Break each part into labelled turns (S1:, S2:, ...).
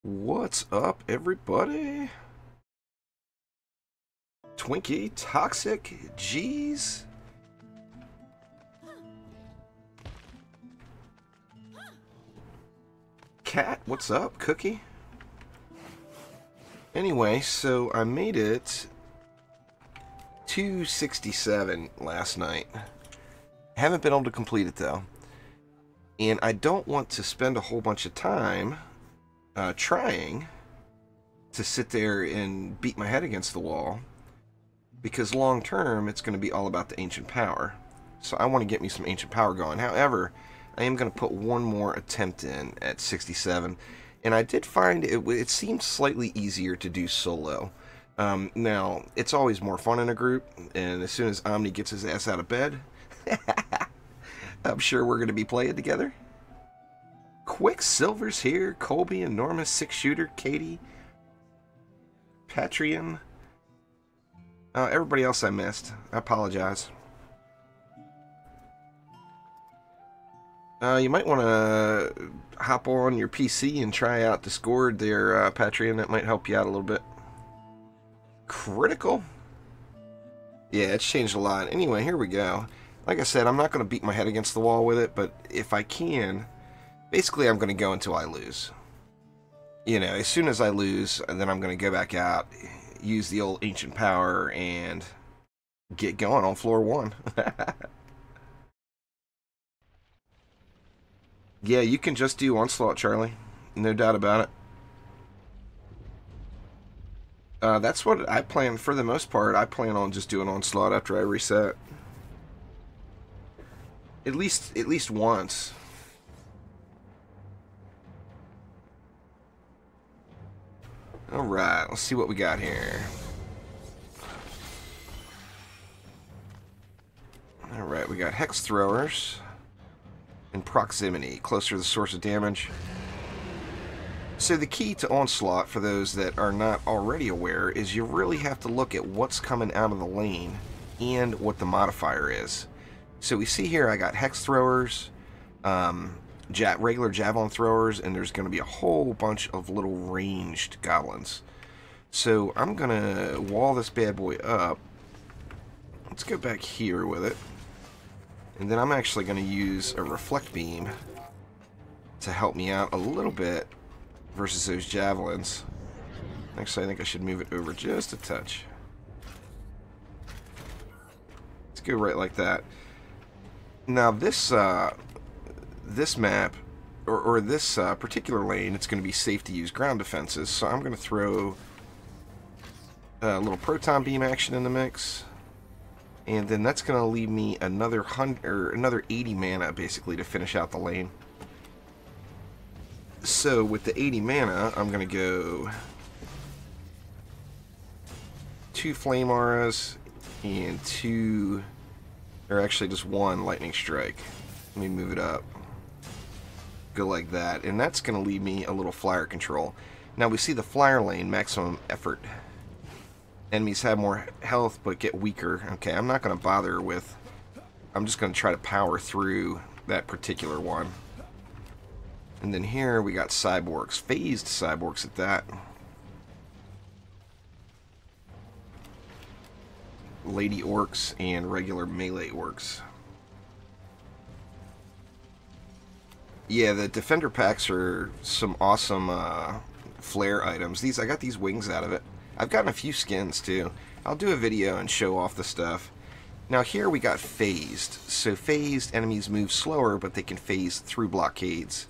S1: What's up, everybody? Twinkie, Toxic, G's. Cat, what's up? Cookie? Anyway, so I made it 267 last night. Haven't been able to complete it, though. And I don't want to spend a whole bunch of time trying to sit there and beat my head against the wall, because long term it's going to be all about the ancient power. So I want to get me some ancient power going. However, I am going to put one more attempt in at 67, and I did find it seemed slightly easier to do solo. Now, it's always more fun in a group, and as soon as Omni gets his ass out of bed, I'm sure we're going to be playing together. Quicksilver's here, Colby, Enormous, Six Shooter, Katie, Patreon. Everybody else I missed. I apologize. You might want to hop on your PC and try out Discord there, Patreon. That might help you out a little bit. Critical? Yeah, it's changed a lot. Anyway, here we go. Like I said, I'm not going to beat my head against the wall with it, but if I can, basically I'm going to go until I lose. You know, as soon as I lose, then I'm going to go back out, use the old ancient power, and get going on floor 1. Yeah, you can just do Onslaught, Charlie. No doubt about it. That's what I plan, for the most part. I plan on just doing Onslaught after I reset. At least once. Alright, let's see what we got here. Alright, we got Hex Throwers and Proximity, closer to the source of damage. So the key to Onslaught, for those that are not already aware, is you really have to look at what's coming out of the lane and what the modifier is. So we see here I got Hex Throwers, regular Javelin Throwers, and there's going to be a whole bunch of little ranged goblins. So I'm going to wall this bad boy up. Let's go back here with it. And then I'm actually going to use a Reflect Beam to help me out a little bit versus those Javelins. Actually, I think I should move it over just a touch. Let's go right like that. Now this this map, or this particular lane, it's going to be safe to use ground defenses, so I'm going to throw a little proton beam action in the mix, and then that's going to leave me another 80 mana basically to finish out the lane. So with the 80 mana, I'm going to go 2 Flame Auras and 2, or actually just 1 Lightning Strike. Let me move it up. Go like that, and that's going to leave me a little flyer control. Now we see the flyer lane, maximum effort. Enemies have more health but get weaker. Okay, I'm not going to bother with... I'm just going to try to power through that particular one. And then here we got Cyborgs, phased Cyborgs at that. Lady Orcs and regular melee Orcs. Yeah, the Defender packs are some awesome flare items. I got these wings out of it. I've gotten a few skins too. I'll do a video and show off the stuff. Now here we got phased. So phased enemies move slower, but they can phase through blockades.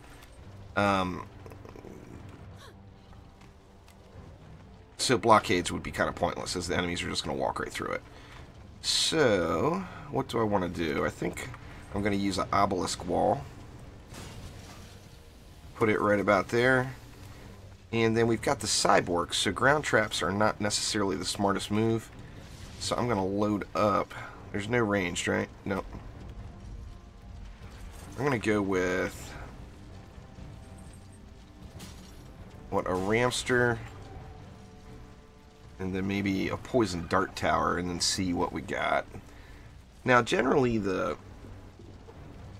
S1: So blockades would be kind of pointless, as the enemies are just going to walk right through it. So, what do I want to do? I think I'm going to use an obelisk wall. Put it right about there. And then we've got the cyborgs, so ground traps are not necessarily the smartest move. So I'm going to load up. There's no ranged, right? Nope. I'm going to go with... what, a Ramster, and then maybe a Poison Dart Tower, and then see what we got. Now, generally, the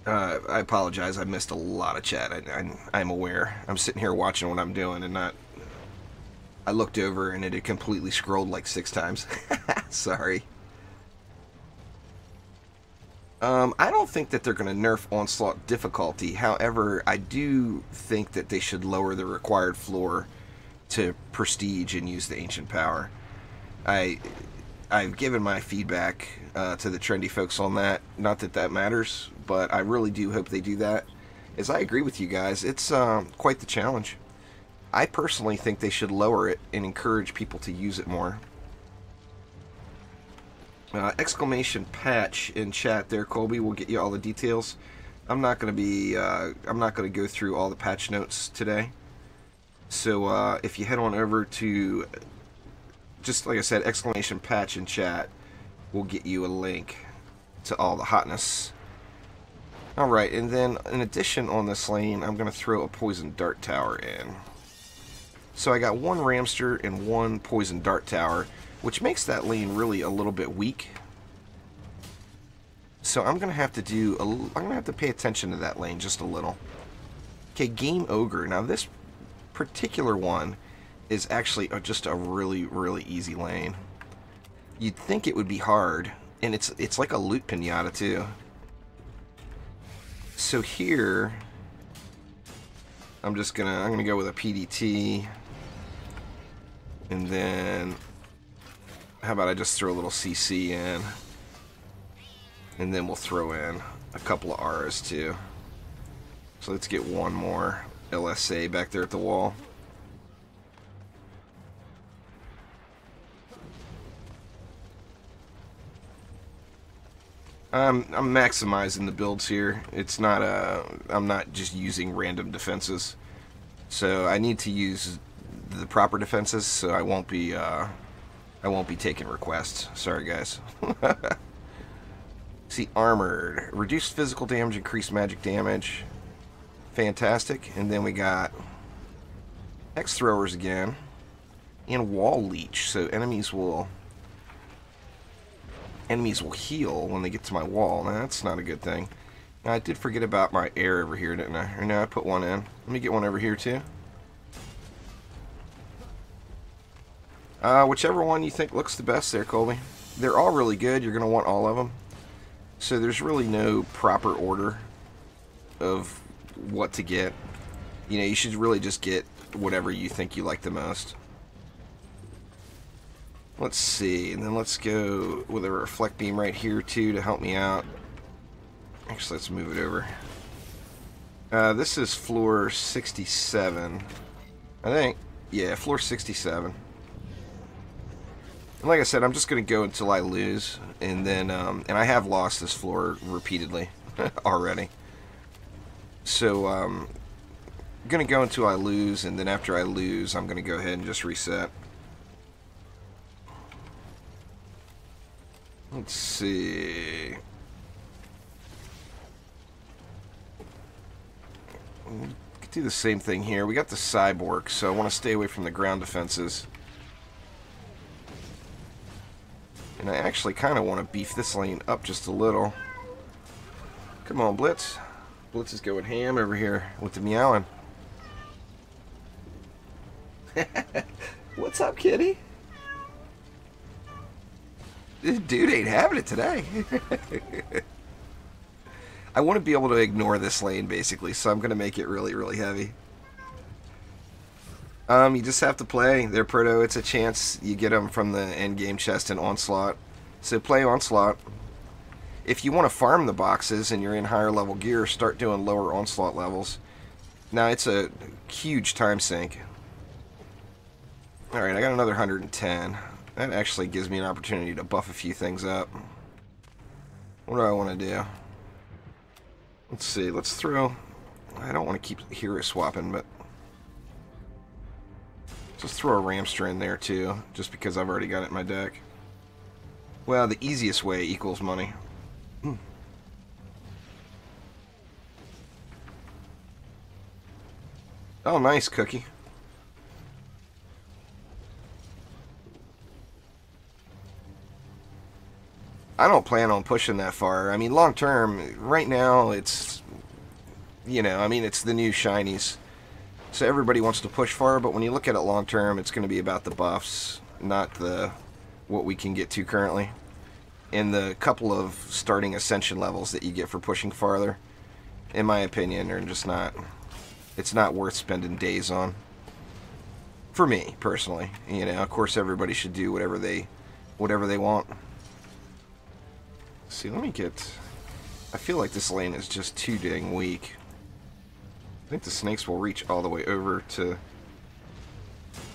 S1: I apologize. I missed a lot of chat. I'm aware. I'm sitting here watching what I'm doing and not... I looked over and it had completely scrolled like 6 times. Sorry. I don't think that they're going to nerf Onslaught difficulty. However, I do think that they should lower the required floor to prestige and use the ancient power. I've given my feedback to the trendy folks on that. Not that that matters, but I really do hope they do that. As I agree with you guys, it's quite the challenge. I personally think they should lower it and encourage people to use it more. Exclamation patch in chat there, Colby. We'll get you all the details. I'm not going to go through all the patch notes today. So if you head on over to, just like I said, exclamation patch in chat, we'll get you a link to all the hotness. Alright, and then in addition on this lane, I'm going to throw a poison dart tower in. So I got 1 Ramster and 1 poison dart tower, which makes that lane really a little bit weak. So I'm going to have to pay attention to that lane just a little. Okay, Game Ogre. Now this particular one is actually just a really, really easy lane. You'd think it would be hard, and it's like a loot pinata too. So here, I'm gonna go with a PDT, and then how about I just throw a little CC in, and then we'll throw in a couple of Rs too. So let's get 1 more LSA back there at the wall. I'm maximizing the builds here. It's not I'm not just using random defenses. So I need to use the proper defenses, so I won't be taking requests. Sorry guys. See, armored. Reduced physical damage, increased magic damage. Fantastic. And then we got Hex throwers again. And wall leech. So enemies will heal when they get to my wall. Now, that's not a good thing. Now, I did forget about my air over here, didn't I? Or no, I put 1 in. Let me get 1 over here, too. Whichever one you think looks the best there, Colby. They're all really good. You're going to want all of them. So there's really no proper order of what to get. You know, you should really just get whatever you think you like the most. Let's see, and then let's go with a reflect beam right here too to help me out. Actually, let's move it over. This is floor 67, I think. Yeah, floor 67. And like I said, I'm just going to go until I lose, and then, and I have lost this floor repeatedly already. So, I'm going to go until I lose, and then after I lose, I'm going to go ahead and just reset. Let's see. We could do the same thing here. We got the cyborg, so I want to stay away from the ground defenses. And I actually kind of want to beef this lane up just a little. Come on, Blitz. Blitz is going ham over here with the meowing. What's up, kitty? This dude ain't having it today. I want to be able to ignore this lane, basically, so I'm going to make it really, really heavy. You just have to play. They're proto. It's a chance you get them from the endgame chest in Onslaught. So play Onslaught. If you want to farm the boxes and you're in higher level gear, start doing lower Onslaught levels. Now, it's a huge time sink. Alright, I got another 110. That actually gives me an opportunity to buff a few things up. What do I want to do? Let's see, let's throw... I don't want to keep hero swapping, but... let's throw a Ramster in there too, just because I've already got it in my deck. Well, the easiest way equals money. Oh, nice, Cookie. I don't plan on pushing that far. I mean, long term, right now, it's, you know, I mean, it's the new shinies. So everybody wants to push far, but when you look at it long term, it's going to be about the buffs, not the what we can get to currently. And the couple of starting ascension levels that you get for pushing farther, in my opinion, are just not, it's not worth spending days on. For me, personally. You know, of course everybody should do whatever they want. Let's see, let me get, I feel like this lane is just too dang weak. I think the snakes will reach all the way over to...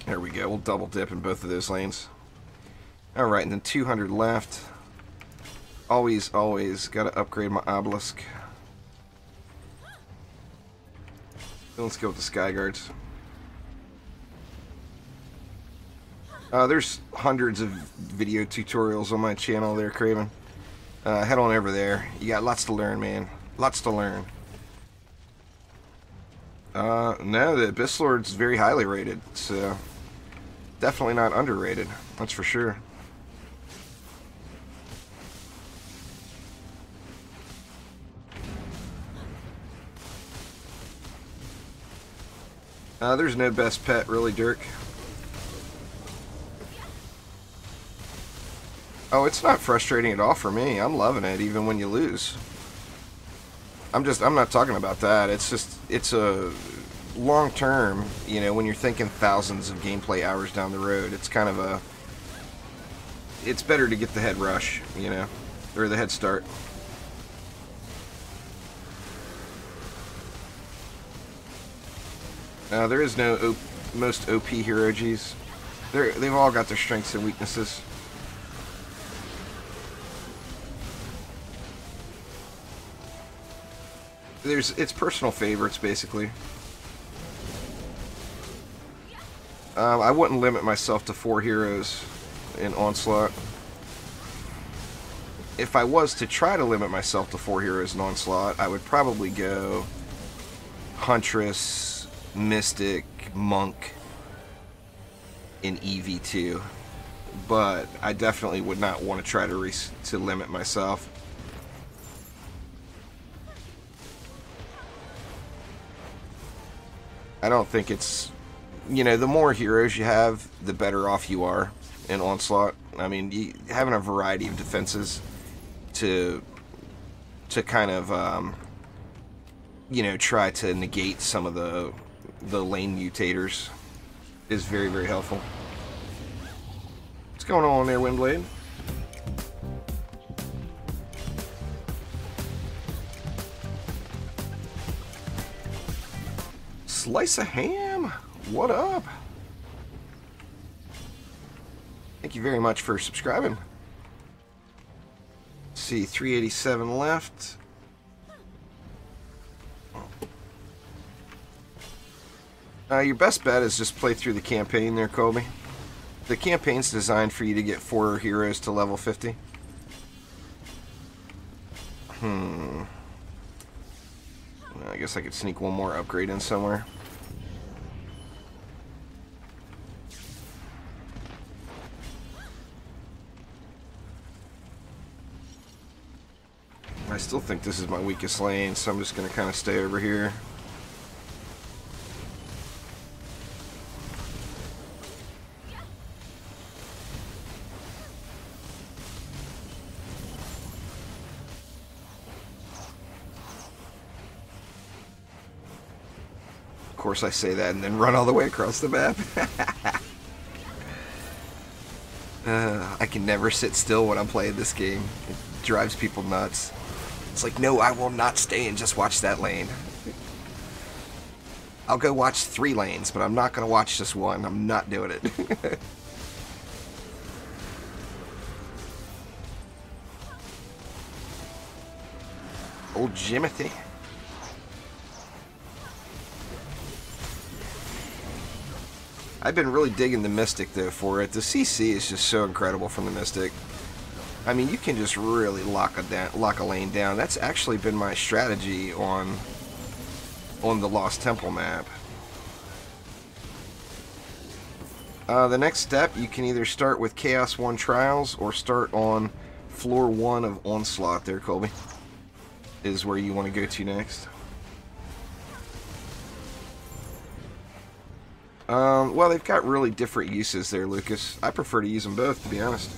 S1: There we go. We'll double dip in both of those lanes. Alright, and then 200 left. Always got to upgrade my obelisk. So let's go with the sky guards. There's hundreds of video tutorials on my channel there, Craven. Head on over there. You got lots to learn, man. Lots to learn. No, the Abyss Lord's very highly rated, so definitely not underrated, that's for sure. There's no best pet, really, Dirk. Oh, it's not frustrating at all for me. I'm loving it, even when you lose. I'm not talking about that. It's just, it's a long term, you know, when you're thinking thousands of gameplay hours down the road, it's kind of a, it's better to get the head rush, you know, or the head start. There is no most OP hero Gs. They've all got their strengths and weaknesses. It's personal favorites, basically. I wouldn't limit myself to 4 heroes in Onslaught. If I was to try to limit myself to 4 heroes in Onslaught, I would probably go Huntress, Mystic, Monk, in EV2. But I definitely would not want to try to limit myself. I don't think it's, you know, the more heroes you have, the better off you are in Onslaught. I mean, having a variety of defenses to kind of, you know, try to negate some of the lane mutators is very, very helpful. What's going on there, Windblade? Slice of ham, what up? Thank you very much for subscribing. Let's see, 387 left. Your best bet is just play through the campaign there, Colby. The campaign's designed for you to get 4 heroes to level 50. I guess I could sneak one more upgrade in somewhere. I still think this is my weakest lane, so I'm just going to kind of stay over here. Of course I say that and then run all the way across the map. I can never sit still when I'm playing this game. It drives people nuts. It's like, no, I will not stay and just watch that lane. I'll go watch 3 lanes, but I'm not going to watch just one. I'm not doing it. Old Jimothy. I've been really digging the Mystic, though, for it. The CC is just so incredible from the Mystic. I mean, you can just really lock a lane down. That's actually been my strategy on the Lost Temple map. The next step, you can either start with Chaos 1 Trials or start on floor 1 of Onslaught there, Colby, is where you want to go to next. Well, they've got really different uses there, Lucas. I prefer to use them both, to be honest.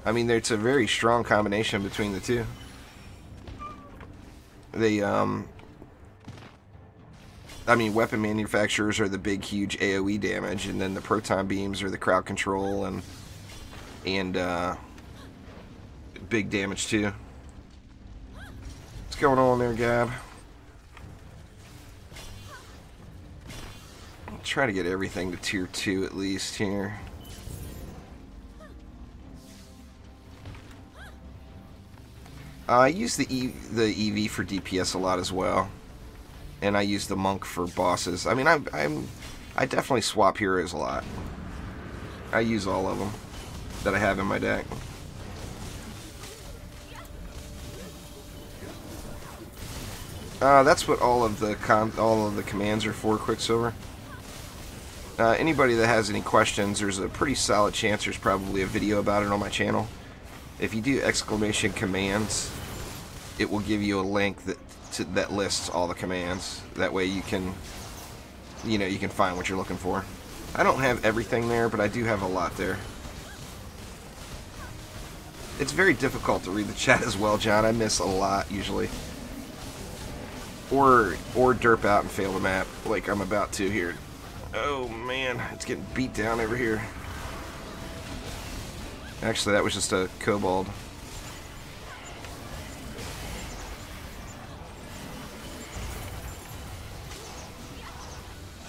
S1: I mean, it's a very strong combination between the two. They, I mean, weapon manufacturers are the big, huge AoE damage, and then the proton beams are the crowd control and big damage too. What's going on there, Gab? I'll try to get everything to tier 2 at least here. I use the EV for DPS a lot as well, and I use the monk for bosses. I mean, I definitely swap heroes a lot. I use all of them that I have in my deck. That's what all of the commands are for, Quicksilver. Anybody that has any questions, there's a pretty solid chance there's probably a video about it on my channel. If you do exclamation commands, it will give you a link that lists all the commands. That way you can, you know, you can find what you're looking for. I don't have everything there, but I do have a lot there. It's very difficult to read the chat as well, John. I miss a lot usually. Or derp out and fail the map, like I'm about to here. Oh man, it's getting beat down over here. Actually, that was just a kobold.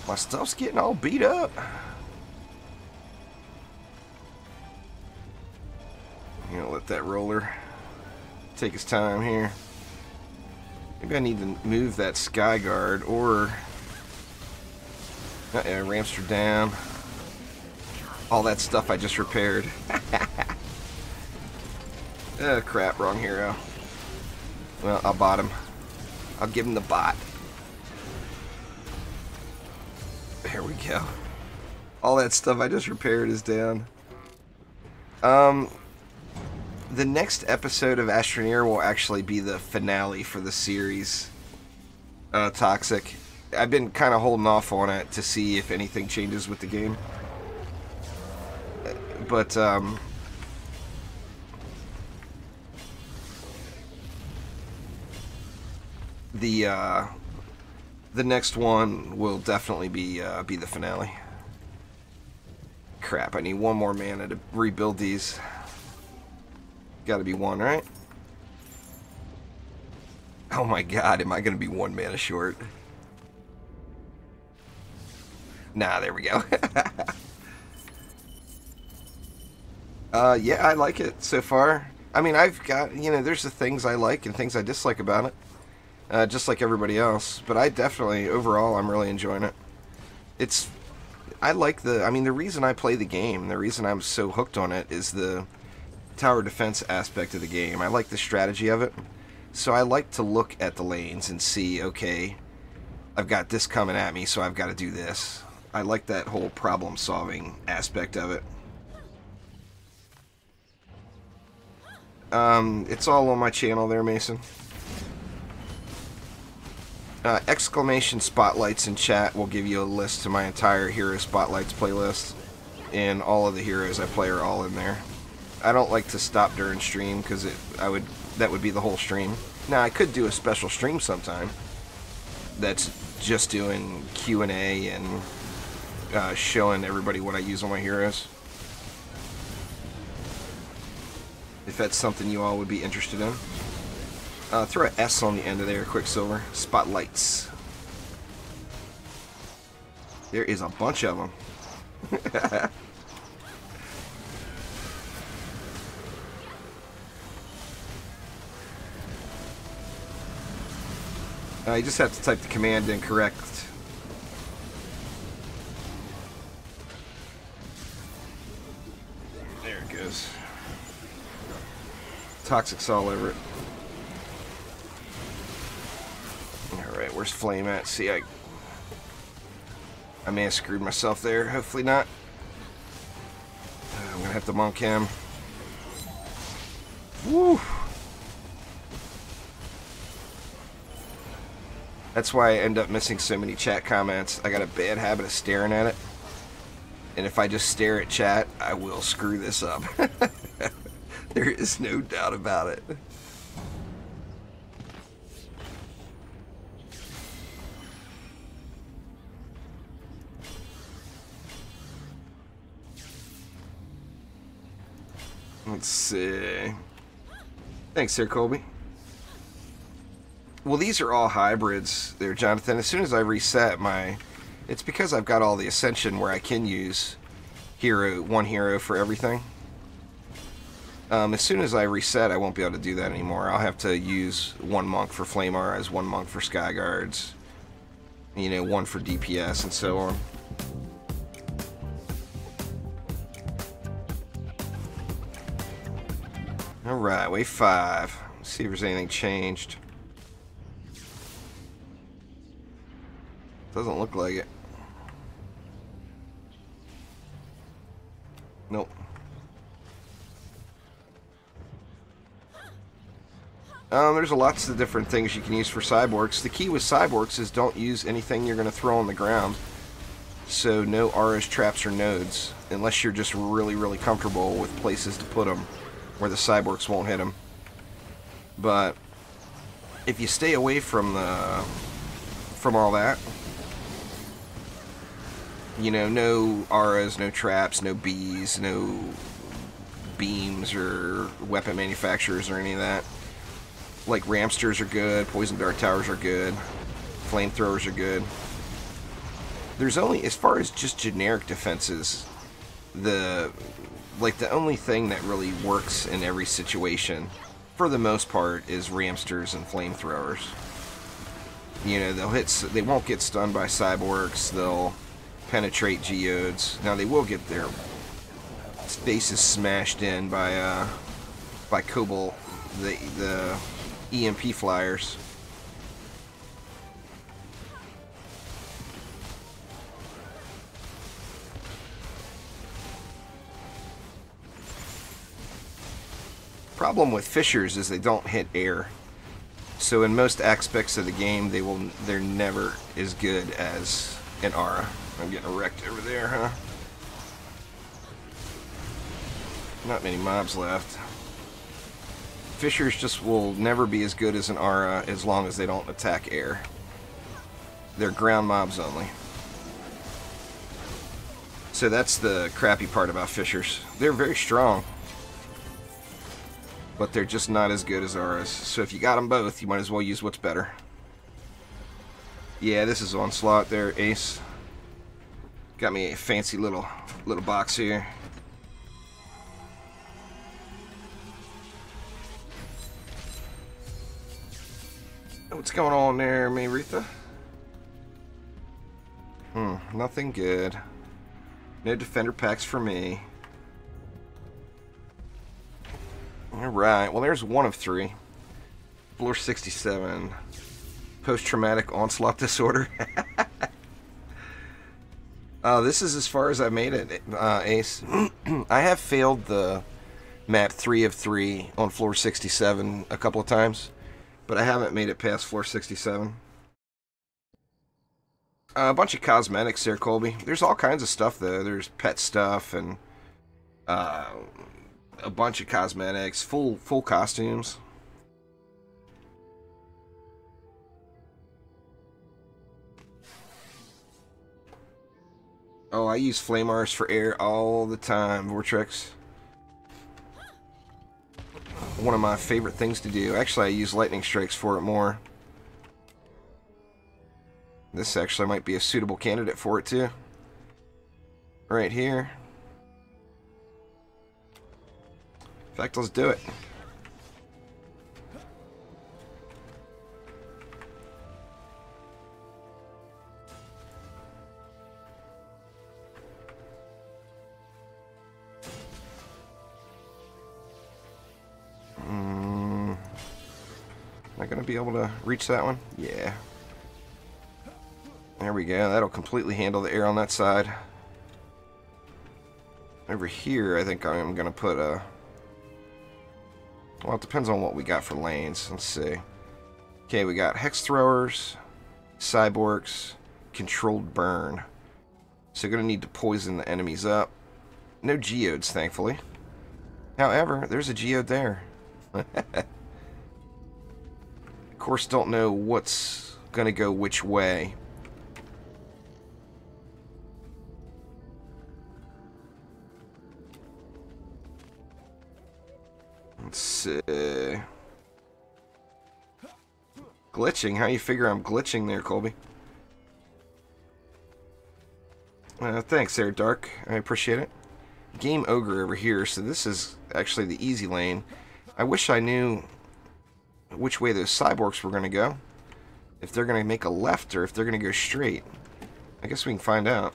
S1: My stuff's getting all beat up. I'm gonna let that roller take his time here. Maybe I need to move that sky guard, or ramps her down. All that stuff I just repaired. Oh crap, wrong hero. Well, I'll bot him. I'll give him the bot. There we go. All that stuff I just repaired is down. The next episode of Astroneer will actually be the finale for the series. Toxic. I've been kind of holding off on it to see if anything changes with the game. But, the next one will definitely be the finale. Crap, I need one more mana to rebuild these. Gotta be one, right? Oh my god, am I gonna be 1 mana short? Nah, there we go. Yeah, I like it so far. I mean, I've got, you know, there's the things I like and things I dislike about it. Just like everybody else. But I definitely, overall, I'm really enjoying it. I like I mean, the reason I play the game, the reason I'm so hooked on it is the tower defense aspect of the game. I like the strategy of it. So I like to look at the lanes and see, okay, I've got this coming at me, so I've got to do this. I like that whole problem-solving aspect of it. It's all on my channel there, Mason. Exclamation spotlights in chat will give you a list to my entire Hero Spotlights playlist. And all of the heroes I play are all in there. I don't like to stop during stream because that would be the whole stream. Now I could do a special stream sometime that's just doing Q&A and showing everybody what I use on my heroes. If that's something you all would be interested in. Throw an S on the end of there, Quicksilver. Spotlights. There is a bunch of them. You just have to type the command in correct. There it goes. Toxic's all over it. Alright, where's Flame at? See, I may have screwed myself there. Hopefully not. I'm gonna have to monk him. Woo! That's why I end up missing so many chat comments. I got a bad habit of staring at it. And if I just stare at chat, I will screw this up. There is no doubt about it. Let's see. Thanks, Sir Colby. Well, these are all hybrids there, Jonathan. As soon as I reset my... It's because I've got all the Ascension where I can use one hero for everything. As soon as I reset, I won't be able to do that anymore. I'll have to use one monk for Flame Auras, one monk for Sky Guards, you know, one for DPS, and so on. Alright, wave 5. Let's see if there's anything changed. Doesn't look like it. Nope. There's lots of different things you can use for cyborgs. The key with cyborgs is don't use anything you're going to throw on the ground. So no auras, traps, or nodes. Unless you're just really, really comfortable with places to put them where the cyborgs won't hit them. But if you stay away from all that, you know, no auras, no traps, no bees, no beams or weapon manufacturers or any of that. Like Ramsters are good, Poison Dart Towers are good, Flamethrowers are good. There's only, as far as just generic defenses, the only thing that really works in every situation, for the most part, is Ramsters and Flamethrowers. You know, they won't get stunned by cyborgs, they'll penetrate geodes. Now they will get their faces smashed in by Cobalt, the EMP flyers. Problem with fissures is they don't hit air. So in most aspects of the game, they're never as good as an aura. I'm getting wrecked over there, huh? Not many mobs left. Fissures just will never be as good as an aura as long as they don't attack air. They're ground mobs only. So that's the crappy part about fissures. They're very strong, but they're just not as good as auras. So if you got them both, you might as well use what's better. Yeah, this is Onslaught there, Ace. Got me a fancy little box here. What's going on there, Mayretha? Nothing good. No defender packs for me. Alright, well there's one of 3. Floor 67. Post-traumatic onslaught disorder. This is as far as I made it, Ace. I have failed the map 3 of 3 on floor 67 a couple of times, but I haven't made it past floor 67. A bunch of cosmetics there, Colby. There's all kinds of stuff, though. There's pet stuff and a bunch of cosmetics, full costumes. Oh, I use Flame Auras for air all the time, Vortex. One of my favorite things to do. Actually, I use Lightning Strikes for it more. This actually might be a suitable candidate for it, too. Right here. In fact, let's do it. Am I going to be able to reach that one? Yeah. There we go. That'll completely handle the air on that side. Over here, I think I'm going to put a Well, it depends on what we got for lanes. Let's see. Okay, we got hex throwers, cyborgs, controlled burn. So you're going to need to poison the enemies up. No geodes, thankfully. However, there's a geode there. Of course, don't know what's going to go which way. Let's see. Glitching? How you figure I'm glitching there, Colby? Thanks there, Dark. I appreciate it. Game Ogre over here, so this is actually the easy lane. I wish I knew which way those cyborgs were going to go. If they're going to make a left or if they're going to go straight. I guess we can find out.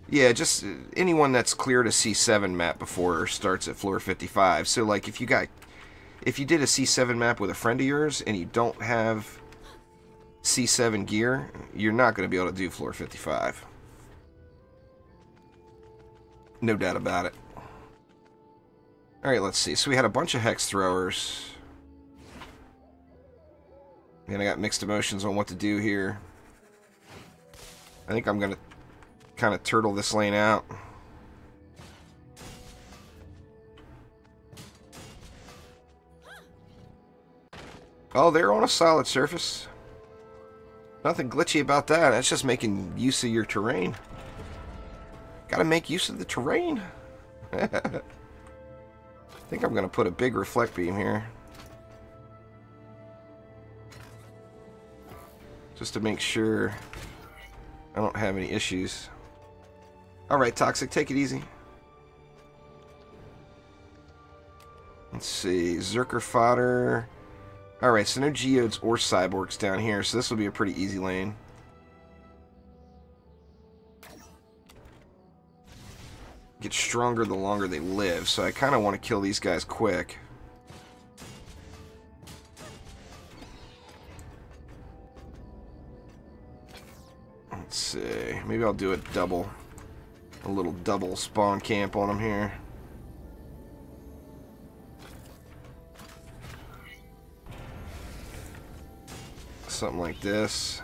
S1: Yeah, just anyone that's cleared a C7 map before starts at floor 55. So, like, if you did a C7 map with a friend of yours and you don't have C7 gear, you're not going to be able to do floor 55. No doubt about it. Alright, let's see. So we had a bunch of hex throwers. And I got mixed emotions on what to do here. I think I'm going to kind of turtle this lane out. Oh, they're on a solid surface. Nothing glitchy about that. That's just making use of your terrain. Gotta make use of the terrain. I think I'm gonna put a big reflect beam here. Just to make sure I don't have any issues. Alright, Toxic, take it easy. Let's see, Zerker fodder. Alright, so no geodes or cyborgs down here, so this will be a pretty easy lane. Get stronger the longer they live, so I kind of want to kill these guys quick. Let's see, maybe I'll do a little double spawn camp on them here. Something like this.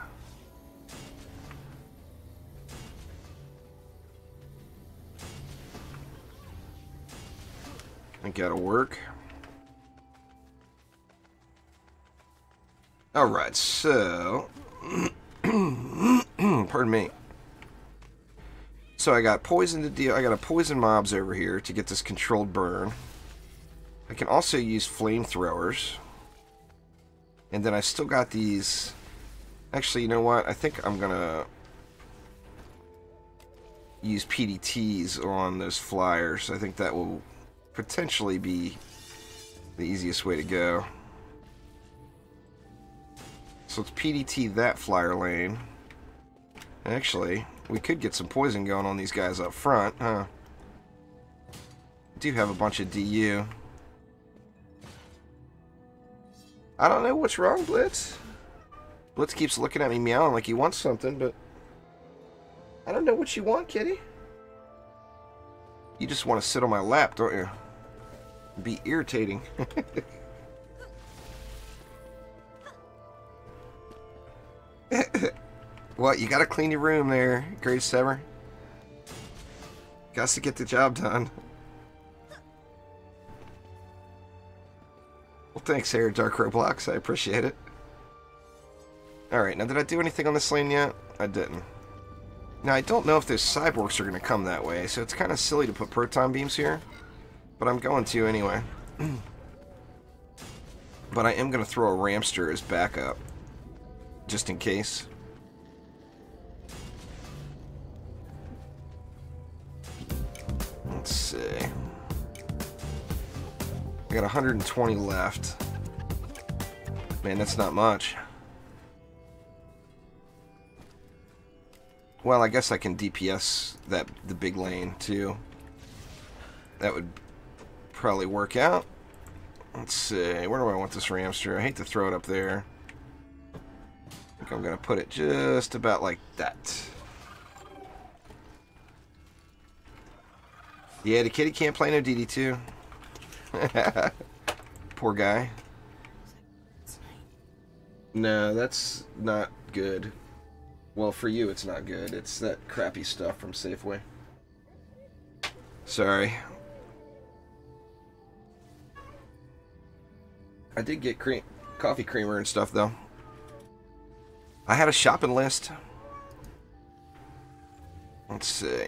S1: I think that'll work. Alright, so pardon me. So I got poison to deal. I got to poison mobs over here to get this controlled burn. I can also use flamethrowers. And then I still got these. Actually, you know what? I think I'm gonna use PDTs on those flyers. I think that will potentially be the easiest way to go. So let's PDT that flyer lane. Actually, we could get some poison going on these guys up front, huh? Do have a bunch of DU. I don't know what's wrong, Blitz. Blitz keeps looking at me meowing like he wants something, but I don't know what you want, kitty. You just want to sit on my lap, don't you? Be irritating. What? You gotta clean your room there, Great Sever. Got to get the job done. Well, thanks, Harry Dark Roblox. I appreciate it. Alright, now did I do anything on this lane yet? I didn't. Now, I don't know if those cyborgs are going to come that way, so it's kind of silly to put proton beams here. But I'm going to anyway. But I am going to throw a Ramster as backup. Just in case. Let's see. I got 120 left. Man, that's not much. Well, I guess I can DPS the big lane too. That would probably work out. Let's see. Where do I want this Ramster? I hate to throw it up there. I think I'm going to put it just about like that. Yeah, the kitty can't play no DD2. Poor guy. No, that's not good. Well, for you it's not good. It's that crappy stuff from Safeway. Sorry. I did get coffee creamer and stuff, though. I had a shopping list. Let's see.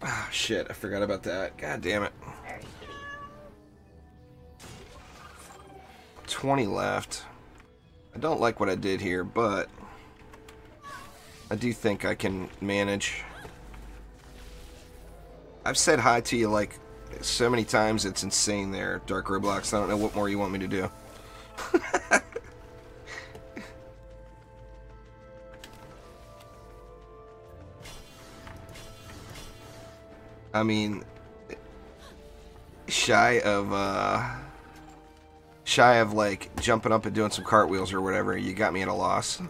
S1: Ah, shit, I forgot about that. God damn it. 20 left. I don't like what I did here, but I do think I can manage. I've said hi to you like so many times, it's insane there, Dark Roblox. I don't know what more you want me to do. I mean, shy of like jumping up and doing some cartwheels or whatever, you got me at a loss.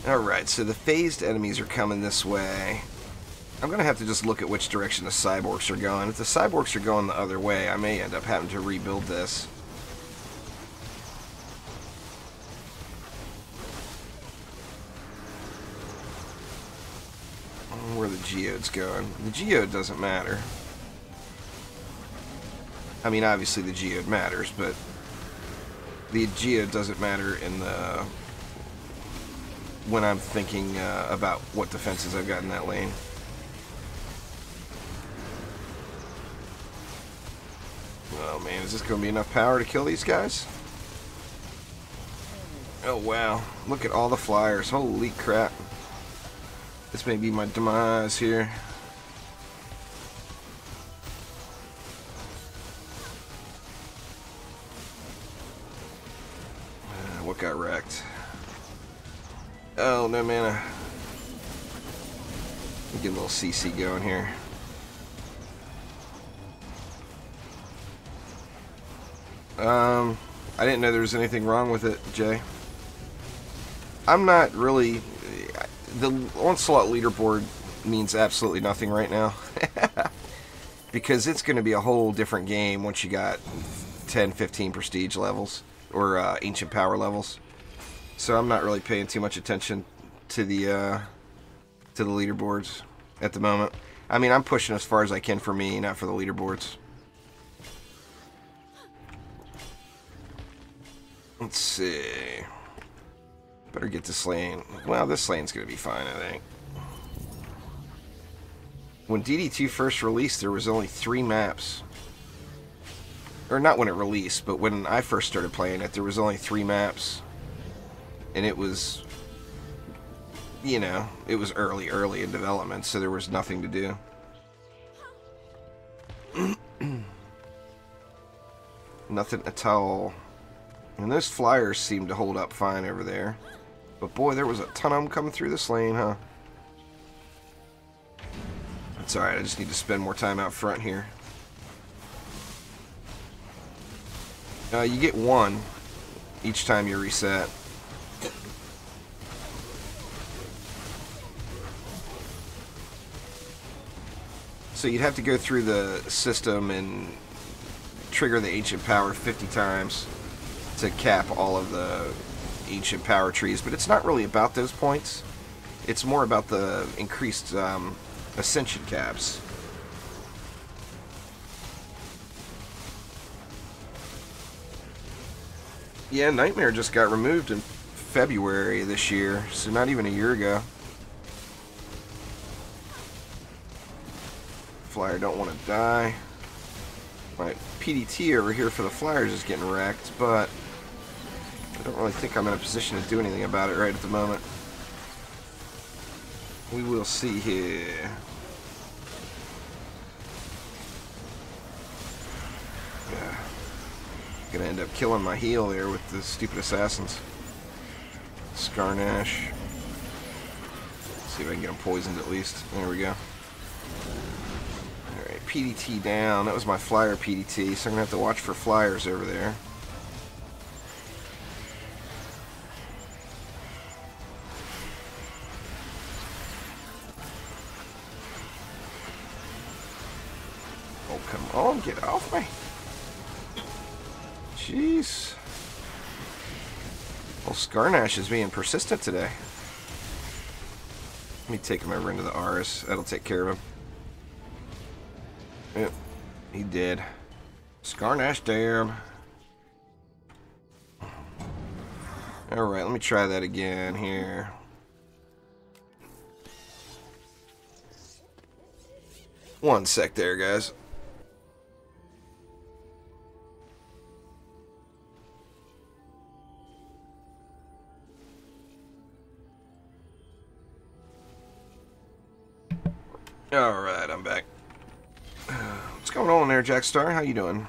S1: Alright, so the phased enemies are coming this way. I'm going to have to just look at which direction the cyborgs are going. If the cyborgs are going the other way, I may end up having to rebuild this. Where the geode's going. The geode doesn't matter. I mean, obviously the geode matters, but the geode doesn't matter in the... when I'm thinking about what defenses I've got in that lane. Oh man, is this going to be enough power to kill these guys? Oh wow, look at all the flyers. Holy crap. This may be my demise here. What got wrecked? Oh, no mana. Get a little CC going here. I didn't know there was anything wrong with it, Jay. I'm not really... The Onslaught leaderboard means absolutely nothing right now. Because it's going to be a whole different game once you got 10, 15 prestige levels. Or ancient power levels. So I'm not really paying too much attention to the leaderboards at the moment. I mean, I'm pushing as far as I can for me, not for the leaderboards. Let's see. Better get this lane. Well, this lane's going to be fine, I think. When DD2 first released, there was only 3 maps. Or not when it released, but when I first started playing it, there was only 3 maps. And it was, you know, it was early in development, so there was nothing to do. Nothing at all. And those flyers seem to hold up fine over there. But boy, there was a ton of them coming through this lane, huh? That's alright, I just need to spend more time out front here. You get 1 each time you reset. So you'd have to go through the system and trigger the ancient power 50 times to cap all of the ancient power trees, but it's not really about those points. It's more about the increased ascension caps. Yeah, Nightmare just got removed in February this year, so not even a year ago. Flyer don't want to die. My PDT over here for the Flyers is getting wrecked, but I don't really think I'm in a position to do anything about it right at the moment. We will see here. Yeah. Gonna end up killing my heal there with the stupid assassins. Scarnash. See if I can get them poisoned at least. There we go. Alright, PDT down. That was my flyer PDT, so I'm gonna have to watch for flyers over there. Jeez. Well, Scarnash is being persistent today. Let me take him over into the R's. That'll take care of him. Yep, he did. Scarnash down. Alright, let me try that again here. One sec there, guys. Alright, I'm back. What's going on there, Jackstar? How you doing?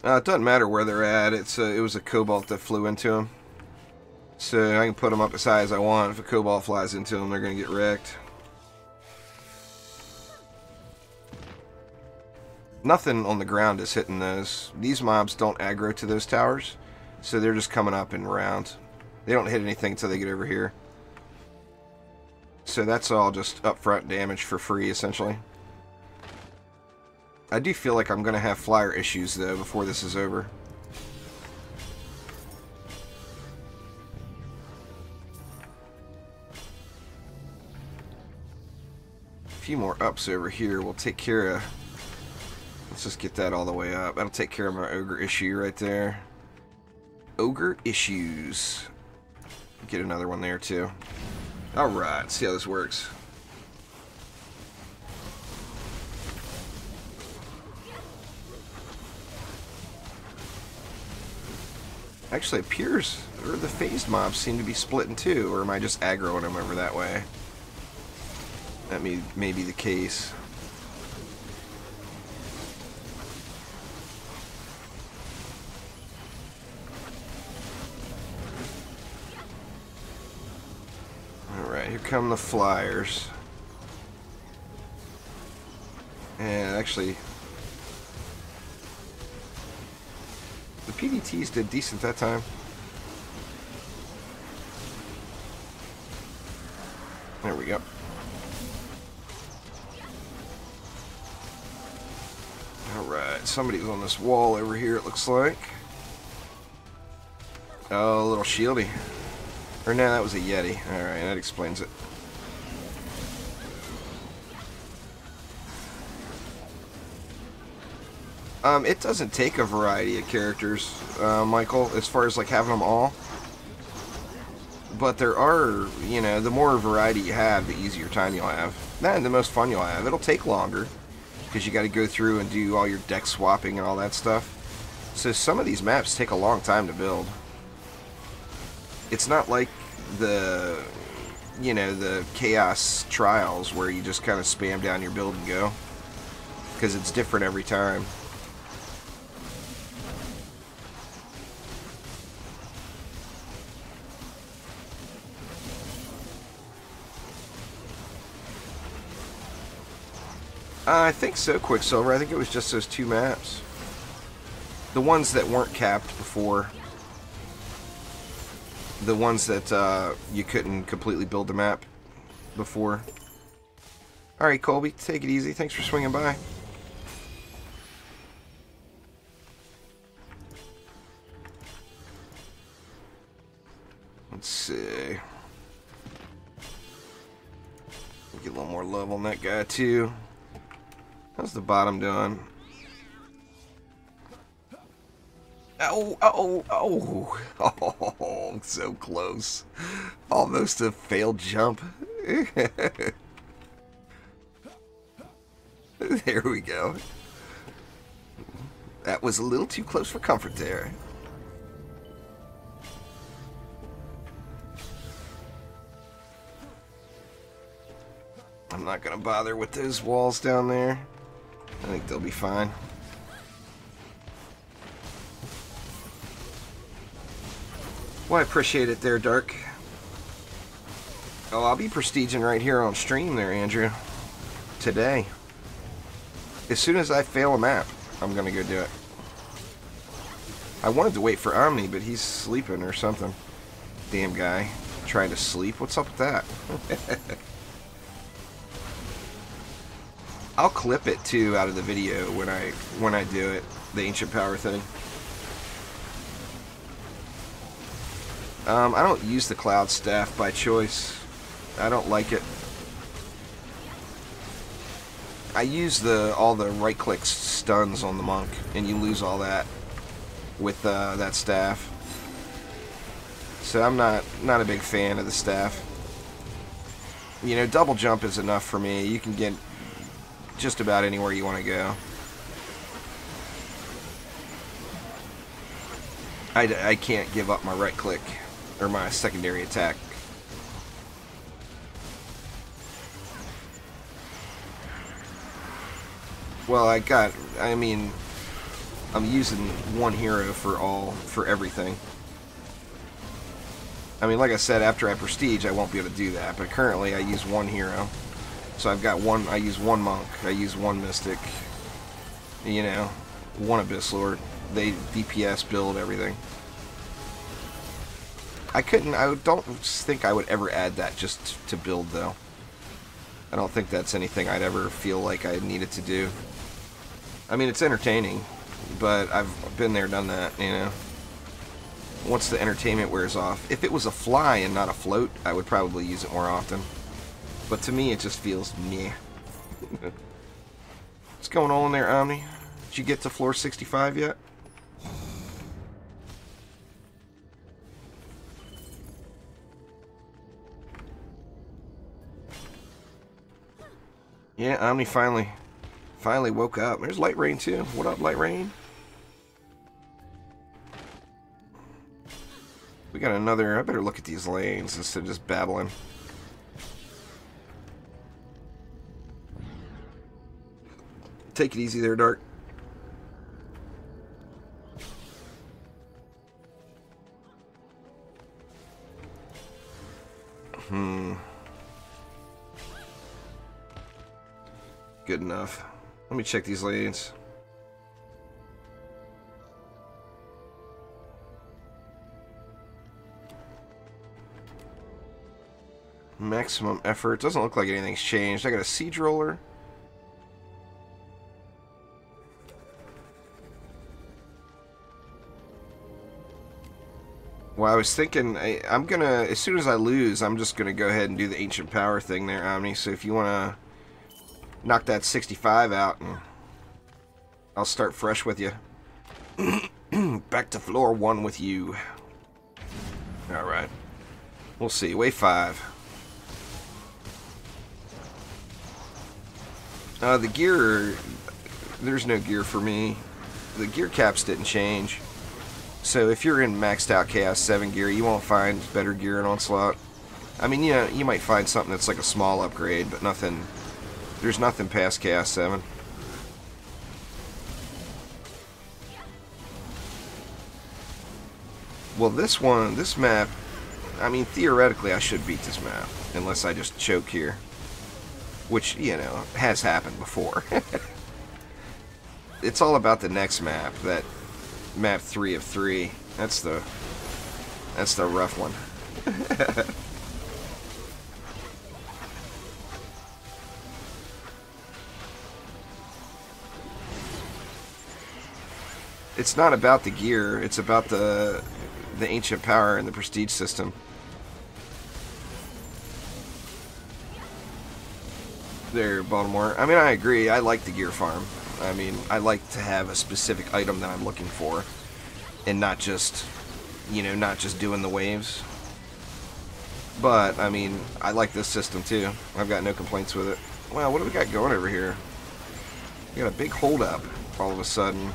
S1: It doesn't matter where they're at. It was a cobalt that flew into them. So I can put them up as high as I want. If a cobalt flies into them, they're going to get wrecked. Nothing on the ground is hitting those. These mobs don't aggro to those towers. So they're just coming up and around. They don't hit anything until they get over here. So that's all just upfront damage for free, essentially. I do feel like I'm going to have flyer issues, though, before this is over. A few more ups over here will take care of... Let's just get that all the way up. That'll take care of my ogre issue right there. Ogre issues. Get another one there, too. Alright, let's see how this works. Actually, it appears, or the phased mobs seem to be split in two, or am I just aggroing them over that way? That may be the case. Alright, here come the flyers. And actually... the PDTs did decent that time. There we go. Alright, somebody's on this wall over here, it looks like. Oh, a little shieldy. Or no, that was a Yeti. Alright, that explains it. It doesn't take a variety of characters, Michael, as far as like having them all. But there are, you know, the more variety you have, the easier time you'll have. And the most fun you'll have. It'll take longer, because you got to go through and do all your deck swapping and all that stuff. So some of these maps take a long time to build. It's not like the, you know, the Chaos Trials where you just kind of spam down your build and go. Because it's different every time. I think so, Quicksilver. I think it was just those two maps. The ones that weren't capped before. The ones that you couldn't completely build the map before. Alright, Colby, take it easy. Thanks for swinging by. Let's see. Get a little more love on that guy, too. How's the bottom doing? Oh, oh, oh, oh, so close. Almost a failed jump. There we go. That was a little too close for comfort there. I'm not going to bother with those walls down there. I think they'll be fine. Well, I appreciate it there, Dark. Oh, I'll be prestiging right here on stream there, Andrew. Today. As soon as I fail a map, I'm going to go do it. I wanted to wait for Omni, but he's sleeping or something. Damn guy. Trying to sleep? What's up with that? I'll clip it too out of the video when I do it, the ancient power thing. I don't use the cloud staff by choice. I don't like it. I use all the right click stuns on the monk, and you lose all that with that staff. So I'm not a big fan of the staff. You know, double jump is enough for me. You can get just about anywhere you want to go. I can't give up my right click or my secondary attack. Well, I mean, I'm using one hero for everything. I mean, like I said, after I prestige, I won't be able to do that. But currently, I use one hero. So I've got one, I use one monk, I use one mystic, you know, one abyss lord. They DPS build everything. I don't think I would ever add that just to build, though. I don't think that's anything I'd ever feel like I needed to do. I mean, it's entertaining, but I've been there, done that, you know. Once the entertainment wears off. If it was a fly and not a float, I would probably use it more often. But to me, it just feels meh. What's going on there, Omni? Did you get to floor 65 yet? Yeah, Omni finally woke up. There's Light Rain too. What up, Light Rain? We got another. I better look at these lanes instead of just babbling. Take it easy there, Dark. Good enough. Let me check these lanes. Maximum effort. Doesn't look like anything's changed. I got a siege roller. Well, I was thinking, I'm gonna, as soon as I lose, I'm just gonna go ahead and do the ancient power thing there, Omni. So if you wanna knock that 65 out, and I'll start fresh with you. Back to floor 1 with you. Alright. We'll see. Wave 5. The gear, there's no gear for me. The gear caps didn't change. So if you're in maxed out Chaos 7 gear, you won't find better gear in Onslaught. I mean, you know, you might find something that's like a small upgrade, but nothing, there's nothing past Chaos 7. Well, this map, I mean, theoretically I should beat this map, unless I just choke here. Which, you know, has happened before. It's all about the next map, that map 3 of 3. That's the rough one. It's not about the gear, it's about the ancient power and the prestige system. There, Baltimore. I mean, I agree. I like the gear farm. I mean, I like to have a specific item that I'm looking for, and not just, you know, not just doing the waves. But, I mean, I like this system too. I've got no complaints with it. Wow, what do we got going over here? We got a big holdup all of a sudden.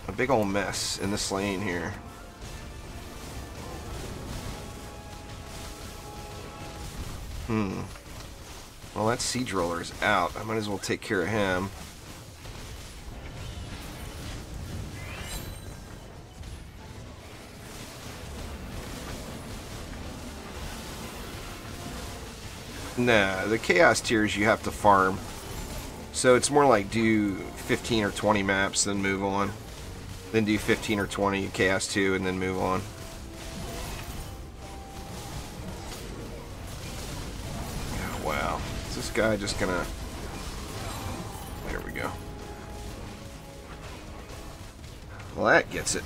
S1: A big old mess in this lane here. Well, that siege roller is out. I might as well take care of him. Nah, the chaos tiers you have to farm. So it's more like do 15 or 20 maps, then move on. Then do 15 or 20 chaos 2, and then move on. guy just gonna... There we go. Well, that gets it.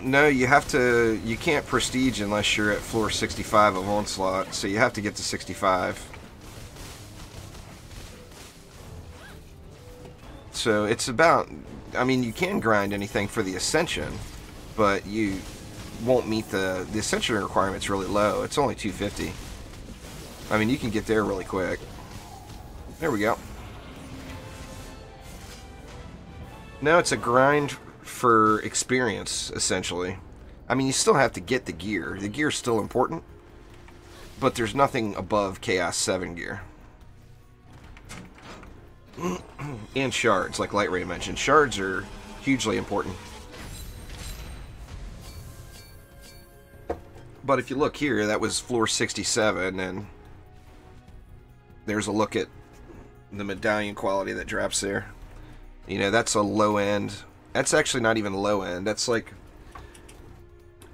S1: No, you have to... You can't prestige unless you're at floor 65 of Onslaught, so you have to get to 65. So it's about... I mean, you can grind anything for the Ascension, but you won't meet the Ascension requirement's really low. It's only 250. I mean, you can get there really quick. There we go. No, it's a grind for experience, essentially. I mean, you still have to get the gear. The gear's still important, but there's nothing above Chaos 7 gear. And shards, like Light Ray mentioned. Shards are hugely important. But if you look here, that was floor 67, and there's a look at the medallion quality that drops there. You know, that's a low end. That's actually not even low end. That's like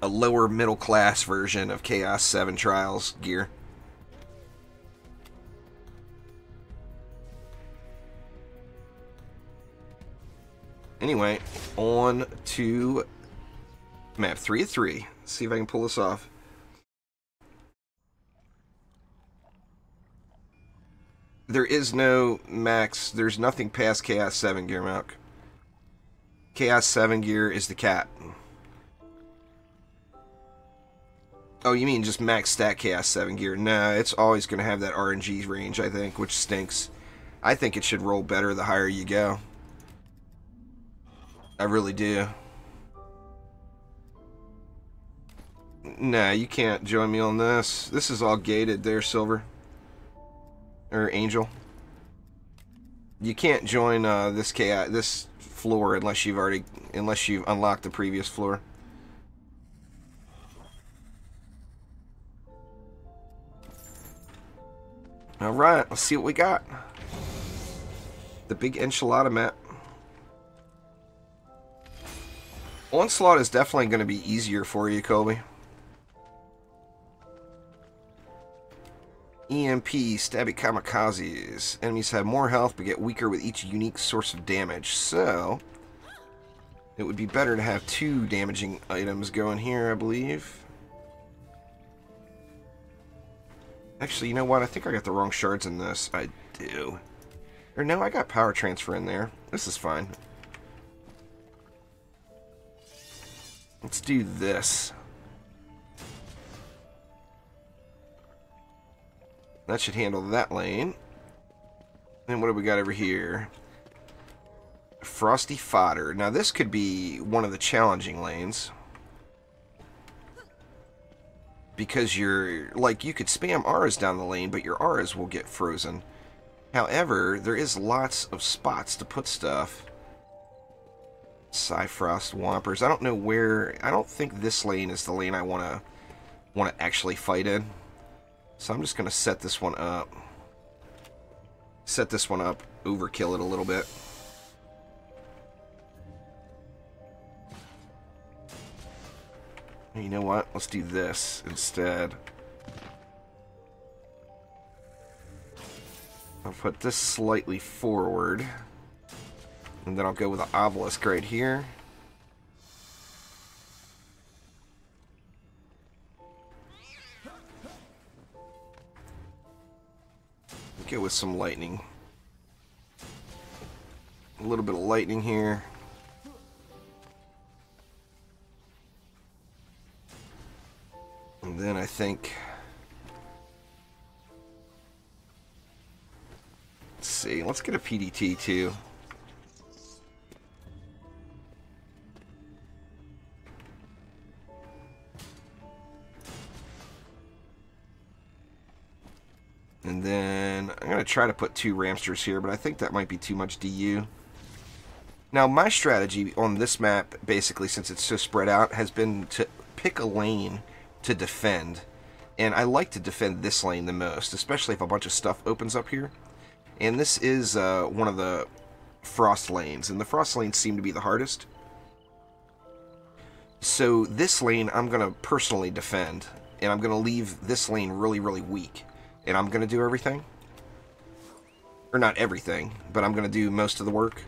S1: a lower middle class version of Chaos 7 Trials gear. Anyway, on to map 3 of 3. Let's see if I can pull this off. There is no max. There's nothing past Chaos 7 gear, Malk. Chaos 7 gear is the cat. Oh, you mean just max stat Chaos 7 gear? Nah, it's always going to have that RNG range, I think, which stinks. I think it should roll better the higher you go. I really do. Nah, you can't join me on this. This is all gated there, Silver. Or Angel. You can't join this floor unless you've unlocked the previous floor. Alright, let's see what we got. The big enchilada map. Onslaught is definitely going to be easier for you, Colby. EMP, Stabby Kamikazes. Enemies have more health but get weaker with each unique source of damage. So, it would be better to have 2 damaging items going here, I believe. Actually, you know what? I think I got the wrong shards in this. I do. Or no, I got power transfer in there. This is fine. Let's do this. That should handle that lane. And what do we got over here? Frosty Fodder. Now this could be one of the challenging lanes. Because you're, like, you could spam auras down the lane, but your auras will get frozen. However, there is lots of spots to put stuff. Psyfrost Whompers. I don't know where. I don't think this lane is the lane I want to actually fight in. So I'm just going to set this one up. Set this one up. Overkill it a little bit. You know what? Let's do this instead. I'll put this slightly forward. And then I'll go with an obelisk right here. Go with some lightning. A little bit of lightning here. And then I think... Let's see. Let's get a PDT too. And then I'm going to try to put 2 Ramsters here, but I think that might be too much DU. Now, my strategy on this map, basically, since it's so spread out, has been to pick a lane to defend. And I like to defend this lane the most, especially if a bunch of stuff opens up here. And this is one of the frost lanes, and the frost lanes seem to be the hardest. So this lane I'm going to personally defend. and I'm going to leave this lane really, really weak. And I'm going to do everything. Or not everything, but I'm going to do most of the work.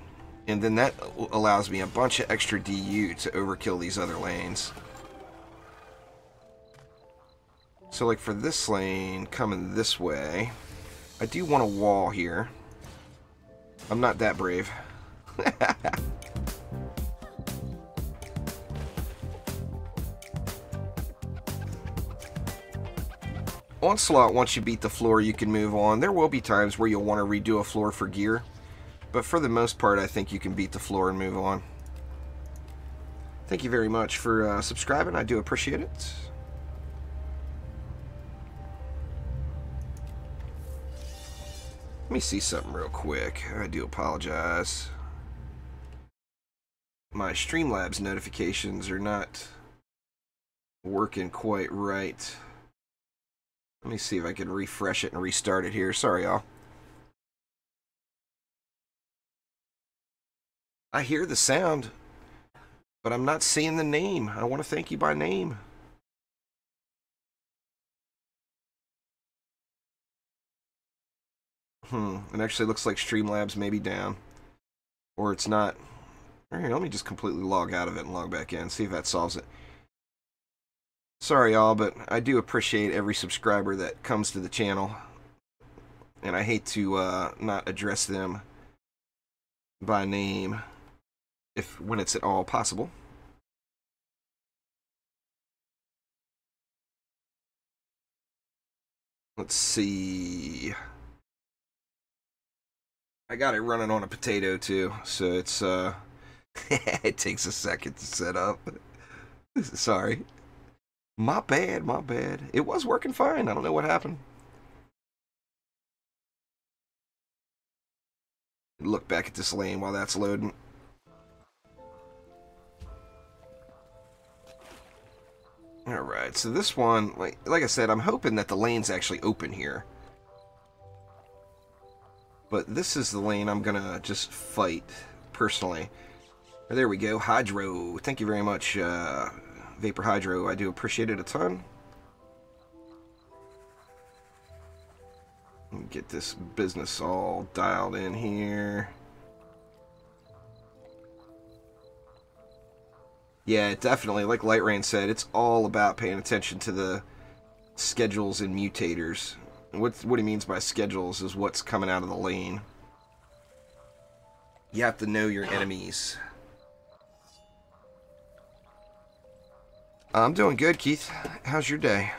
S1: And then that allows me a bunch of extra DU to overkill these other lanes. So like for this lane, coming this way, I do want a wall here. I'm not that brave. Onslaught, once you beat the floor, you can move on. There will be times where you'll want to redo a floor for gear, but for the most part, I think you can beat the floor and move on. Thank you very much for subscribing. I do appreciate it. Let me see something real quick. I do apologize. My Streamlabs notifications are not working quite right. Let me see if I can refresh it and restart it here. Sorry, y'all. I hear the sound, but I'm not seeing the name. I want to thank you by name. It actually looks like Streamlabs may be down. Or it's not. Here, let me just completely log out of it and log back in. See if that solves it. Sorry, y'all, but I do appreciate every subscriber that comes to the channel. And I hate to not address them by name when it's at all possible. Let's see. I got it running on a potato too, so it's it takes a second to set up. Sorry. My bad, my bad. It was working fine. I don't know what happened. Look back at this lane while that's loading. Alright, so this one, like I said, I'm hoping that the lane's actually open here. But this is the lane I'm gonna just fight, personally. There we go, Hydro. Thank you very much, Vapor Hydro. I do appreciate it a ton. Get this business all dialed in here. Yeah, definitely, like Light Rain said, it's all about paying attention to the schedules and mutators. What he means by schedules is what's coming out of the lane. You have to know your enemies. I'm doing good, Keith. How's your day?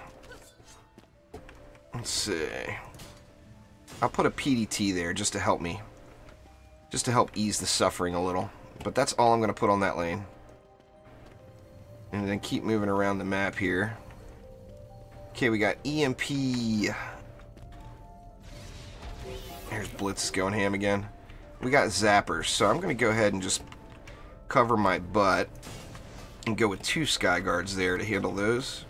S1: Let's see. I'll put a PDT there just to help me. Just to help ease the suffering a little. But that's all I'm going to put on that lane. And then keep moving around the map here. Okay, we got EMP. Here's Blitz going ham again. We got zappers, so I'm going to go ahead and just cover my butt and go with 2 Sky Guards there to handle those.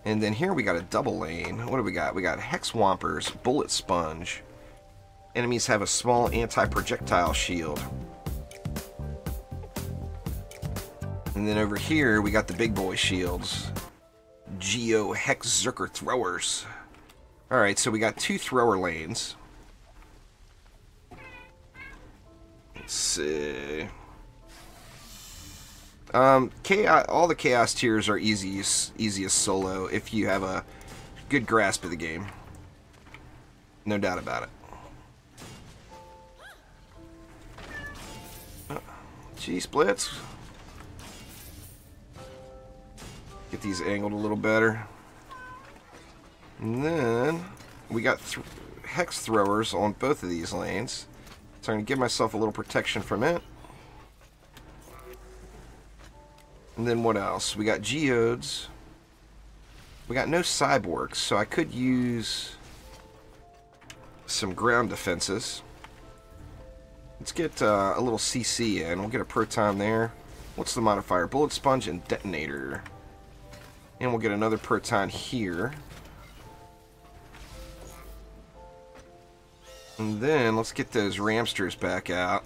S1: And then here we got a double lane. What do we got? We got Hex Whompers, Bullet Sponge. Enemies have a small anti-projectile shield. And then over here we got the big boy shields. Geo Hex Zerker Throwers. Alright, so we got 2 thrower lanes. Let's see. All the Chaos tiers are easiest solo if you have a good grasp of the game. No doubt about it. Jeez, Blitz. Get these angled a little better. And then we got Hex Throwers on both of these lanes. So I'm going to give myself a little protection from it. And then what else? We got Geodes. We got no Cyborgs, so I could use some ground defenses. Let's get a little CC in. We'll get a Proton there. What's the modifier? Bullet Sponge and Detonator. And we'll get another Proton here. And then let's get those Ramsters back out.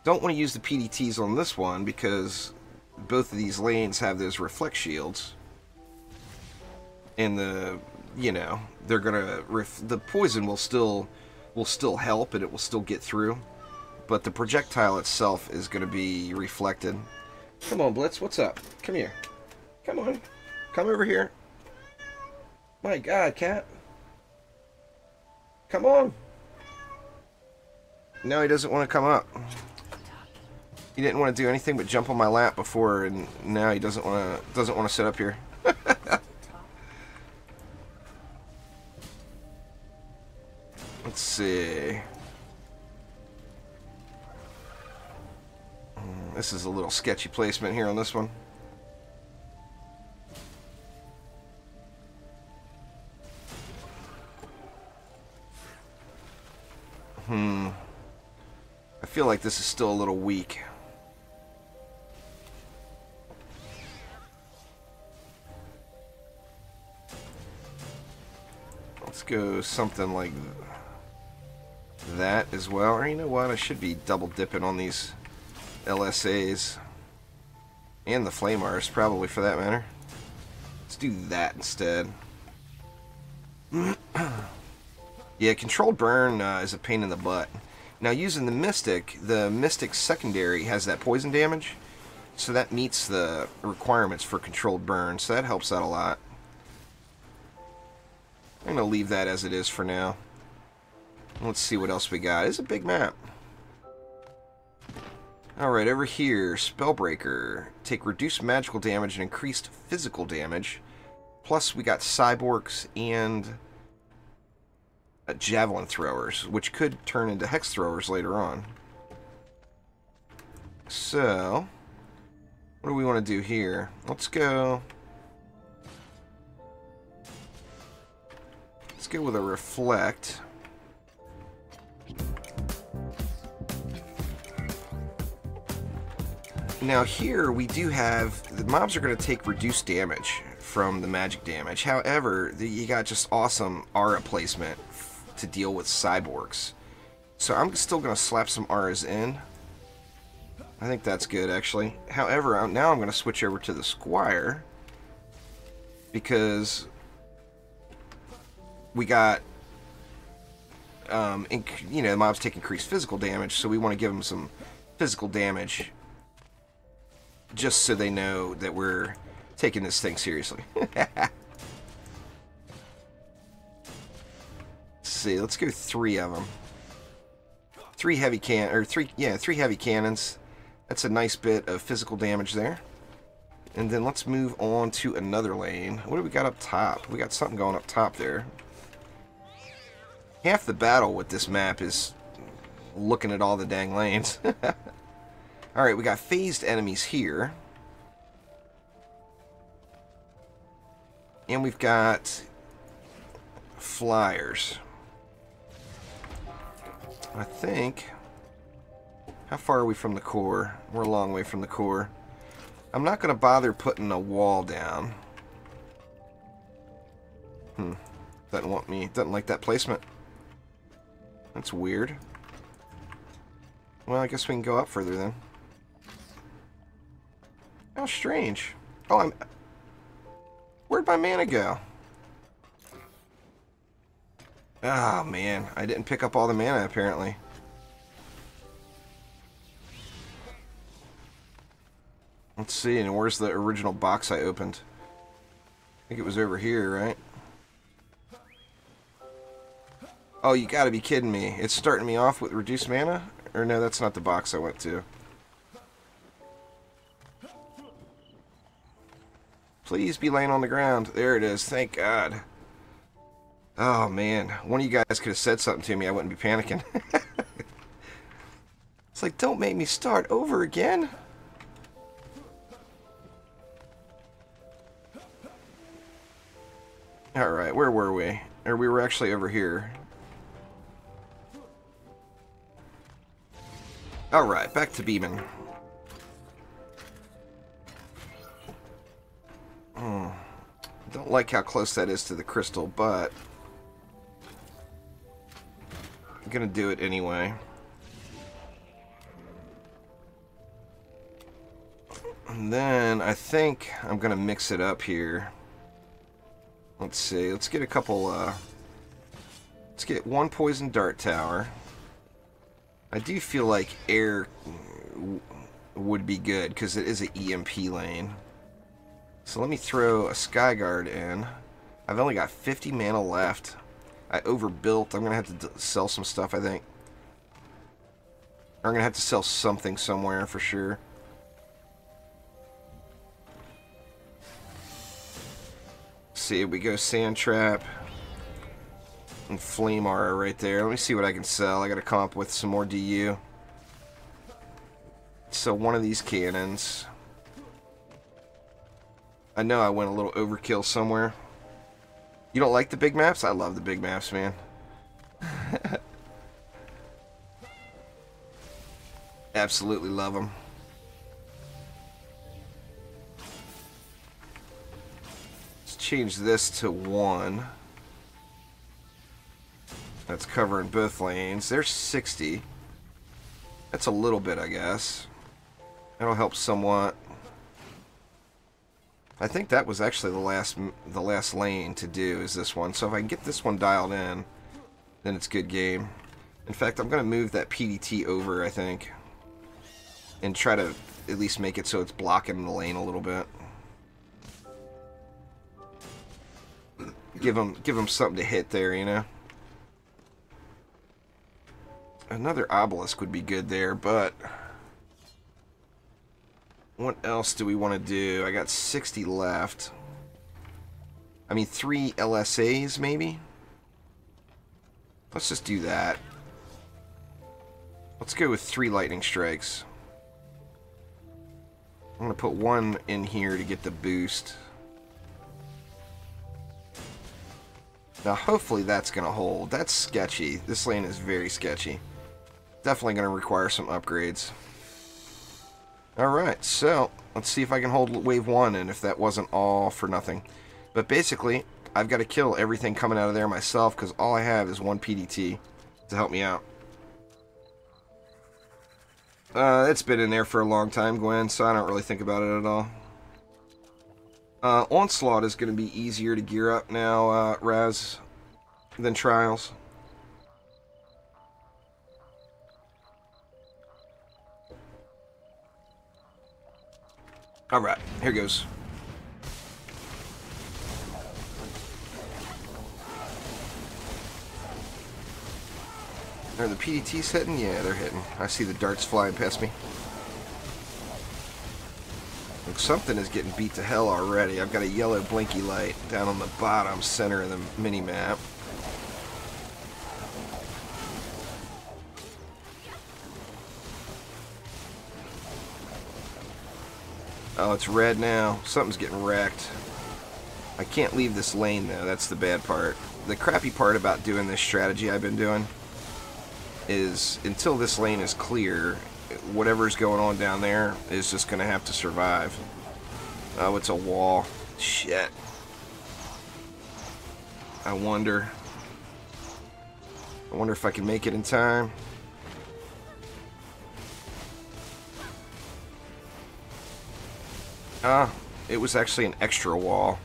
S1: Don't want to use the PDTs on this one because both of these lanes have those reflect shields. and you know, they're gonna the poison will still help, and it will still get through, but the projectile itself is gonna be reflected. Come on, Blitz, what's up? Come here. Come on. Come over here. My God, cat. Come on. No, he doesn't want to come up. He didn't want to do anything but jump on my lap before, and now he doesn't want to sit up here. Let's see. This is a little sketchy placement here on this one. I feel like this is still a little weak. Let's go something like that as well. Or you know what? I should be double dipping on these LSAs. And the Flame Arts, probably, for that matter. Let's do that instead. Yeah, controlled burn is a pain in the butt. Now, using the Mystic secondary has that poison damage, so that meets the requirements for controlled burn, so that helps out a lot. I'm going to leave that as it is for now. Let's see what else we got. It's a big map. Alright, over here, Spellbreaker. Take reduced magical damage and increased physical damage. Plus, we got Cyborgs and Javelin Throwers, which could turn into Hex Throwers later on. So, what do we want to do here? Let's go with a Reflect. Now here we do have, the mobs are going to take reduced damage from the magic damage. However, you got just awesome aura placement to deal with cyborgs. So I'm still going to slap some auras in. I think that's good, actually. However, now I'm going to switch over to the Squire, because we got, you know, the mobs take increased physical damage, so we want to give them some physical damage just so they know that we're taking this thing seriously. Let's see, let's go 3 of them. 3 heavy three heavy cannons. That's a nice bit of physical damage there. And then let's move on to another lane. What do we got up top? We got something going up top there. Half the battle with this map is looking at all the dang lanes. Alright, we got phased enemies here. And we've got flyers. I think... How far are we from the core? We're a long way from the core. I'm not going to bother putting a wall down. Doesn't want me. Doesn't like that placement. That's weird. Well, I guess we can go up further then. How strange. Oh, where'd my mana go? Oh, man. I didn't pick up all the mana, apparently. Let's see, and where's the original box I opened? I think it was over here, right? Oh, you gotta be kidding me. It's starting me off with reduced mana? Or no, that's not the box I went to. Please be laying on the ground. There it is. Thank God. Oh, man. One of you guys could have said something to me. I wouldn't be panicking. It's like, don't make me start over again. Alright, where were we? Or we were actually over here. Alright, back to beaming. Don't like how close that is to the crystal, but I'm gonna do it anyway. And then I think I'm gonna mix it up here. Let's see. Let's get a couple. Let's get one poison dart tower. I do feel like air would be good because it is an EMP lane. So let me throw a Skyguard in. I've only got 50 mana left. I overbuilt. I'm going to have to sell some stuff, I think. I'm going to have to sell something somewhere for sure. See, we go Sand Trap and Flame Aura right there. Let me see what I can sell. I got to come up with some more DU. So one of these cannons. I know I went a little overkill somewhere. You don't like the big maps? I love the big maps, man. Absolutely love them. Let's change this to 1. That's covering both lanes. There's 60. That's a little bit, I guess. That'll help somewhat. I think that was actually the last lane to do is this one. So if I can get this one dialed in, then it's good game. In fact, I'm going to move that PDT over, I think, and try to at least make it so it's blocking the lane a little bit. Give them something to hit there, you know. Another obelisk would be good there, but what else do we want to do? I got 60 left. I mean, 3 LSAs maybe? Let's just do that. Let's go with 3 lightning strikes. I'm going to put 1 in here to get the boost. Now, hopefully that's going to hold. That's sketchy. This lane is very sketchy. Definitely going to require some upgrades. Alright, so let's see if I can hold wave 1 and if that wasn't all for nothing. But basically, I've got to kill everything coming out of there myself because all I have is 1 PDT to help me out. It's been in there for a long time, Gwen, so I don't really think about it at all. Onslaught is going to be easier to gear up now, Raz, than Trials. Alright, here goes. Are the PDTs hitting? Yeah, they're hitting. I see the darts flying past me. Look, something is getting beat to hell already. I've got a yellow blinky light down on the bottom center of the mini-map. Oh, it's red now. Something's getting wrecked. I can't leave this lane, though. That's the bad part. The crappy part about doing this strategy I've been doing is until this lane is clear, whatever's going on down there is just going to have to survive. Oh, it's a wall. Shit. I wonder if I can make it in time. It was actually an extra wall,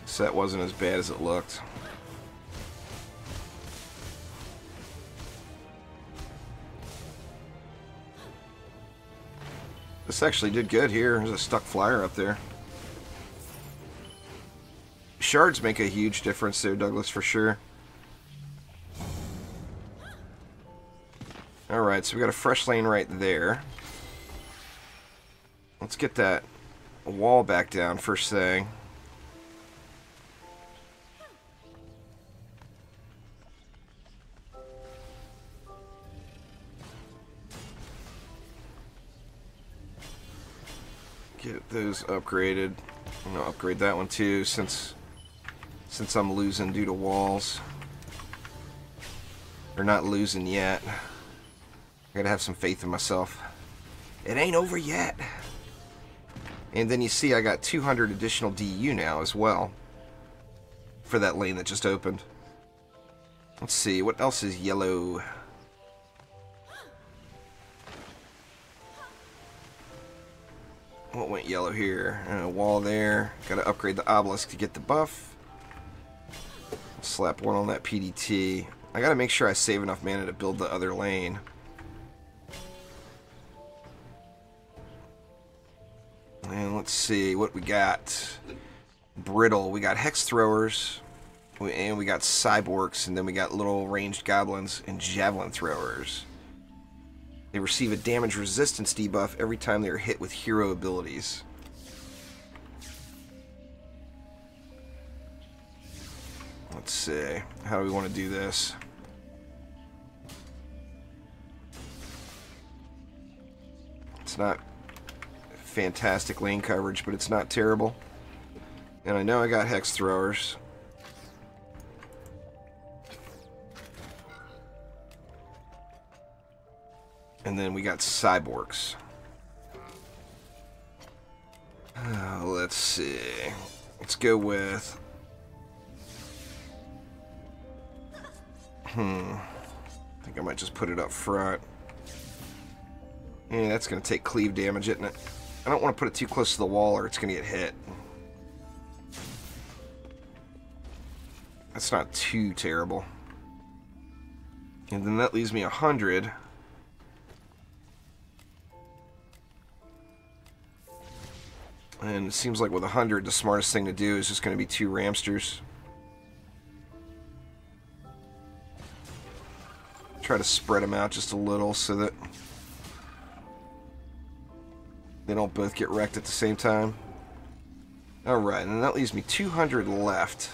S1: so that wasn't as bad as it looked. This actually did good here. There's a stuck flyer up there. Shards make a huge difference there, Douglas, for sure. Alright, so we got a fresh lane right there. Let's get that wall back down first thing. Get those upgraded. I'm gonna upgrade that one too since I'm losing due to walls. Or not losing yet. I gotta have some faith in myself. It ain't over yet. And then you see I got 200 additional DU now as well for that lane that just opened. Let's see, what else is yellow? What went yellow here? A wall there. Gotta upgrade the obelisk to get the buff. slap one on that PDT. I gotta make sure I save enough mana to build the other lane. And let's see what we got. Brittle. We got Hex Throwers. And we got Cyborgs. And then we got little ranged goblins and Javelin Throwers. They receive a damage resistance debuff every time they are hit with hero abilities. Let's see. How do we want to do this? It's not fantastic lane coverage, but it's not terrible. And I know I got Hex Throwers. And then we got Cyborgs. Let's see. Let's go with... I think I might just put it up front. Yeah, that's going to take cleave damage, isn't it? I don't want to put it too close to the wall or it's going to get hit. That's not too terrible. And then that leaves me 100. And it seems like with 100, the smartest thing to do is just going to be 2 Ramsters. Try to spread them out just a little so that they don't both get wrecked at the same time. Alright, and that leaves me 200 left.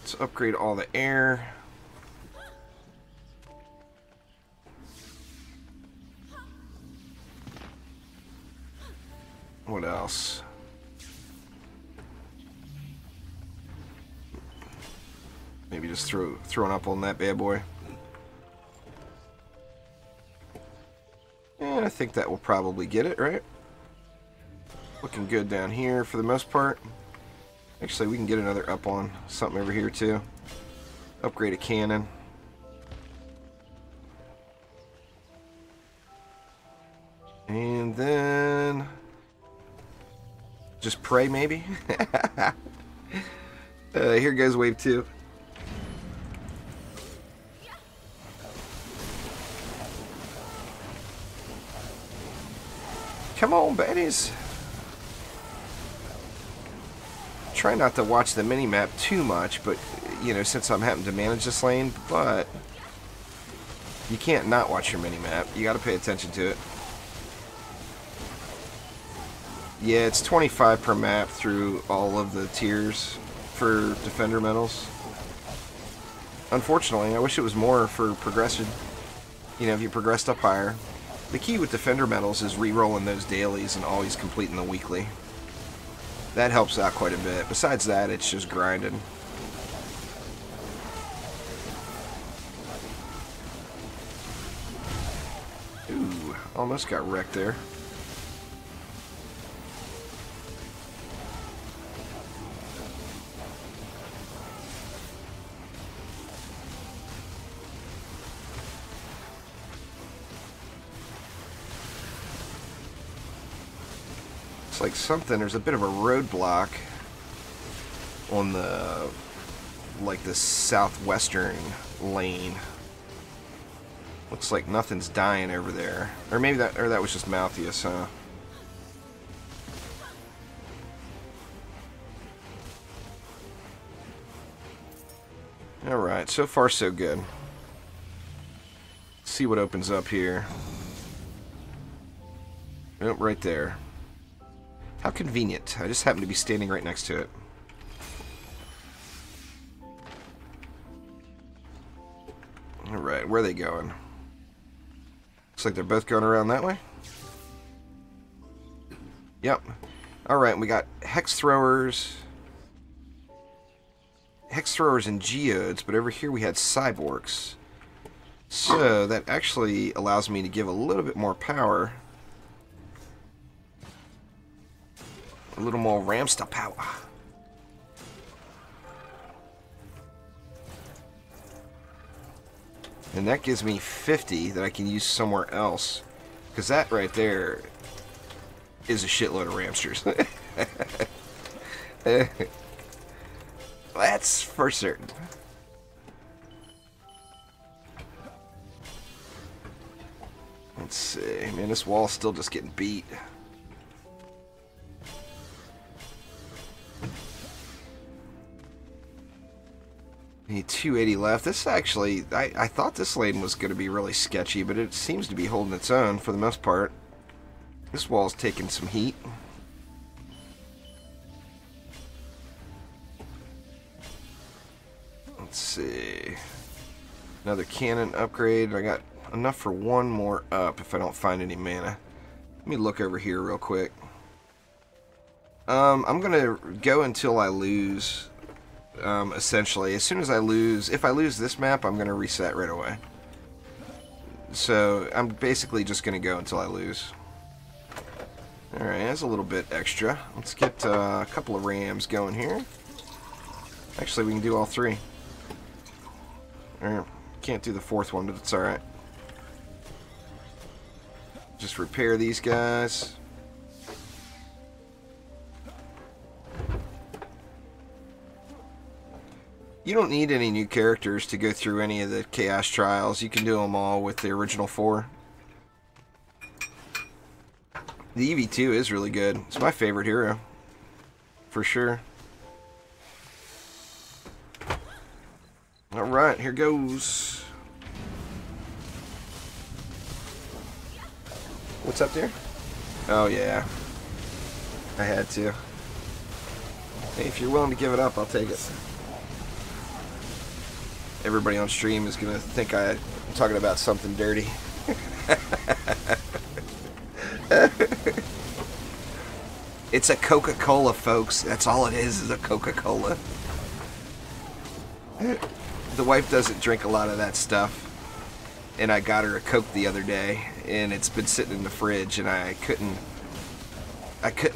S1: Let's upgrade all the air. What else? Maybe just throwing up on that bad boy. And I think that will probably get it, right? Looking good down here for the most part. Actually, we can get another up on something over here too. Upgrade a cannon. And then... just pray, maybe? Here goes wave 2. Come on, baddies. Try not to watch the mini-map too much, but, you know, since I'm having to manage this lane, but you can't not watch your mini-map. You gotta pay attention to it. Yeah, it's 25 per map through all of the tiers for Defender medals. Unfortunately, I wish it was more for progression. You know, if you progressed up higher. The key with Defender medals is re-rolling those dailies and always completing the weekly. That helps out quite a bit. Besides that, it's just grinding. Ooh, almost got wrecked there. It's like something, there's a bit of a roadblock on the, like the southwestern lane. Looks like nothing's dying over there. Or maybe that, or that was just Malthius, huh? Alright, so far so good. Let's see what opens up here. Oh, right there. How convenient. I just happen to be standing right next to it. Alright, where are they going? Looks like they're both going around that way. Yep. Alright, we got Hex Throwers. Hex Throwers and Geodes, but over here we had Cyborgs. So, that actually allows me to give a little bit more power. A little more Ramster power. And that gives me 50 that I can use somewhere else. Because that right there is a shitload of Ramsters. That's for certain. Let's see. Man, this wall's still just getting beat. Need 280 left. This actually, I thought this lane was going to be really sketchy, but it seems to be holding its own for the most part. This wall's taking some heat. Let's see. Another cannon upgrade. I got enough for one more up if I don't find any mana. Let me look over here real quick. I'm going to go until I lose. Essentially, as soon as I lose, if I lose this map, I'm going to reset right away. So I'm basically just going to go until I lose. Alright, that's a little bit extra. Let's get a couple of rams going here. Actually, we can do all three. Alright, can't do the fourth one, but it's alright. Just repair these guys. You don't need any new characters to go through any of the Chaos Trials. You can do them all with the original 4. The EV2 is really good. It's my favorite hero. For sure. Alright, here goes. What's up there? Oh, yeah. I had to. Hey, if you're willing to give it up, I'll take it. Everybody on stream is going to think I'm talking about something dirty. It's a Coca-Cola, folks. That's all it is a Coca-Cola. The wife doesn't drink a lot of that stuff. And I got her a Coke the other day. And it's been sitting in the fridge. And I couldn't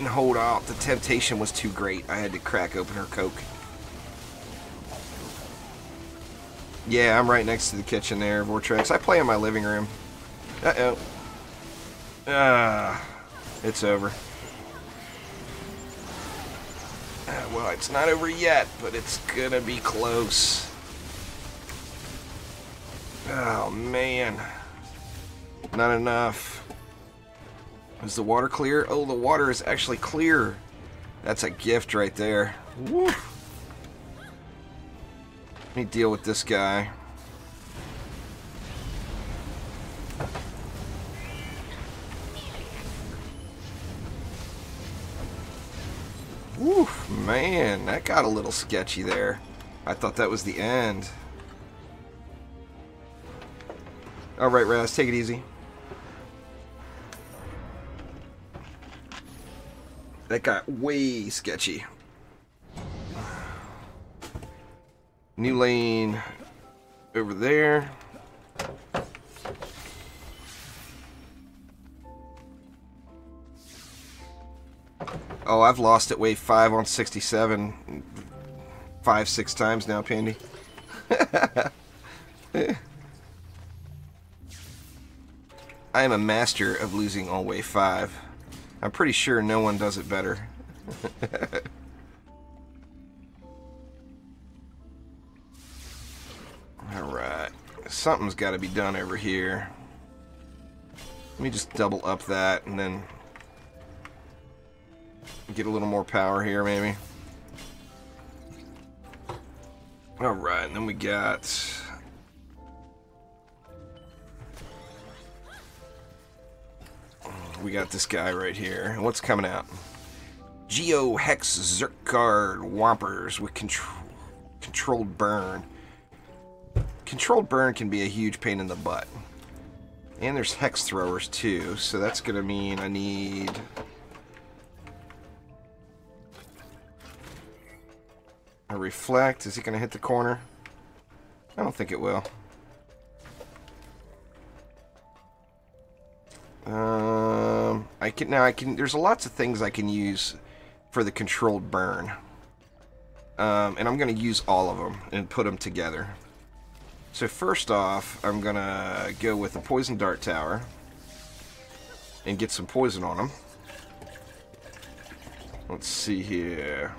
S1: hold out. The temptation was too great. I had to crack open her Coke. Yeah, I'm right next to the kitchen there, Vortex. I play in my living room. Uh-oh. It's over. Well, it's not over yet, but it's gonna be close. Oh, man. Not enough. Is the water clear? Oh, the water is actually clear. That's a gift right there. Woo. Let me deal with this guy. Woo, man, that got a little sketchy there. I thought that was the end. Alright, Raz, take it easy. That got way sketchy. New lane over there. Oh, I've lost at wave 5 on 67 5-6 times now, Pandy. I am a master of losing on wave 5. I'm pretty sure no one does it better. Alright, something's got to be done over here. Let me just double up that and then get a little more power here, maybe. Alright, and then we got... this guy right here. What's coming out? Geo Hex Zerkard Whompers with controlled burn. Controlled burn can be a huge pain in the butt. And there's Hex Throwers too, so that's gonna mean I need... a Reflect. Is it gonna hit the corner? I don't think it will. I can there's lots of things I can use for the controlled burn. And I'm going to use all of them and put them together. So first off, I'm going to go with the Poison Dart Tower and get some poison on them. Let's see here.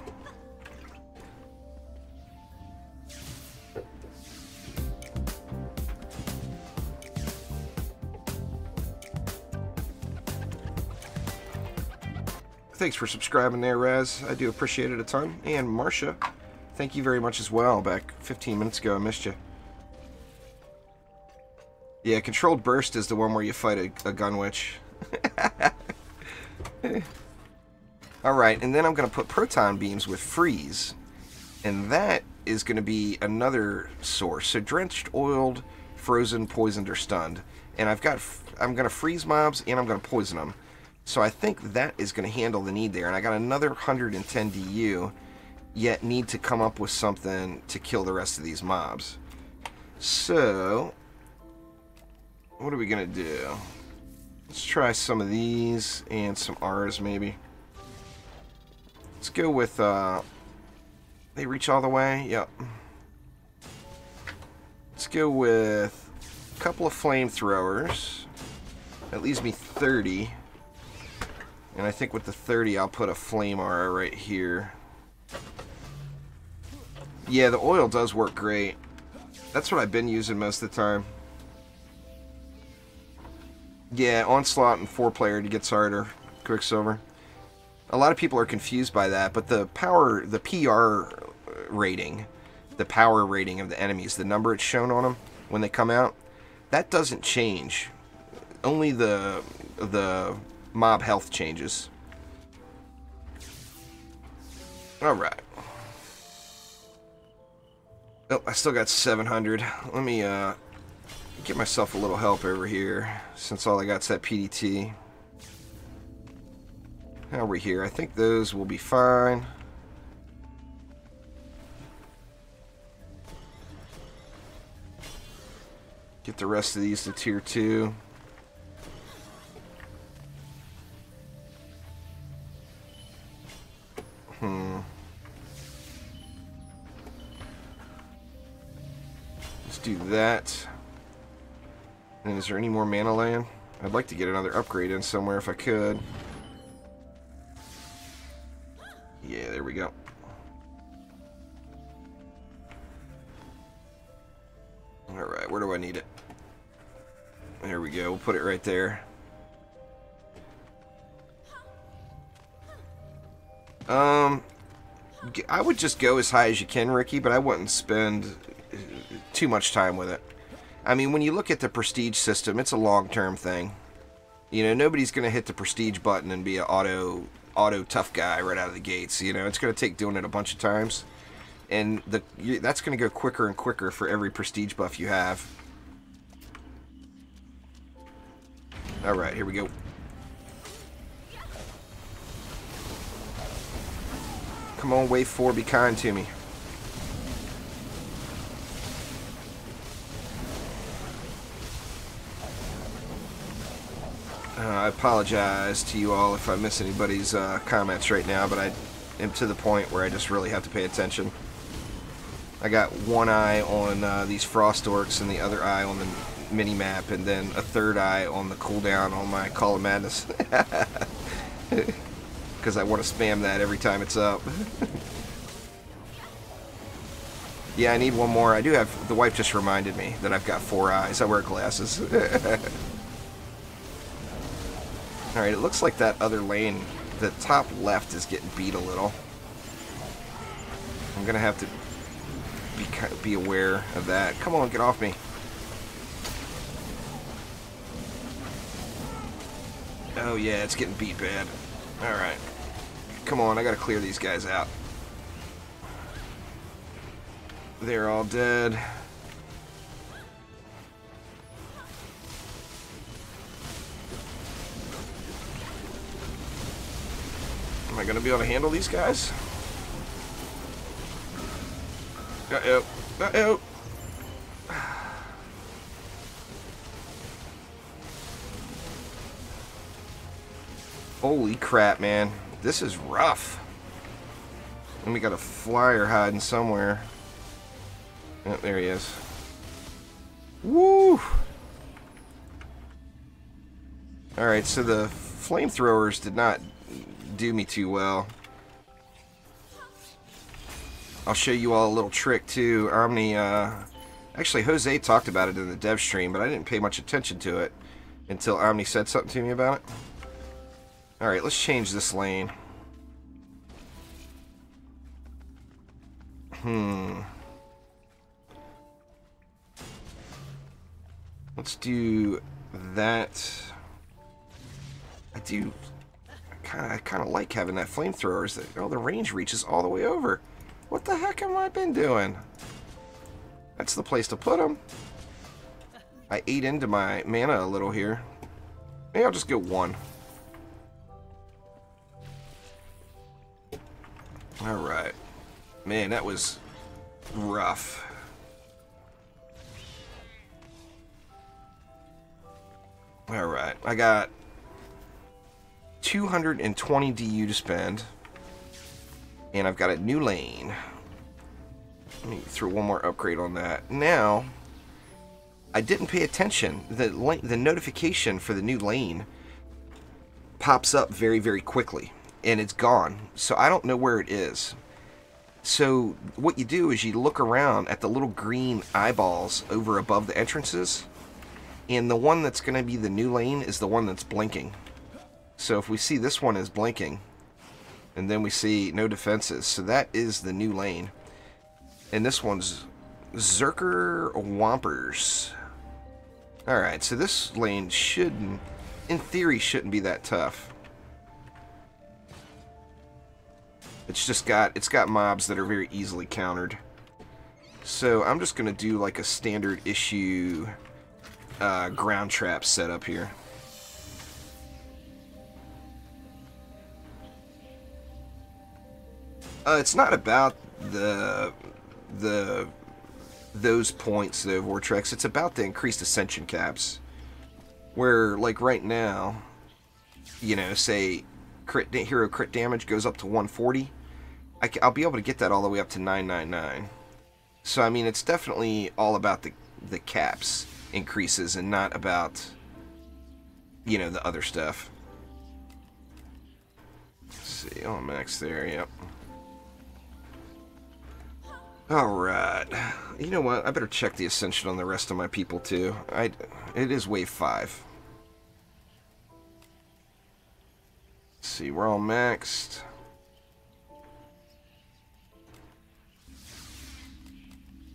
S1: thanks for subscribing there, Raz. I do appreciate it a ton. And Marsha, thank you very much as well. Back 15 minutes ago, I missed you. Yeah, controlled burst is the one where you fight a gun witch. Alright, and then I'm going to put proton beams with freeze. And that is going to be another source. So drenched, oiled, frozen, poisoned, or stunned. And I'm going to freeze mobs and I'm going to poison them. So I think that is going to handle the need there. And I got another 110 DU, yet need to come up with something to kill the rest of these mobs. So, what are we going to do? Let's try some of these and some R's maybe. Let's go with, they reach all the way? Yep. Let's go with a couple of flamethrowers. That leaves me 30. And I think with the 30, I'll put a flame aura right here. Yeah, the oil does work great. That's what I've been using most of the time. Yeah, Onslaught and 4-player it gets harder. Quicksilver. A lot of people are confused by that, but the power, the PR rating, the power rating of the enemies, the number it's shown on them when they come out, that doesn't change. Only the mob health changes. Alright. Oh, I still got 700. Let me get myself a little help over here, since all I got's that PDT. How are we here? I think those will be fine. Get the rest of these to tier 2. Let's do that. And is there any more mana land? I'd like to get another upgrade in somewhere if I could. Yeah, there we go. Alright, where do I need it? There we go, we'll put it right there. I would just go as high as you can, Ricky, but I wouldn't spend too much time with it. I mean, when you look at the prestige system, it's a long-term thing. You know, nobody's going to hit the prestige button and be an auto tough guy right out of the gates. You know, it's going to take doing it a bunch of times. And that's going to go quicker and quicker for every prestige buff you have. Alright, here we go. Come on, wave 4, be kind to me. I apologize to you all if I miss anybody's comments right now, but I am to the point where I just really have to pay attention. I got one eye on these frost orcs and the other eye on the mini-map, and then a third eye on the cooldown on my Call of Madness. Because I want to spam that every time it's up. Yeah, I need one more. I do have... The wife just reminded me that I've got 4 eyes. I wear glasses. Alright, it looks like that other lane, the top left, is getting beat a little. I'm going to have to be aware of that. Come on, get off me. Oh yeah, it's getting beat bad. Alright. Come on, I gotta clear these guys out. They're all dead. Am I gonna be able to handle these guys? Uh-oh. Uh-oh. Holy crap, man. This is rough. And we got a flyer hiding somewhere. Oh, there he is. Woo! Alright, so the flamethrowers did not do me too well. I'll show you all a little trick too. Omni, actually Jose talked about it in the dev stream, but I didn't pay much attention to it until Omni said something to me about it. Alright, let's change this lane. Let's do that. I kind of like having that flamethrower. Is that, oh, the range reaches all the way over. What the heck have I been doing? That's the place to put them. I ate into my mana a little here. Maybe I'll just go one. Alright. Man, that was rough. Alright, I got 220 DU to spend. And I've got a new lane. Let me throw one more upgrade on that. Now, I didn't pay attention. The notification for the new lane pops up very, very quickly. And it's gone. So I don't know where it is. So what you do is you look around at the little green eyeballs over above the entrances. And the one that's going to be the new lane is the one that's blinking. So if we see this one is blinking, and then we see no defenses, so that is the new lane. And this one's Zerker Wampers. Alright, so this lane shouldn't, in theory, shouldn't be that tough. It's got mobs that are very easily countered. So I'm just going to do like a standard issue ground trap setup here. It's not about those points though, Vortex. It's about the increased ascension caps. Where, like right now, you know, say hero crit damage goes up to 140. I'll be able to get that all the way up to 999. So I mean, it's definitely all about the caps increases and not about, you know, the other stuff. Let's see, oh, max there, yep. Alright. You know what? I better check the ascension on the rest of my people, too. It is wave 5. Let's see, we're all maxed.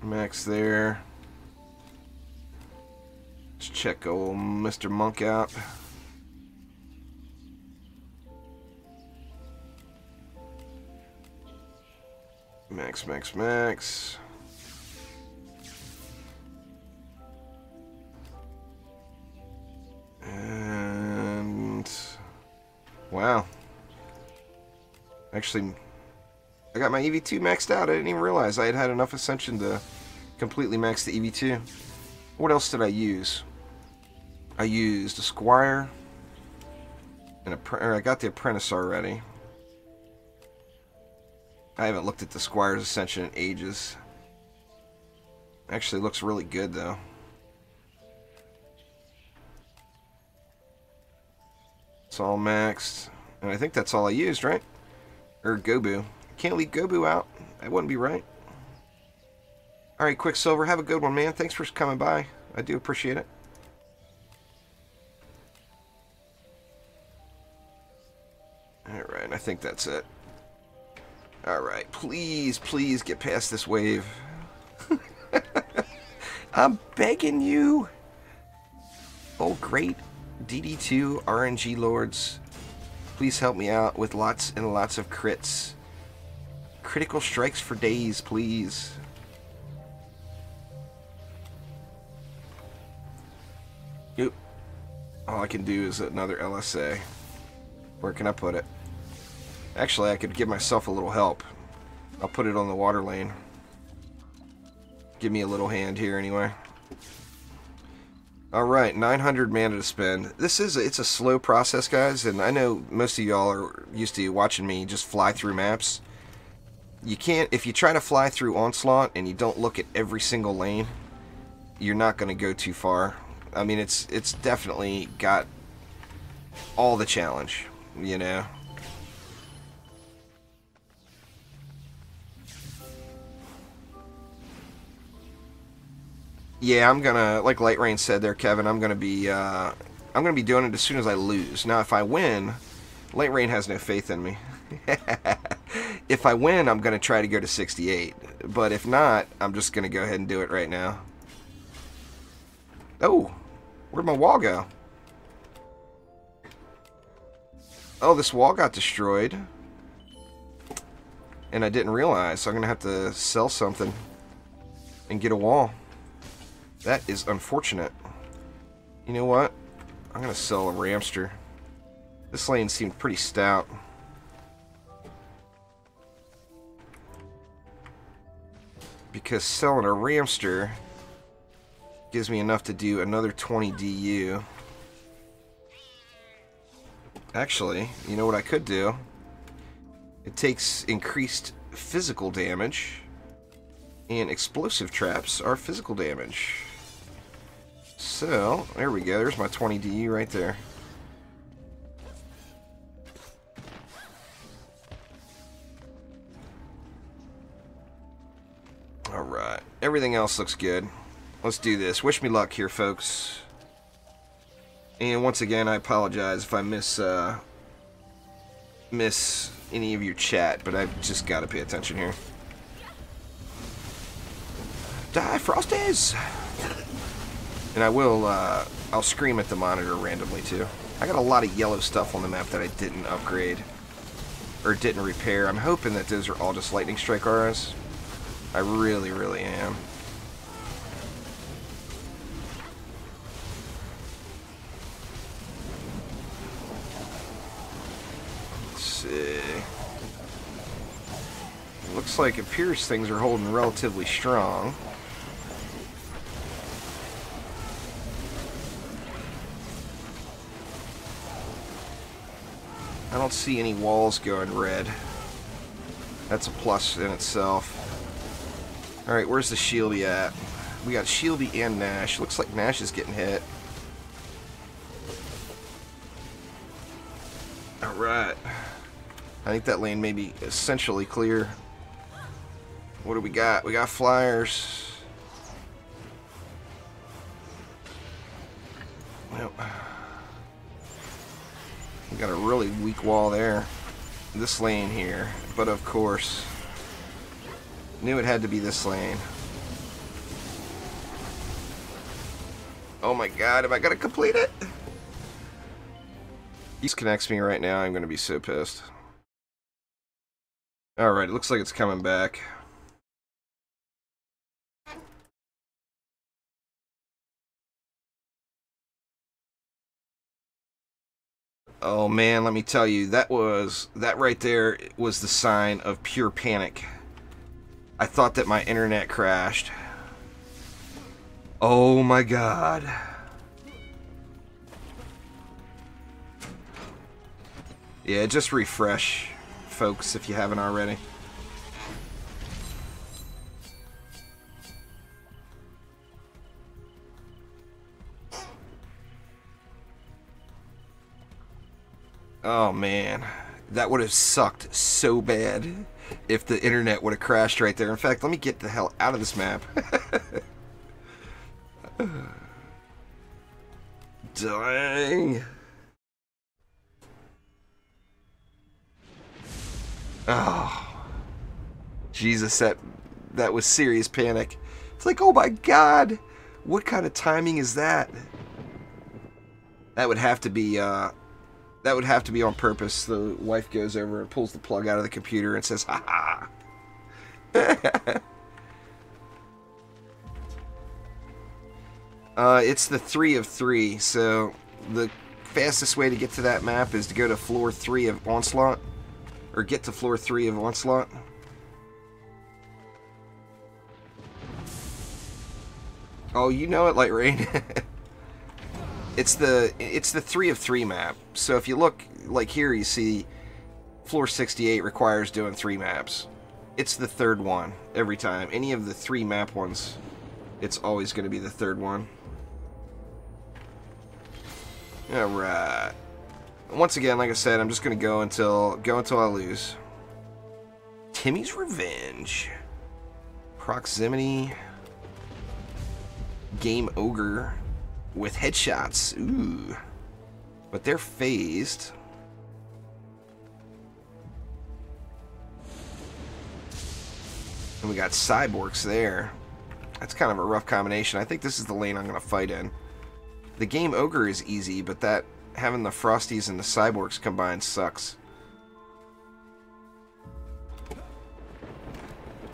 S1: Max there. Let's check old Mr. Monk out. Max, max, max. And wow. Actually, I got my EV2 maxed out. I didn't even realize I had enough ascension to completely max the EV2. What else did I use? I used a Squire and I got the Apprentice already. I haven't looked at the Squire's Ascension in ages. Actually looks really good though. It's all maxed. And I think that's all I used, right? Or Gobu. Can't leave Gobu out. That wouldn't be right. Alright, Quicksilver, have a good one, man. Thanks for coming by. I do appreciate it. Alright, I think that's it. Alright, please, please get past this wave. I'm begging you. Oh, great DD2 RNG Lords. Please help me out with lots and lots of crits. Critical strikes for days, please. Yep. All I can do is another LSA. Where can I put it? Actually, I could give myself a little help. I'll put it on the water lane. Give me a little hand here anyway. Alright, 900 mana to spend. It's a slow process, guys, and I know most of y'all are used to watching me just fly through maps. You can't, if you try to fly through Onslaught and you don't look at every single lane, you're not going to go too far. I mean, it's definitely got all the challenge, you know. Yeah, I'm gonna, like Light Rain said there, Kevin, I'm gonna be doing it as soon as I lose. Now, if I win, Light Rain has no faith in me. If I win, I'm going to try to go to 68. But if not, I'm just going to go ahead and do it right now. Oh, where'd my wall go? Oh, this wall got destroyed. And I didn't realize, so I'm going to have to sell something and get a wall. That is unfortunate. You know what? I'm going to sell a ramster. This lane seemed pretty stout. Because selling a ramster gives me enough to do another 20 DU. Actually, you know what I could do? It takes increased physical damage, and explosive traps are physical damage. So, there we go. There's my 20 DU right there. Alright. Everything else looks good. Let's do this. Wish me luck here, folks. And once again, I apologize if I miss any of your chat, but I've just got to pay attention here. Die, Frosties! And I will, I'll scream at the monitor randomly, too. I got a lot of yellow stuff on the map that I didn't upgrade. Or didn't repair. I'm hoping that those are all just Lightning Strike auras. I really, really am. Let's see. Looks like it appears things are holding relatively strong. I don't see any walls going red. That's a plus in itself. Alright, where's the Shieldy at? We got Shieldy and Nash. Looks like Nash is getting hit. Alright. I think that lane may be essentially clear. What do we got? We got flyers. Yep. We got a really weak wall there. This lane here. But of course, knew it had to be this lane. Oh my god, am I gonna complete it? He disconnects me right now, I'm gonna be so pissed. Alright, it looks like it's coming back. Oh man, let me tell you, that right there was the sign of pure panic. I thought that my internet crashed. Oh my god. Yeah, just refresh, folks, if you haven't already. Oh man, that would have sucked so bad if the internet would have crashed right there. In fact, let me get the hell out of this map. Dang. Oh. Jesus, that was serious panic. It's like, oh my god, what kind of timing is that? That would have to be, that would have to be on purpose. The wife goes over and pulls the plug out of the computer and says, ha ha. It's the 3 of 3, so the fastest way to get to that map is to go to floor 3 of Onslaught. Or get to floor 3 of Onslaught. Oh, you know it, Light Rain. It's the 3 of 3 map. So if you look, like here, you see floor 68 requires doing 3 maps. It's the third one every time. Any of the 3 map ones, it's always going to be the third one. Alright. Once again, like I said, I'm just going to go until I lose. Timmy's Revenge. Proximity. Game Ogre. With headshots. Ooh. But they're phased. And we got cyborgs there. That's kind of a rough combination. I think this is the lane I'm going to fight in. The game ogre is easy, but that having the frosties and the cyborgs combined sucks.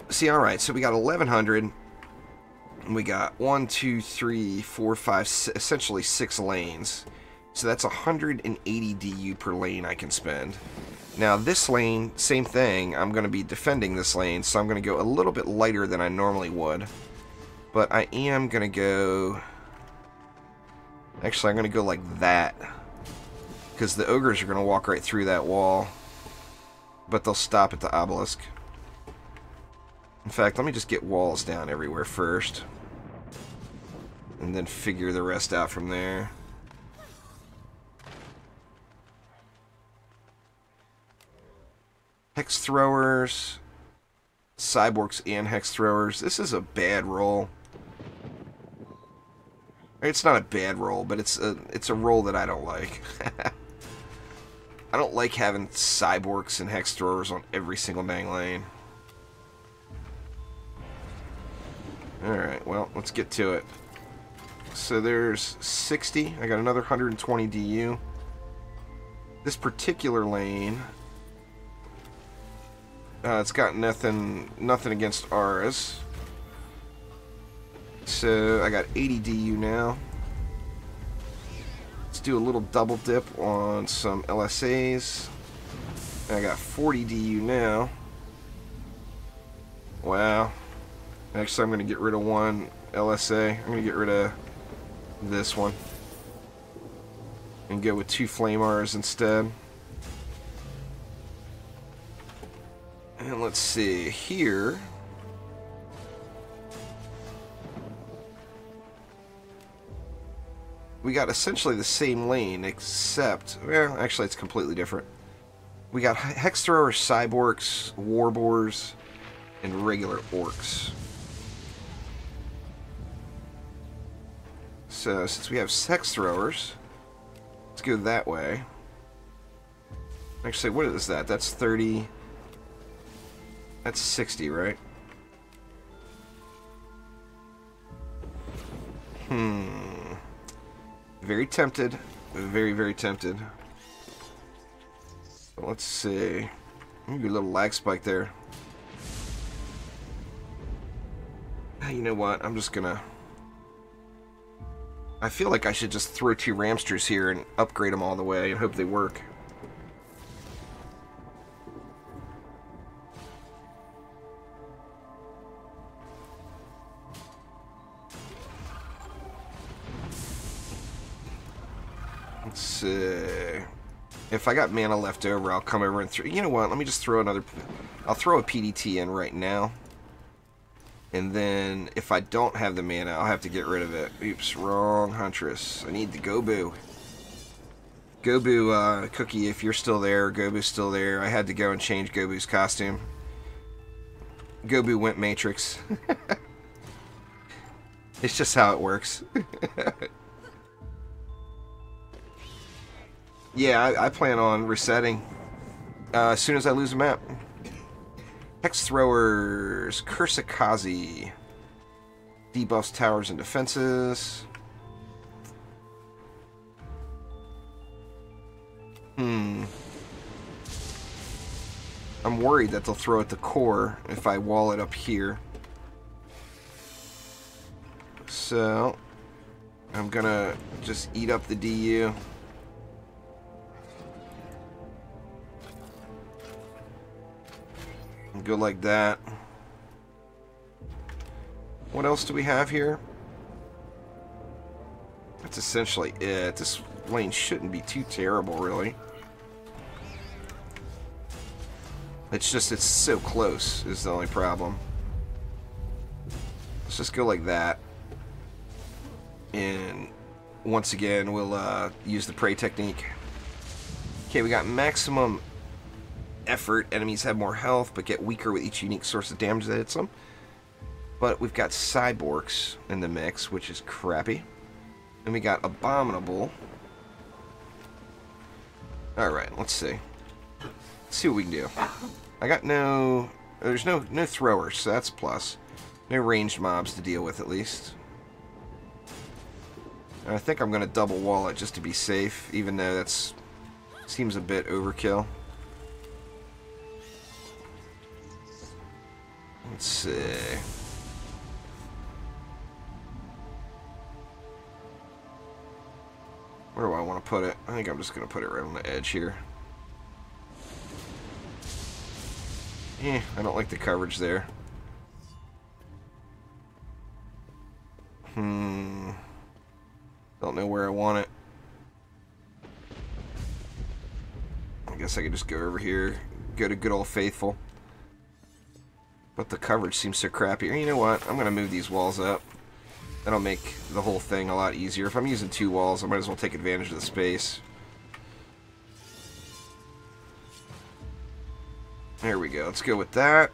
S1: See, alright, so we got 1100. And we got 1, 2, 3, 4, 5, essentially 6 lanes. So that's 180 DU per lane I can spend. Now this lane, same thing. I'm going to be defending this lane, so I'm going to go a little bit lighter than I normally would. But I am going to go... Actually, I'm going to go like that. Because the ogres are going to walk right through that wall. But they'll stop at the obelisk. In fact, let me just get walls down everywhere first. And then figure the rest out from there. Hex throwers. Cyborgs and hex throwers. This is a bad roll. It's not a bad roll, but it's a roll that I don't like. I don't like having cyborgs and hex throwers on every single dang lane. Alright, well, let's get to it. So there's 60. I got another 120 DU. This particular lane, it's got nothing against ours. So I got 80 DU now. Let's do a little double dip on some LSAs. I got 40 DU now. Wow. Actually, I'm going to get rid of one LSA. I'm going to get rid of this one. And go with 2 Flame R's instead. And let's see, here... we got essentially the same lane, except... well, actually, it's completely different. We got Hex Throwers, Cyborgs, Warboars, and regular Orcs. So, since we have Hex Throwers, let's go that way. Actually, what is that? That's 30... that's 60, right? Very tempted. Very, very tempted. Let's see. Maybe a little lag spike there. You know what? I'm just gonna... I feel like I should just throw 2 Ramsters here and upgrade them all the way and hope they work. Let's see. If I got mana left over, I'll come over and throw... you know what? Let me just throw another... I'll throw a PDT in right now. And then, if I don't have the mana, I'll have to get rid of it. Oops, wrong Huntress. I need the Gobu. Gobu, Cookie, if you're still there, Gobu's still there. I had to go and change Gobu's costume. Gobu went Matrix. It's just how it works. Yeah, I plan on resetting as soon as I lose a map. Hex Throwers, Kursakazi, debuffs towers and defenses. I'm worried that they'll throw at the core if I wall it up here. So, I'm gonna just eat up the DU. Go like that. What else do we have here? That's essentially it. This lane shouldn't be too terrible, really. It's just, it's so close is the only problem. Let's just go like that. And once again, we'll use the prey technique. Okay, we got maximum effort. Enemies have more health, but get weaker with each unique source of damage that hits them. But we've got Cyborgs in the mix, which is crappy. And we got Abominable. Alright, let's see. Let's see what we can do. I got no There's no throwers, so that's a plus. No ranged mobs to deal with, at least. And I think I'm going to double wall it just to be safe, even though that's seems a bit overkill. Let's see. Where do I want to put it? I think I'm just going to put it right on the edge here. I don't like the coverage there. Don't know where I want it. I guess I could just go over here, go to good old faithful. But the coverage seems so crappy. You know what? I'm going to move these walls up. That'll make the whole thing a lot easier. If I'm using 2 walls, I might as well take advantage of the space. There we go. Let's go with that.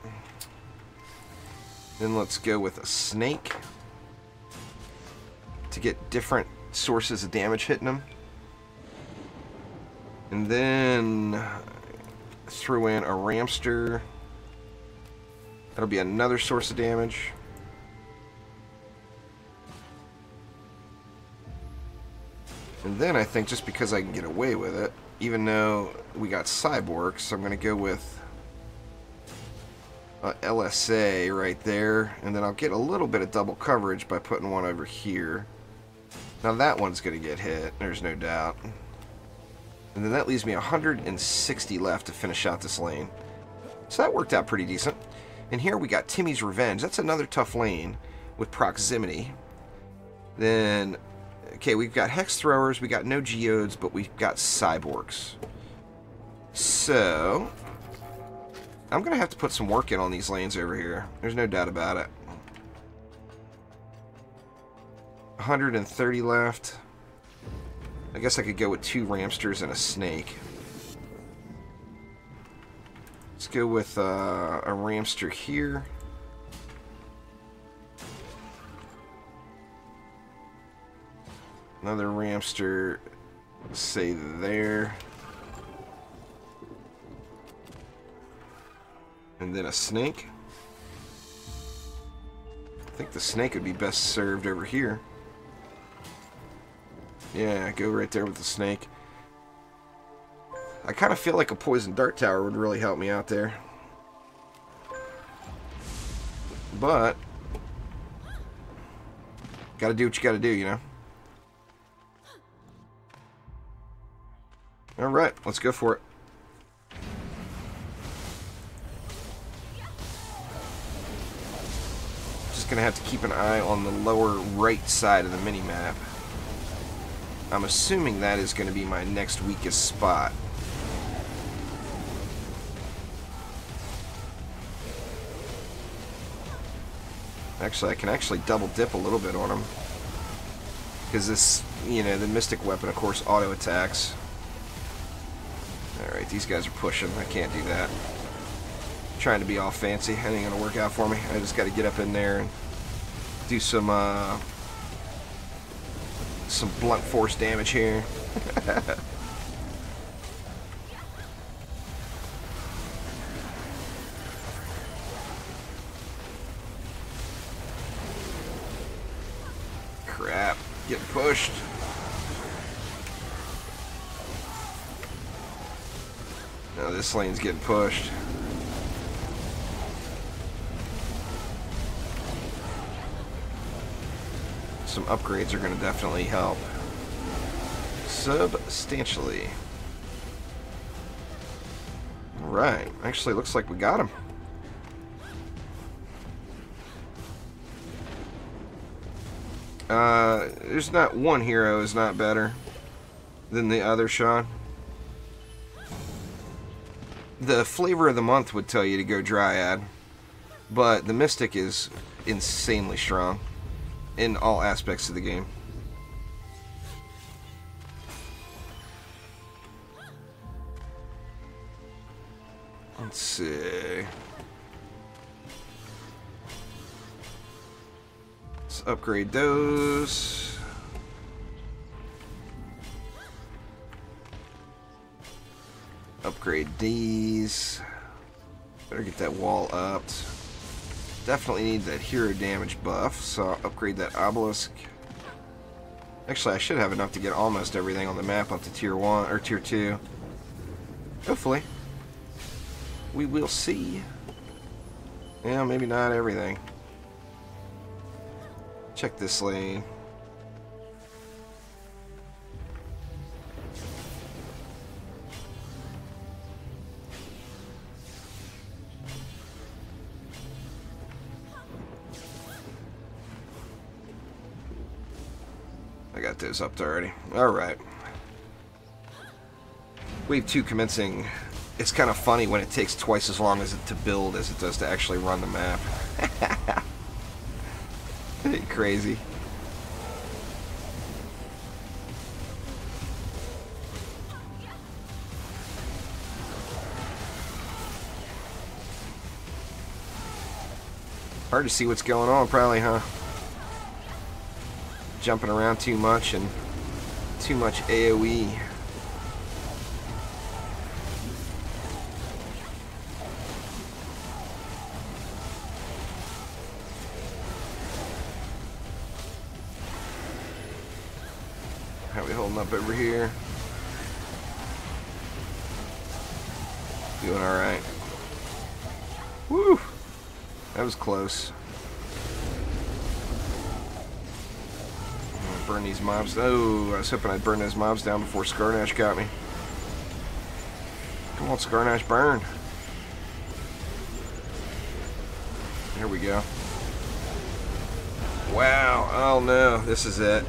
S1: Then let's go with a snake to get different sources of damage hitting them. And then throw in a ramster. That'll be another source of damage. And then I think just because I can get away with it, even though we got cyborgs, I'm going to go with a LSA right there. And then I'll get a little bit of double coverage by putting one over here. Now that one's going to get hit, there's no doubt. And then that leaves me 160 left to finish out this lane. So that worked out pretty decent. And here we got Timmy's Revenge. That's another tough lane with proximity. Then, okay, we've got Hex Throwers, we got no Geodes, but we've got Cyborgs. So, I'm going to have to put some work in on these lanes over here. There's no doubt about it. 130 left. I guess I could go with 2 Ramsters and a Snake. Let's go with a Ramster here. Another Ramster, say there. And then a Snake. I think the Snake would be best served over here. Yeah, go right there with the Snake. I kind of feel like a Poison Dart Tower would really help me out there. But gotta do what you gotta do, you know? Alright, let's go for it. Just gonna have to keep an eye on the lower right side of the mini-map. I'm assuming that is going to be my next weakest spot. Actually, I can actually double dip a little bit on him. Because this, you know, the Mystic Weapon, of course, auto attacks. Alright, these guys are pushing. I can't do that. Trying to be all fancy. That ain't going to work out for me. I just got to get up in there and do some blunt force damage here. Crap, getting pushed. Now this lane's getting pushed. Some upgrades are going to definitely help substantially. Right, actually looks like we got him. There's not one hero is not better than the other, Sean. The flavor of the month would tell you to go Dryad, but the Mystic is insanely strong in all aspects of the game. Let's see. Let's upgrade those. Upgrade these. Better get that wall up. Definitely need that hero damage buff, so I'll upgrade that obelisk. Actually, I should have enough to get almost everything on the map up to tier 1 or tier 2. Hopefully. We will see. Yeah, maybe not everything. Check this lane. I got those up already. Alright. Wave 2 commencing. It's kind of funny when it takes twice as long to build as it does to actually run the map. Crazy. Hard to see what's going on, probably, huh? Jumping around too much and too much AoE. How we holding up over here? Doing alright. Woo! That was close. Burn these mobs. Oh, I was hoping I'd burn those mobs down before Scarnash got me. Come on, Scarnash, burn. There we go. Wow. Oh no, this is it.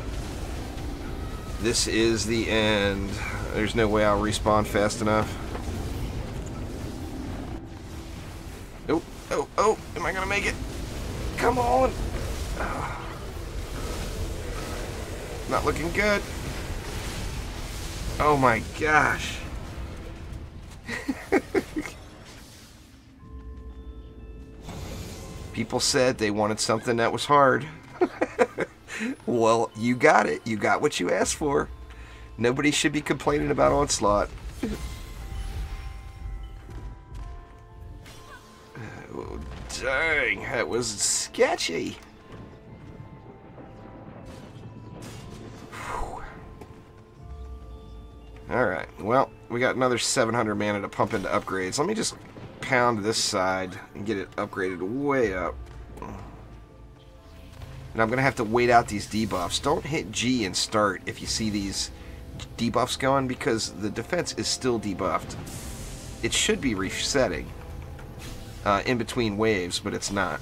S1: This is the end. There's no way I'll respawn fast enough. Oh, oh, oh. Am I gonna make it? Come on. Oh. Not looking good. Oh my gosh. People said they wanted something that was hard. Well, you got it. You got what you asked for. Nobody should be complaining about Onslaught. Oh, dang, that was sketchy. Alright, well, we got another 700 mana to pump into upgrades. Let me just pound this side and get it upgraded way up. And I'm going to have to wait out these debuffs. Don't hit G and start if you see these debuffs going, because the defense is still debuffed. It should be resetting in between waves, but it's not.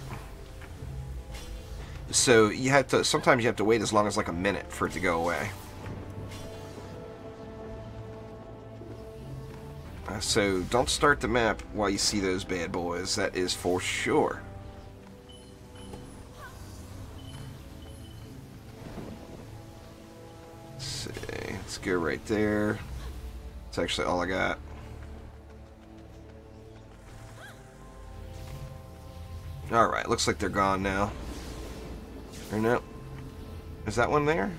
S1: So you have to, sometimes you have to wait as long as like a minute for it to go away. So don't start the map while you see those bad boys. That is for sure. Let's see. Let's go right there. That's actually all I got. Alright, looks like they're gone now. Or no. Is that one there?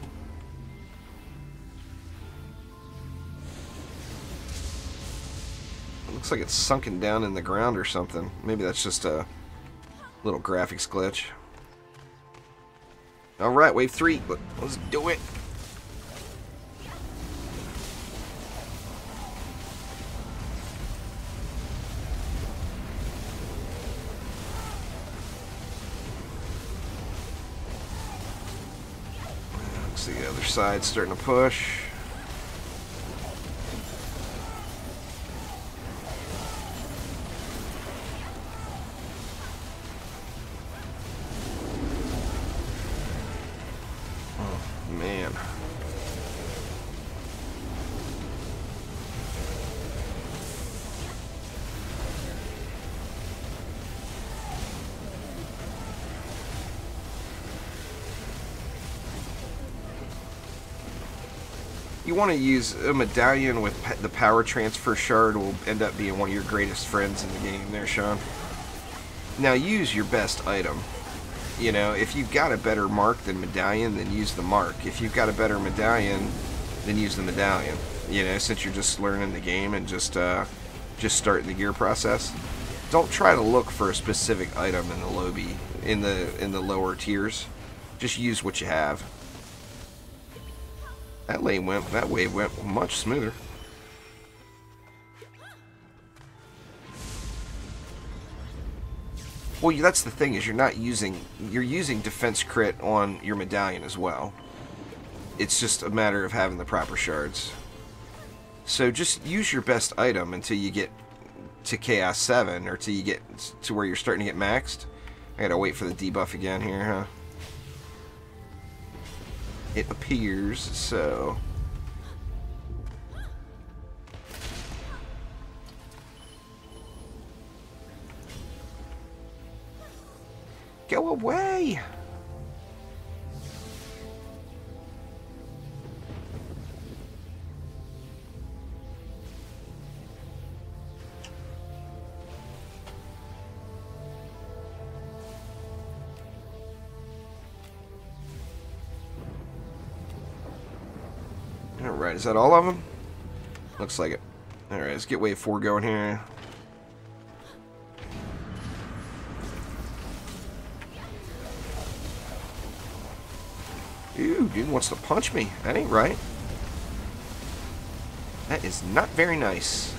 S1: Looks like it's sunken down in the ground or something. Maybe that's just a little graphics glitch. Alright, wave 3. Let's do it. Looks like the other side's starting to push. Man. You want to use a medallion with the power transfer shard, will end up being one of your greatest friends in the game there, Sean. Now use your best item. You know, if you've got a better mark than medallion, then use the mark. If you've got a better medallion, then use the medallion. You know, since you're just learning the game and just starting the gear process. don't try to look for a specific item in the lobby, in the lower tiers. Just use what you have. That wave went much smoother. Well, that's the thing, is you're using defense crit on your medallion as well. It's just a matter of having the proper shards. So just use your best item until you get to Chaos 7, or till you get to where you're starting to get maxed. I gotta wait for the debuff again here, huh? It appears so. Go away! Alright, is that all of them? Looks like it. Alright, let's get wave 4 going here. Ooh, dude wants to punch me. That ain't right. That is not very nice.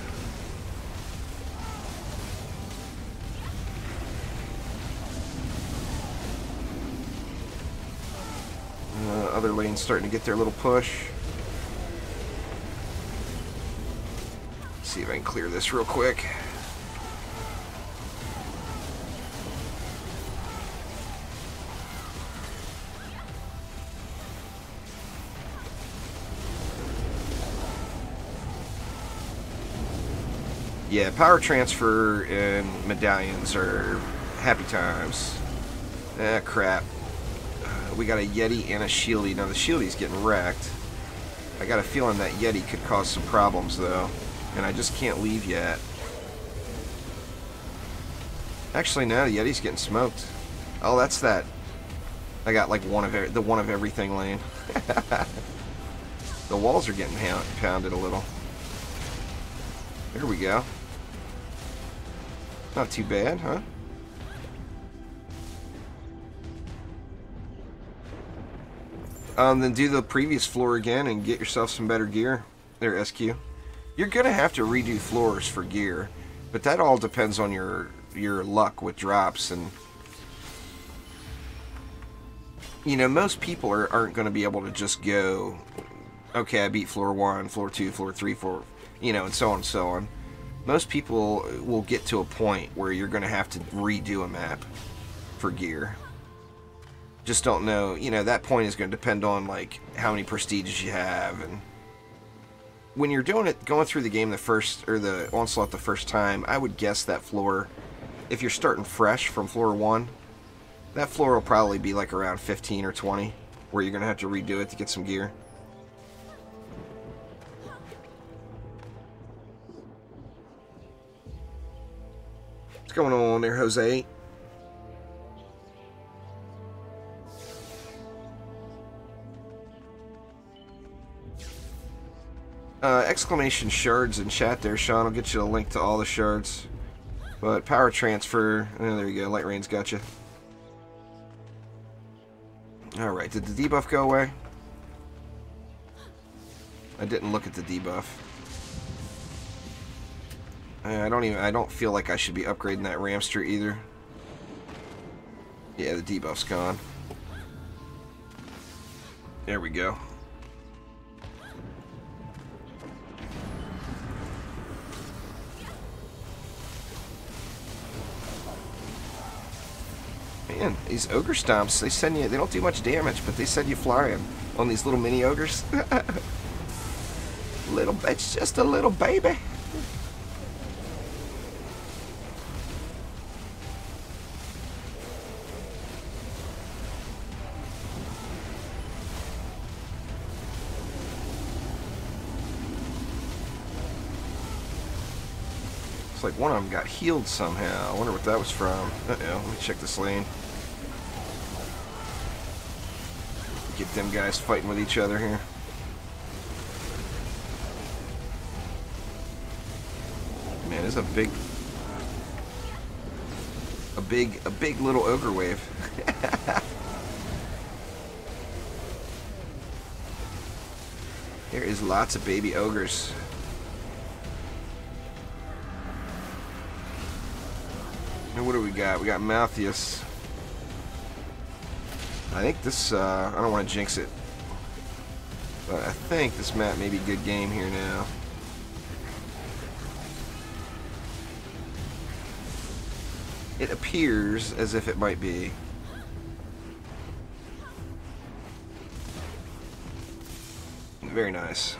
S1: Other lane's starting to get their little push. Let's see if I can clear this real quick. Yeah, power transfer and medallions are happy times. Ah, crap. We got a Yeti and a Shieldy. Now, the Shieldy's getting wrecked. I got a feeling that Yeti could cause some problems, though. And I just can't leave yet. Actually, no, the Yeti's getting smoked. Oh, that's that. I got, like, the one of everything lane. The walls are getting pounded a little. There we go. Not too bad, huh? Then do the previous floor again and get yourself some better gear. There, SQ. You're gonna have to redo floors for gear, but that all depends on your luck with drops. And you know, most people aren't going to be able to just go, okay, I beat floor 1, floor 2, floor 3, floor, you know, and so on and so on. Most people will get to a point where you're going to have to redo a map for gear. Just don't know, you know, that point is going to depend on, like, how many prestiges you have. And when you're doing it, going through the game the Onslaught the first time, I would guess that floor, if you're starting fresh from floor 1, that floor will probably be like around 15 or 20, where you're going to have to redo it to get some gear. What's going on there, Jose? Exclamation shards in chat there, Sean. I'll get you a link to all the shards. But power transfer, there you go, Light Rain's got you. Alright, did the debuff go away? I didn't look at the debuff. I don't feel like I should be upgrading that Ramster either. Yeah, the debuff's gone. There we go. Man, these ogre stomps, they don't do much damage, but they send you flying on these little mini ogres. It's just a little baby. It's like one of them got healed somehow. I wonder what that was from. Uh-oh, let me check this lane. Get them guys fighting with each other here. Man, this is a big... A big little ogre wave. There is lots of baby ogres. And what do we got? We got Malthius. I think this, I don't want to jinx it, but I think this map may be a good game here now. It appears as if it might be. Very nice.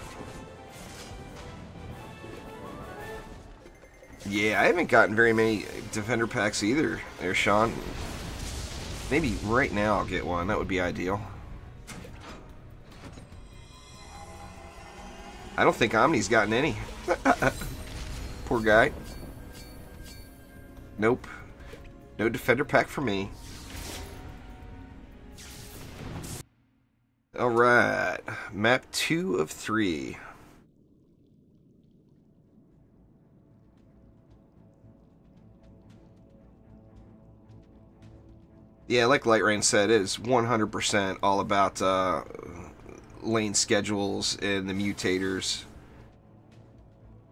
S1: Yeah, I haven't gotten very many defender packs either there, Sean. Maybe right now I'll get one. That would be ideal. I don't think Omni's gotten any. Poor guy. Nope. No defender pack for me. Alright. Map 2 of 3. Yeah, like Light Rain said, it is 100% all about lane schedules and the mutators.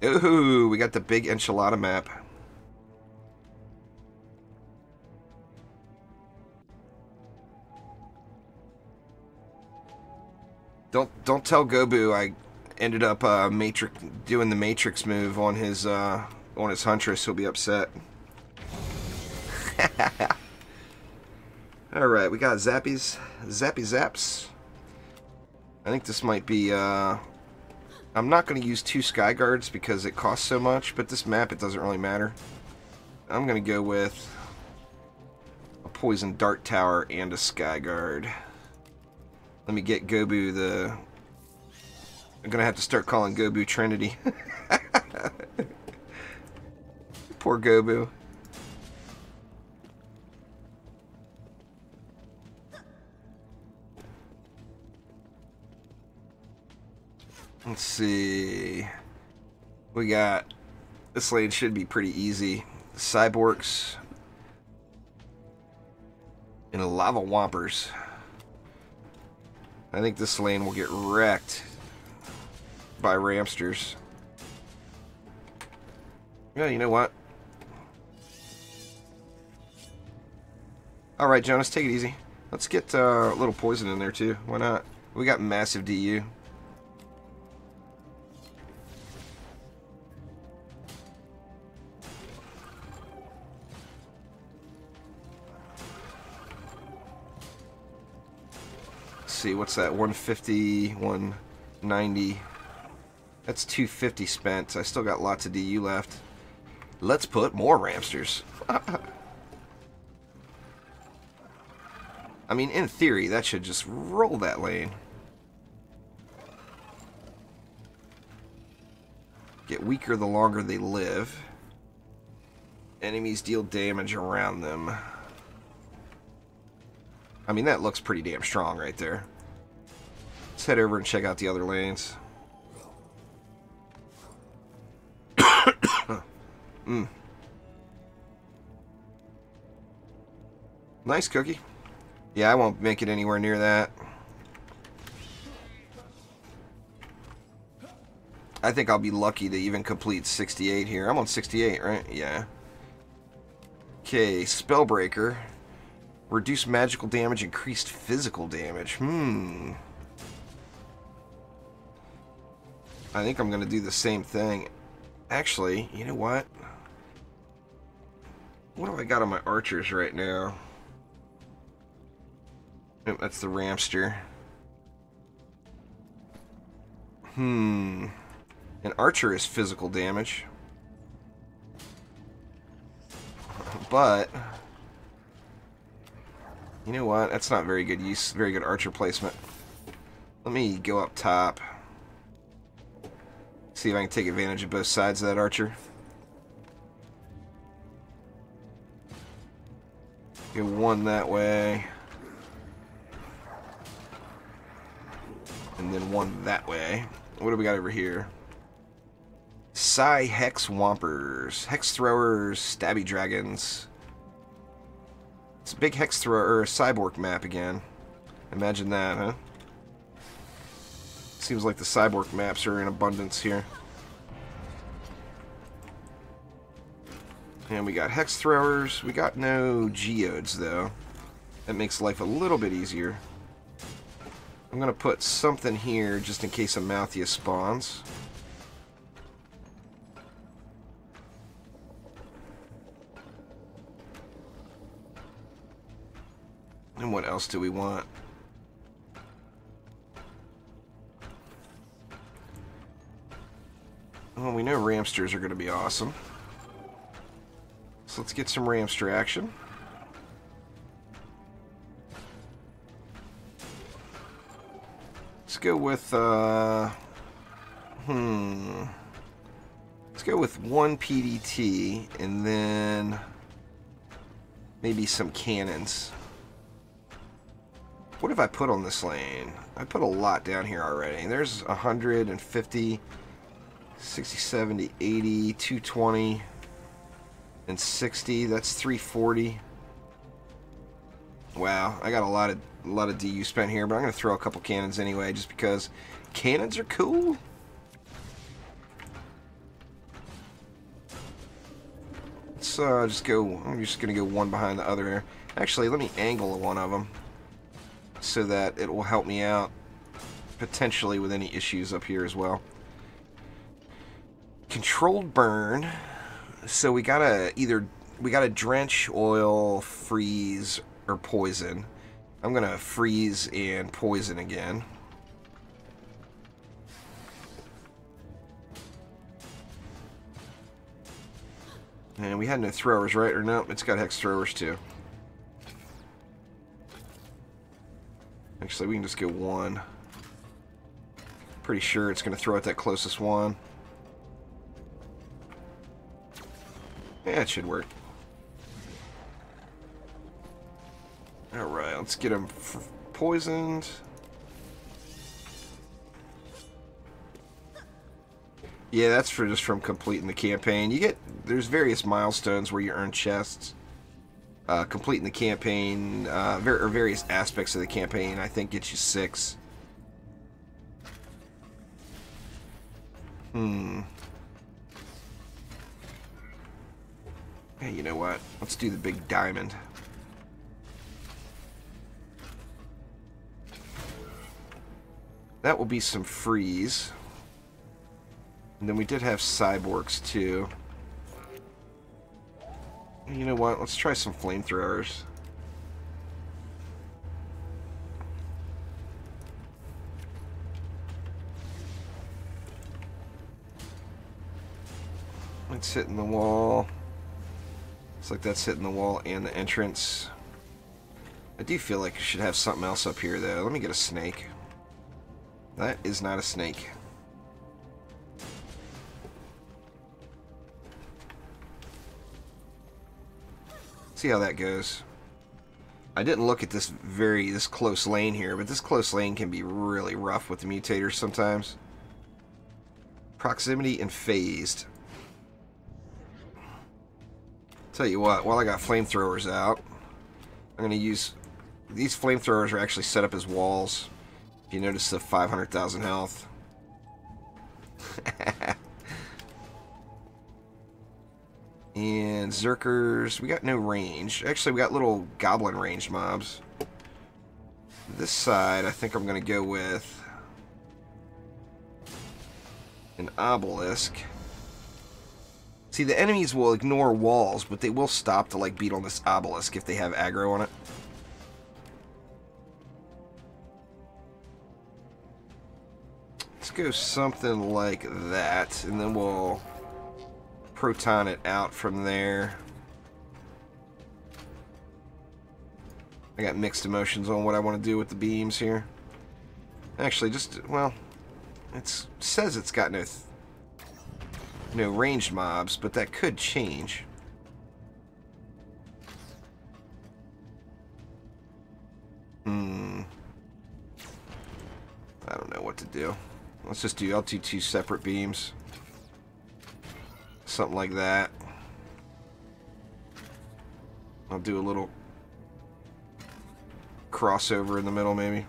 S1: Ooh, we got the big enchilada map. Don't tell Gobu I ended up doing the Matrix move on his Huntress. He'll be upset. All right, we got Zappy Zaps. I think this might be. I'm not going to use 2 Sky Guards because it costs so much, but this map it doesn't really matter. I'm going to go with a Poison Dart Tower and a Sky Guard. Let me get Gobu the... I'm going to have to start calling Gobu Trinity. Poor Gobu. Let's see. We got... This lane should be pretty easy. Cyborgs. And Lava Whompers. I think this lane will get wrecked by Ramsters. Yeah, you know what? Alright, Jonas, take it easy. Let's get a little poison in there, too. Why not? We got massive DU. See, what's that? 150, 190. That's 250 spent. I still got lots of DU left. Let's put more Ramsters. I mean, in theory, that should just roll that lane. Get weaker the longer they live. Enemies deal damage around them. I mean, that looks pretty damn strong right there. Let's head over and check out the other lanes. Nice cookie. Yeah, I won't make it anywhere near that. I think I'll be lucky to even complete 68 here. I'm on 68, right? Yeah. Okay, Spellbreaker. Reduce magical damage, increased physical damage. I think I'm going to do the same thing. Actually, you know what? What do I got on my archers right now? Nope, that's the Ramster. An archer is physical damage. But... you know what? That's not very good use. Very good archer placement. Let me go up top. See if I can take advantage of both sides of that archer. Go one that way. And then one that way. What do we got over here? Psy Hex Whompers. Hex Throwers. Stabby Dragons. It's a big hex thrower, or a cyborg map again. Imagine that, huh? Seems like the cyborg maps are in abundance here. And we got hex throwers. We got no geodes, though. That makes life a little bit easier. I'm going to put something here just in case a Malthea spawns. And what else do we want? Well, we know Ramsters are going to be awesome. So let's get some Ramster action. Let's go with, let's go with one PDT and then maybe some cannons. What have I put on this lane? I put a lot down here already. There's 150, 60, 70, 80, 220, and 60. That's 340. Wow, I got a lot of DU spent here, but I'm gonna throw a couple cannons anyway, just because cannons are cool. Let's just go. I'm just gonna go one behind the other here. Actually, let me angle one of them so that it will help me out potentially with any issues up here as well. Controlled burn. So we gotta drench, oil, freeze, or poison. I'm gonna freeze and poison again. And we had no throwers, right? Or no, it's got hex throwers too. Actually, we can just go one. Pretty sure it's gonna throw at that closest one. Yeah, it should work. Alright, let's get him poisoned. Yeah, that's for just from completing the campaign. There's various milestones where you earn chests. Completing the campaign, or various aspects of the campaign, I think gets you 6. Hey, you know what? Let's do the big diamond. That will be some freeze. And then we did have cyborgs too. You know what? Let's try some flamethrowers. It's hitting the wall. Looks like that's hitting the wall and the entrance. I do feel like I should have something else up here though. Let me get a snake. That is not a snake. See how that goes. I didn't look at this close lane here, but this close lane can be really rough with the mutators sometimes. Proximity and phased. Tell you what, while I got flamethrowers out, I'm going to use... These flamethrowers are actually set up as walls. If you notice the 500,000 health. And Zerkers, we got no range. Actually, we got little goblin ranged mobs. This side, I think I'm going to go with an obelisk. See, the enemies will ignore walls, but they will stop to like beat on this obelisk if they have aggro on it. Let's go something like that, and then we'll proton it out from there. I got mixed emotions on what I want to do with the beams here. Actually, well, it says it's got no ranged mobs, but that could change. I don't know what to do. I'll do 2 separate beams. Something like that. I'll do a little crossover in the middle, maybe.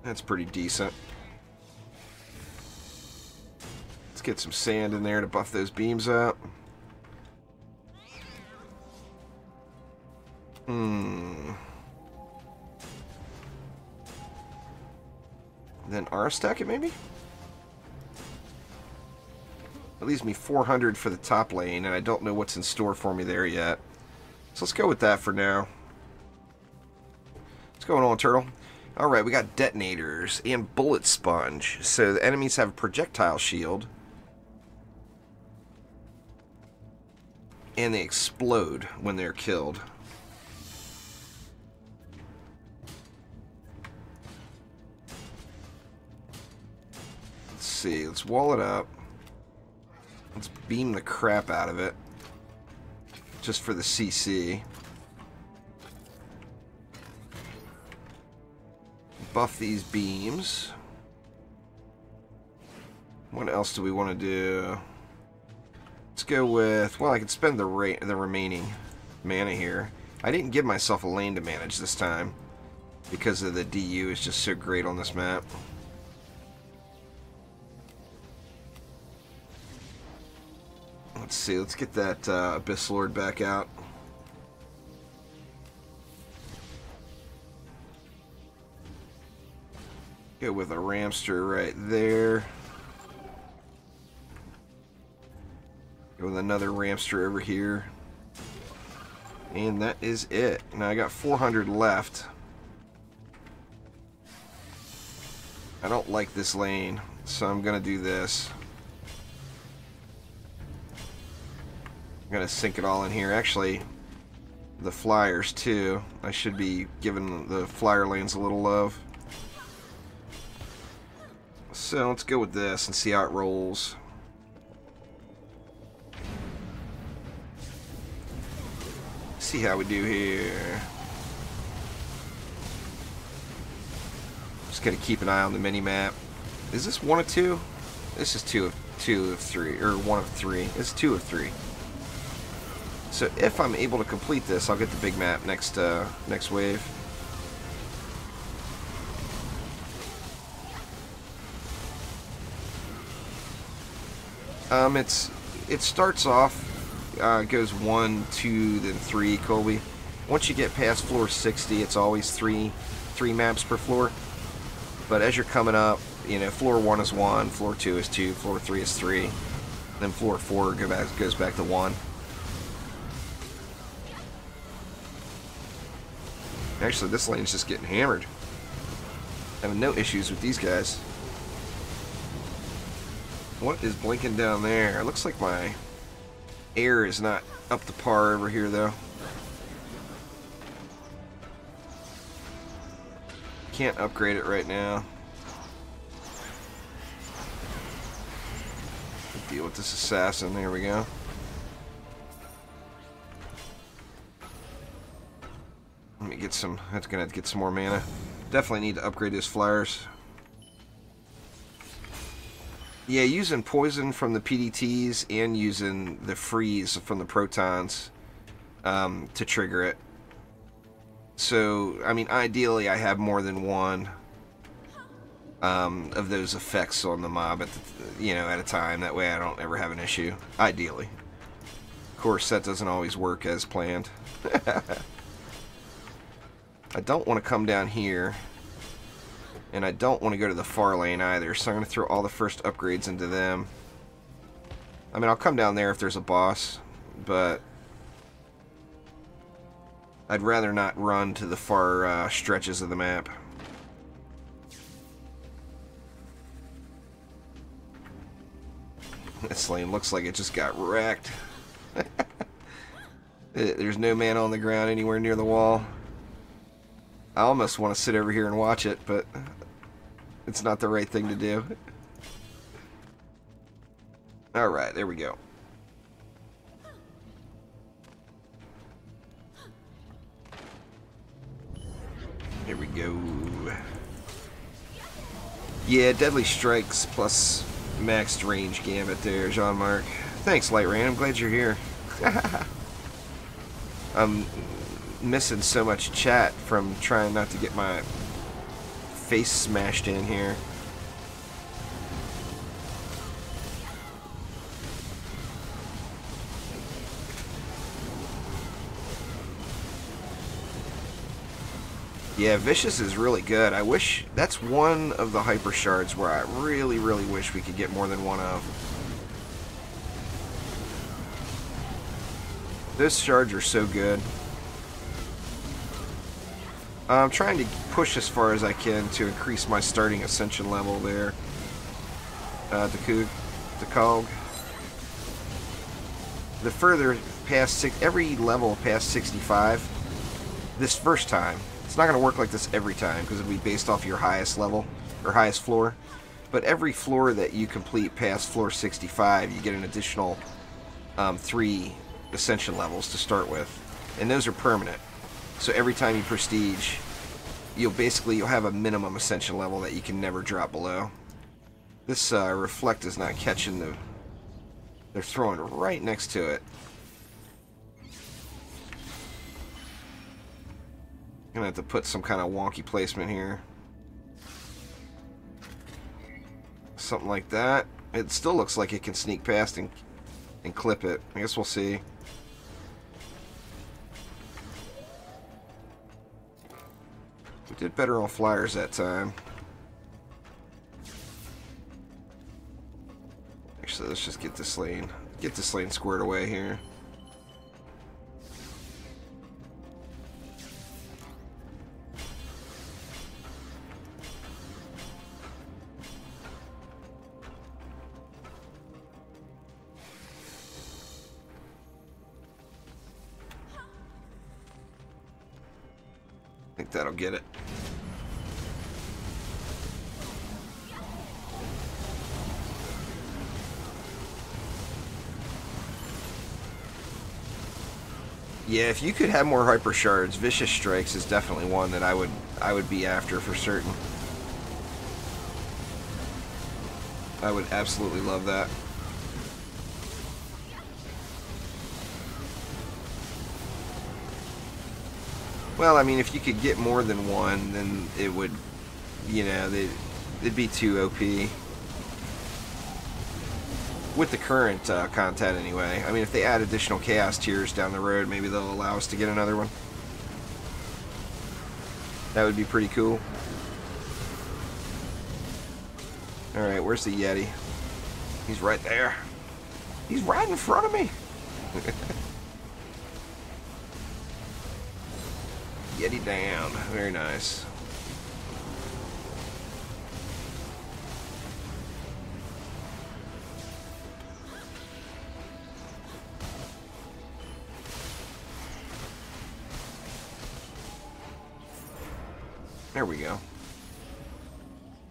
S1: That's pretty decent. Let's get some sand in there to buff those beams up. Then R-stack it, maybe? That leaves me 400 for the top lane, and I don't know what's in store for me there yet. So let's go with that for now. What's going on, Turtle? Alright, we got detonators and bullet sponge. So the enemies have a projectile shield. And they explode when they're killed. Let's see, let's wall it up. Let's beam the crap out of it. Just for the CC. Buff these beams. What else do we want to do? Let's go with... Well, I can spend the remaining mana here. I didn't give myself a lane to manage this time because of the DU is just so great on this map. Let's see, let's get that Abyss Lord back out. Go with a Ramster right there. Go with another Ramster over here. And that is it. Now I got 400 left. I don't like this lane, so I'm going to do this. I'm going to sink it all in here. Actually, the flyers too. I should be giving the flyer lanes a little love. So let's go with this and see how it rolls. See how we do here. Just gotta keep an eye on the mini map. Is this 1 of 2? This is 2 of 3, or 1 of 3. It's 2 of 3. So if I'm able to complete this, I'll get the big map next next wave. It starts off, goes 1, 2, then 3, Colby. Once you get past floor 60, it's always three maps per floor. But as you're coming up, you know, floor 1 is 1, floor 2 is 2, floor 3 is 3, then floor 4 goes back to 1. Actually, this lane's just getting hammered. Having no issues with these guys. What is blinking down there? It looks like my air is not up to par over here, though. Can't upgrade it right now. Deal with this assassin. There we go. Let me get some. That's gonna have to get some more mana. Definitely need to upgrade his flyers. Yeah, using poison from the PDTs and using the freeze from the protons to trigger it. So, I mean, ideally, I have more than one of those effects on the mob at the, at a time. That way, I don't ever have an issue. Ideally, of course, that doesn't always work as planned. I don't want to come down here. And I don't want to go to the far lane either, so I'm going to throw all the first upgrades into them. I mean, I'll come down there if there's a boss, but I'd rather not run to the far stretches of the map. This lane looks like it just got wrecked. There's no man on the ground anywhere near the wall. I almost want to sit over here and watch it, but it's not the right thing to do. Alright, there we go. Here we go. Yeah, Deadly Strikes plus maxed range gambit there, Jean-Marc. Thanks, Light Rain. I'm glad you're here. I'm missing so much chat from trying not to get my face smashed in here. Yeah, Vicious is really good. I wish that's one of the hyper shards where I really, really wish we could get more than one of. Those shards are so good. I'm trying to push as far as I can to increase my starting ascension level there. The Cog. The further past every level past 65, this first time, it's not going to work like this every time because it'll be based off your highest level or highest floor. But every floor that you complete past floor 65, you get an additional 3 ascension levels to start with, and those are permanent. So every time you prestige, you'll have a minimum ascension level that you can never drop below. This reflect is not catching the. They're throwing right next to it. Gonna have to put some kind of wonky placement here. Something like that. It still looks like it can sneak past and clip it. I guess we'll see. We did better on flyers that time. Actually, let's just get this lane squared away here. I think that'll get it. Yeah, if you could have more hyper shards, Vicious Strikes is definitely one that I would be after for certain. I would absolutely love that. Well, I mean, if you could get more than one, then it would, you know, it'd be too OP. With the current content, anyway. I mean, if they add additional Chaos Tiers down the road, maybe they'll allow us to get another one. That would be pretty cool. Alright, where's the Yeti? He's right there. He's right in front of me. Yeti down. Very nice. There we go.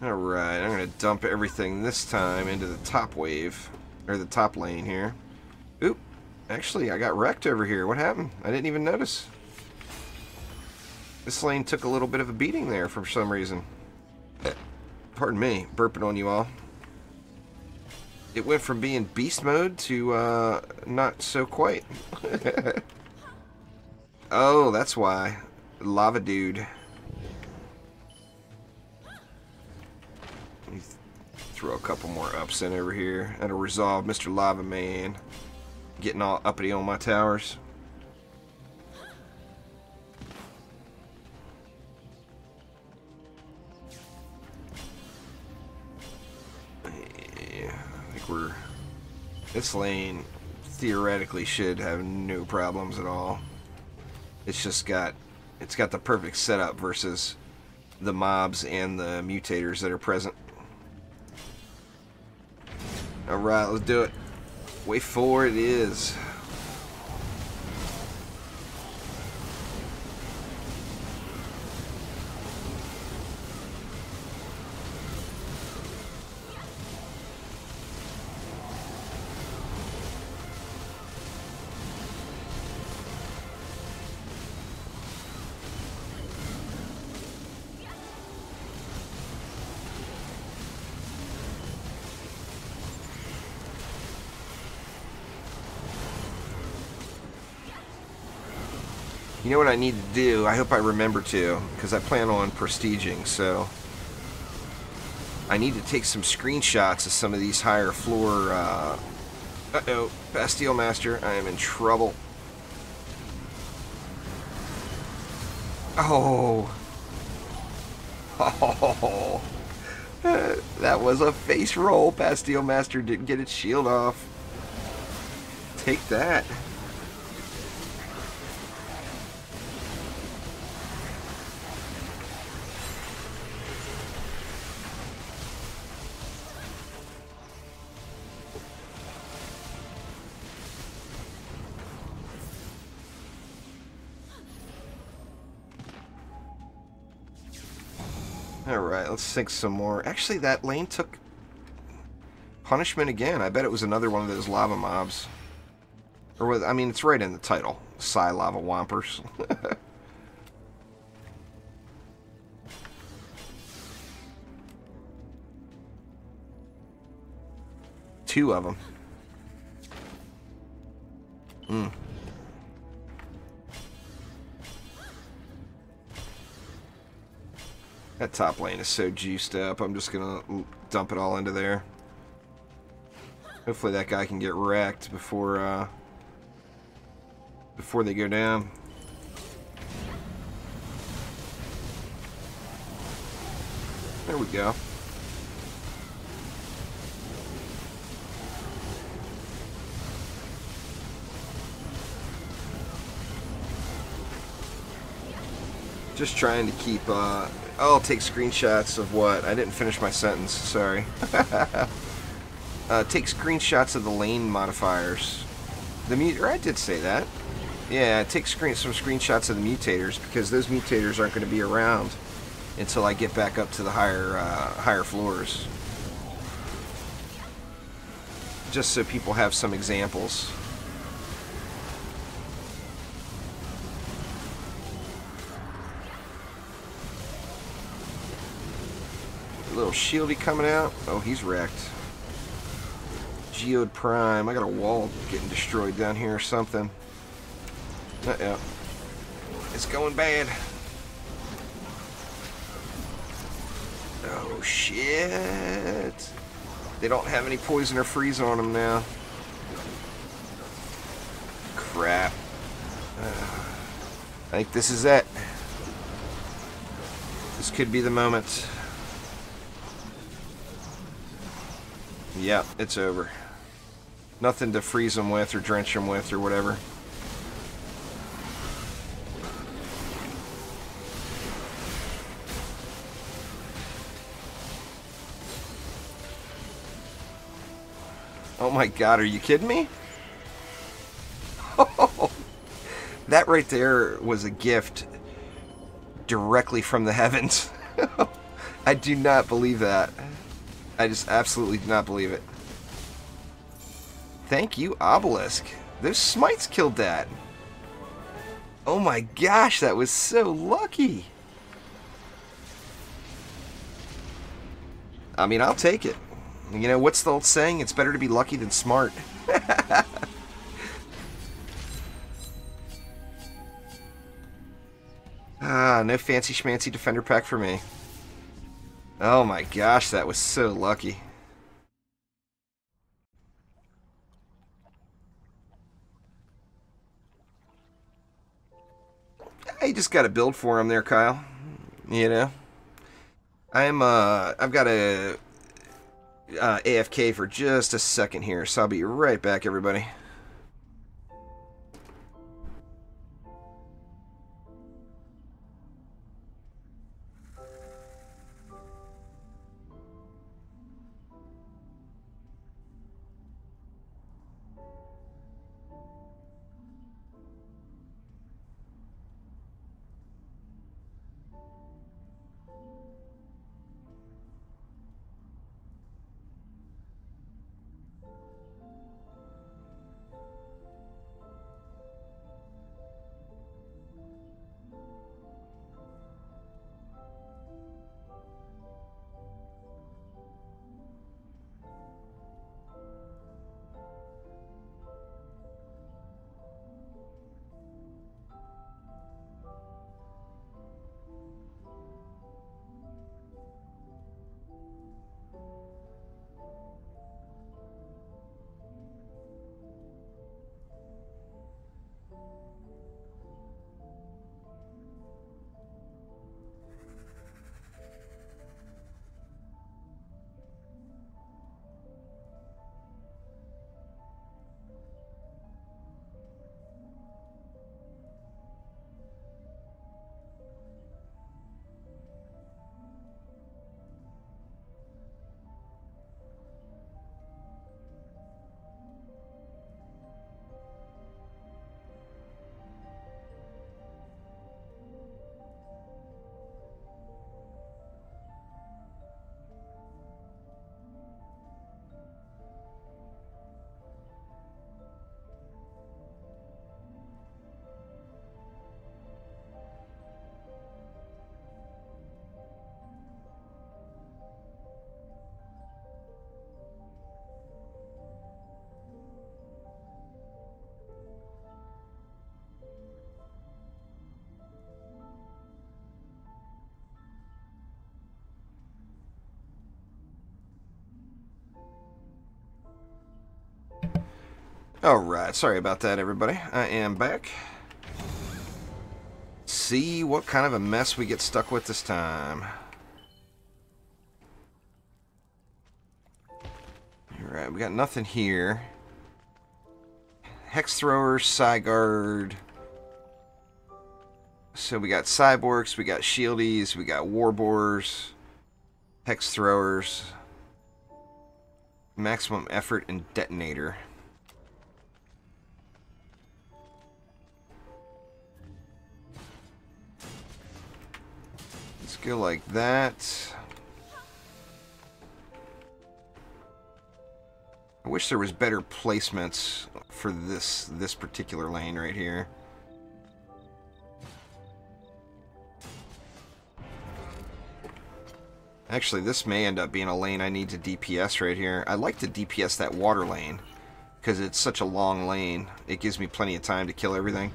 S1: Alright, I'm going to dump everything this time into the top wave, or the top lane here. Oop, actually I got wrecked over here. What happened? I didn't even notice. This lane took a little bit of a beating there for some reason. Pardon me, burping on you all. It went from being beast mode to not so quite. Oh, that's why. Lava dude. Throw a couple more ups in over here. That'll resolve Mr. Lava Man getting all uppity on my towers. Yeah, I think we're... This lane theoretically should have no problems at all. It's just got... It's got the perfect setup versus the mobs and the mutators that are present. Alright, let's do it. Wave 4 it is. You know what I need to do? I hope I remember to, because I plan on prestiging, so I need to take some screenshots of some of these higher floor, uh-oh, Bastille Master, I am in trouble. Oh. Oh. That was a face roll. Bastille Master didn't get its shield off. Take that. Alright, let's sink some more. Actually, that lane took punishment again. I bet it was another one of those lava mobs. Or, I mean, it's right in the title. Psy Lava Wompers. Two of them. That top lane is so juiced up. I'm just gonna dump it all into there. Hopefully that guy can get wrecked before they go down. There we go. Just trying to keep, I'll take screenshots of what? I didn't finish my sentence, sorry. Take screenshots of the lane modifiers. Or I did say that. Yeah, take some screenshots of the mutators, because those mutators aren't going to be around until I get back up to the higher floors. Just so people have some examples. Little shieldy coming out. Oh, he's wrecked. Geode Prime. I got a wall getting destroyed down here or something. Uh-oh. It's going bad. Oh, shit. They don't have any poison or freeze on them now. Crap. I think this is it. This could be the moment. Yeah, it's over. Nothing to freeze them with or drench them with or whatever. Oh my god, are you kidding me? Oh, that right there was a gift directly from the heavens. I do not believe that. I just absolutely do not believe it. Thank you, Obelisk. Those smites killed that. Oh my gosh, that was so lucky. I mean, I'll take it. You know, what's the old saying? It's better to be lucky than smart. No fancy schmancy defender pack for me. Oh my gosh, that was so lucky. You just got to build for him there, Kyle. You know? I've got a AFK for just a second here, so I'll be right back, everybody. Alright, sorry about that, everybody. I am back. See what kind of a mess we get stuck with this time. Alright, we got nothing here. Hex throwers, side guard. So we got cyborgs, we got shieldies, we got warboars, hex throwers, maximum effort, and detonator. Let's go like that. I wish there was better placements for this particular lane right here. Actually, this may end up being a lane I need to DPS right here. I like to DPS that water lane because it's such a long lane. It gives me plenty of time to kill everything.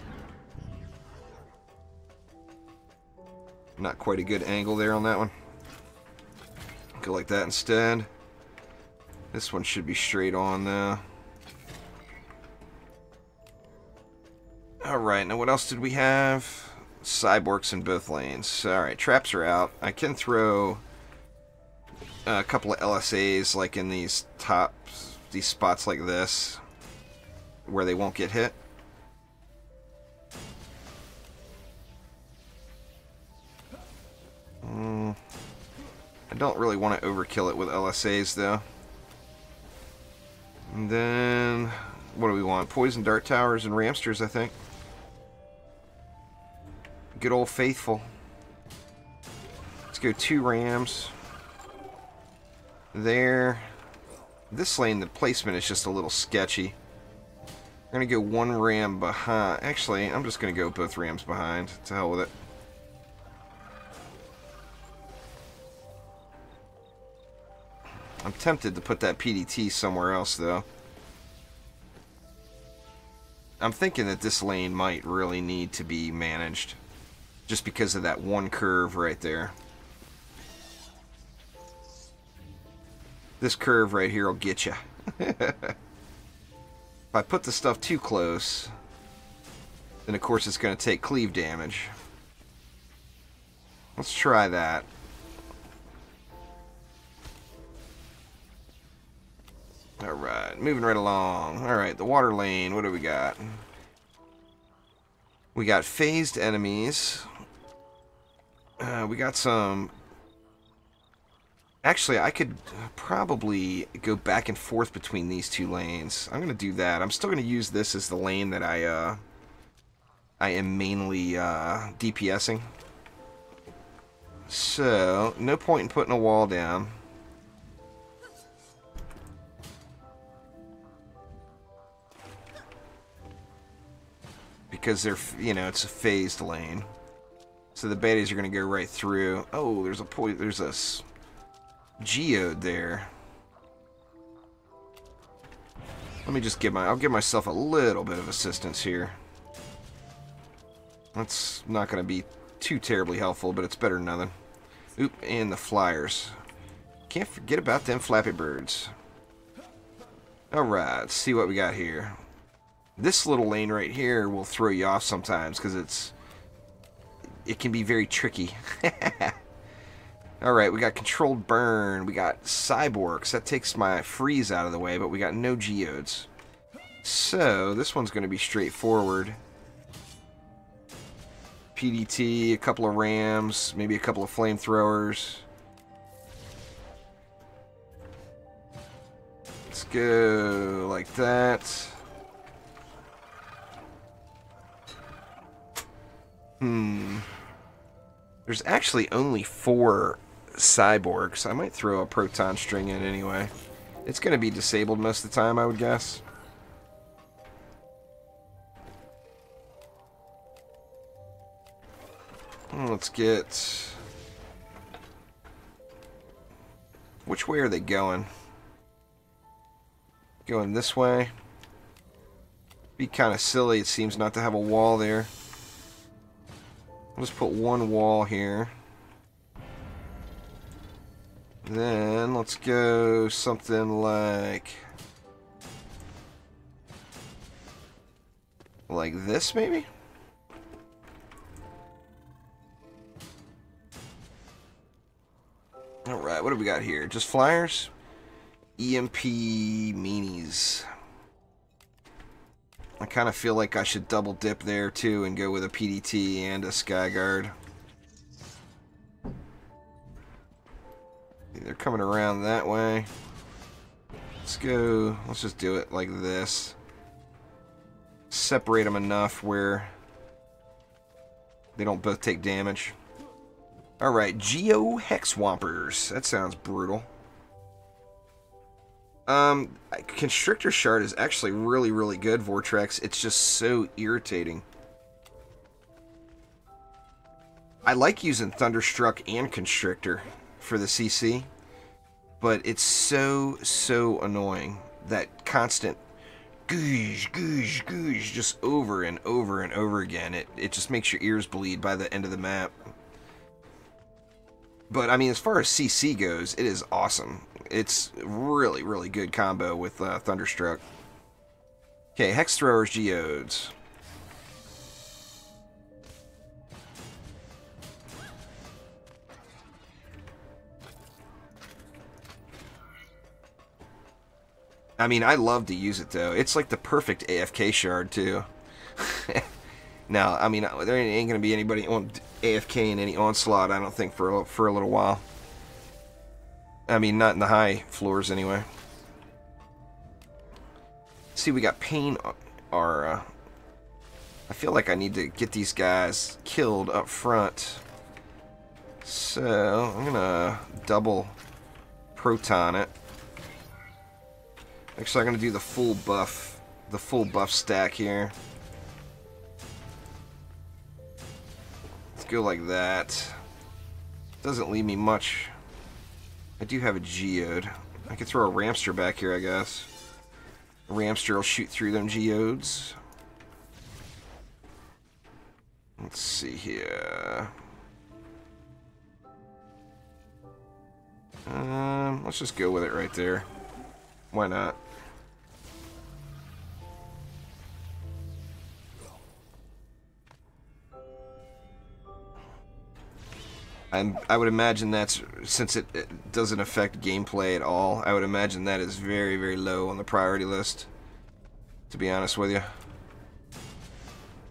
S1: Not quite a good angle there on that one. Go like that instead. This one should be straight on though. Alright, now what else did we have? Cyborgs in both lanes. Alright, traps are out. I can throw a couple of LSAs like in these spots like this where they won't get hit. I don't really want to overkill it with LSAs though. And then what do we want? Poison dart towers and ramsters, I think. Good old faithful. Let's go 2 rams. There. This lane, the placement is just a little sketchy. I'm going to go 1 ram behind. Actually, I'm just going to go both rams behind. To hell with it. I'm tempted to put that PDT somewhere else, though. I'm thinking that this lane might really need to be managed. Just because of that one curve right there. This curve right here will get you. If I put the stuff too close, then of course it's going to take cleave damage. Let's try that. Alright, moving right along. Alright, the water lane, what do we got? We got phased enemies. We got some... Actually, I could probably go back and forth between these 2 lanes. I'm going to do that. I'm still going to use this as the lane that I am mainly DPSing. So, no point in putting a wall down. Because they're, you know, it's a phased lane. So the baddies are going to go right through. Oh, there's a geode there. Let me just I'll give myself a little bit of assistance here. That's not going to be too terribly helpful, but it's better than nothing. Oop, and the flyers. Can't forget about them Flappy Birds. Alright, let's see what we got here. This little lane right here will throw you off sometimes because it can be very tricky. Alright, we got controlled burn, we got cyborgs. That takes my freeze out of the way, but we got no geodes. So, this one's going to be straightforward. PDT, a couple of rams, maybe a couple of flamethrowers. Let's go like that. There's actually only 4 cyborgs. I might throw a proton string in anyway. It's going to be disabled most of the time, I would guess. Let's get... Which way are they going? Going this way? Be kind of silly, it seems, not to have a wall there. Let's put 1 wall here. Then let's go something like Like this, maybe? Alright, what do we got here? Just flyers? EMP meanies. I kind of feel like I should double dip there too and go with a PDT and a Skyguard. They're coming around that way. Let's go. Let's just do it like this. Separate them enough where they don't both take damage. Alright, Geo Hex Swampers. That sounds brutal. Constrictor Shard is actually really, really good, Vortex. It's just so irritating. I like using Thunderstruck and Constrictor for the CC, but it's so annoying. That constant goosh, goosh, goosh, just over and over and over again. It just makes your ears bleed by the end of the map. But, I mean, as far as CC goes, it is awesome. It's really, really good combo with Thunderstruck. Okay, Hex Throwers, Geodes. I mean, I love to use it, though. It's like the perfect AFK shard, too. Now, I mean, there ain't going to be anybody on AFK in any Onslaught, I don't think, for a little while. I mean, not in the high floors, anyway. See, we got Pain Aura. I feel like I need to get these guys killed up front. So, I'm going to double Proton it. Actually, I'm going to do the full buff stack here. Let's go like that. Doesn't leave me much. I do have a Geode. I could throw a Ramster back here, I guess. A Ramster will shoot through them Geodes. Let's see here. Let's just go with it right there. Why not? I would imagine that's, since it doesn't affect gameplay at all, I would imagine that is very, very low on the priority list, to be honest with you.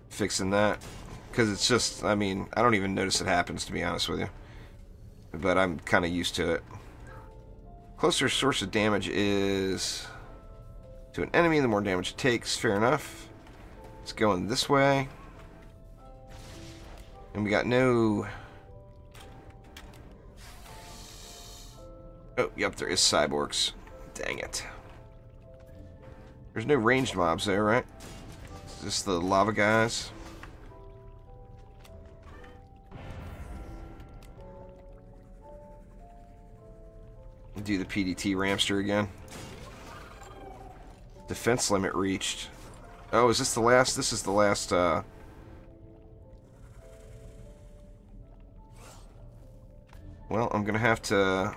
S1: Fixing that. Because it's just, I mean, I don't even notice it happens, to be honest with you. But I'm kind of used to it. Closer source of damage is to an enemy, the more damage it takes. Fair enough. It's going this way. And we got no... Oh, yep, there is cyborgs. Dang it. There's no ranged mobs there, right? It's just the lava guys. Do the PDT Ramster again. Defense limit reached. Oh, is this the last? This is the last, Well, I'm gonna have to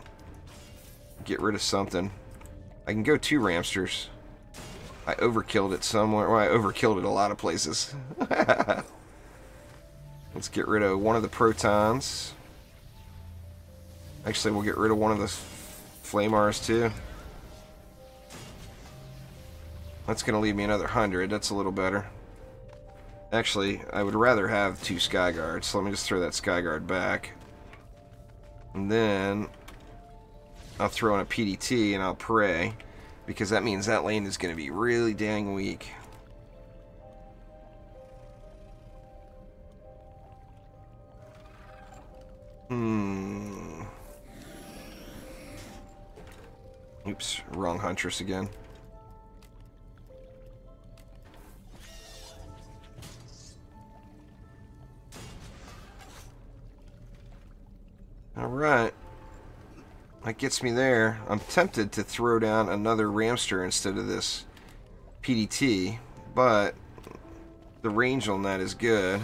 S1: get rid of something. I can go 2 Ramsters. I overkilled it somewhere. Well, I overkilled it a lot of places. Let's get rid of one of the Protons. Actually, we'll get rid of one of the Flamars too. That's going to leave me another 100. That's a little better. Actually, I would rather have 2 Skyguards. So let me just throw that Skyguard back. And then I'll throw in a PDT and I'll pray, because that means that lane is going to be really dang weak. Oops, wrong Huntress again. Alright. That gets me there. I'm tempted to throw down another Ramster instead of this PDT, but the range on that is good.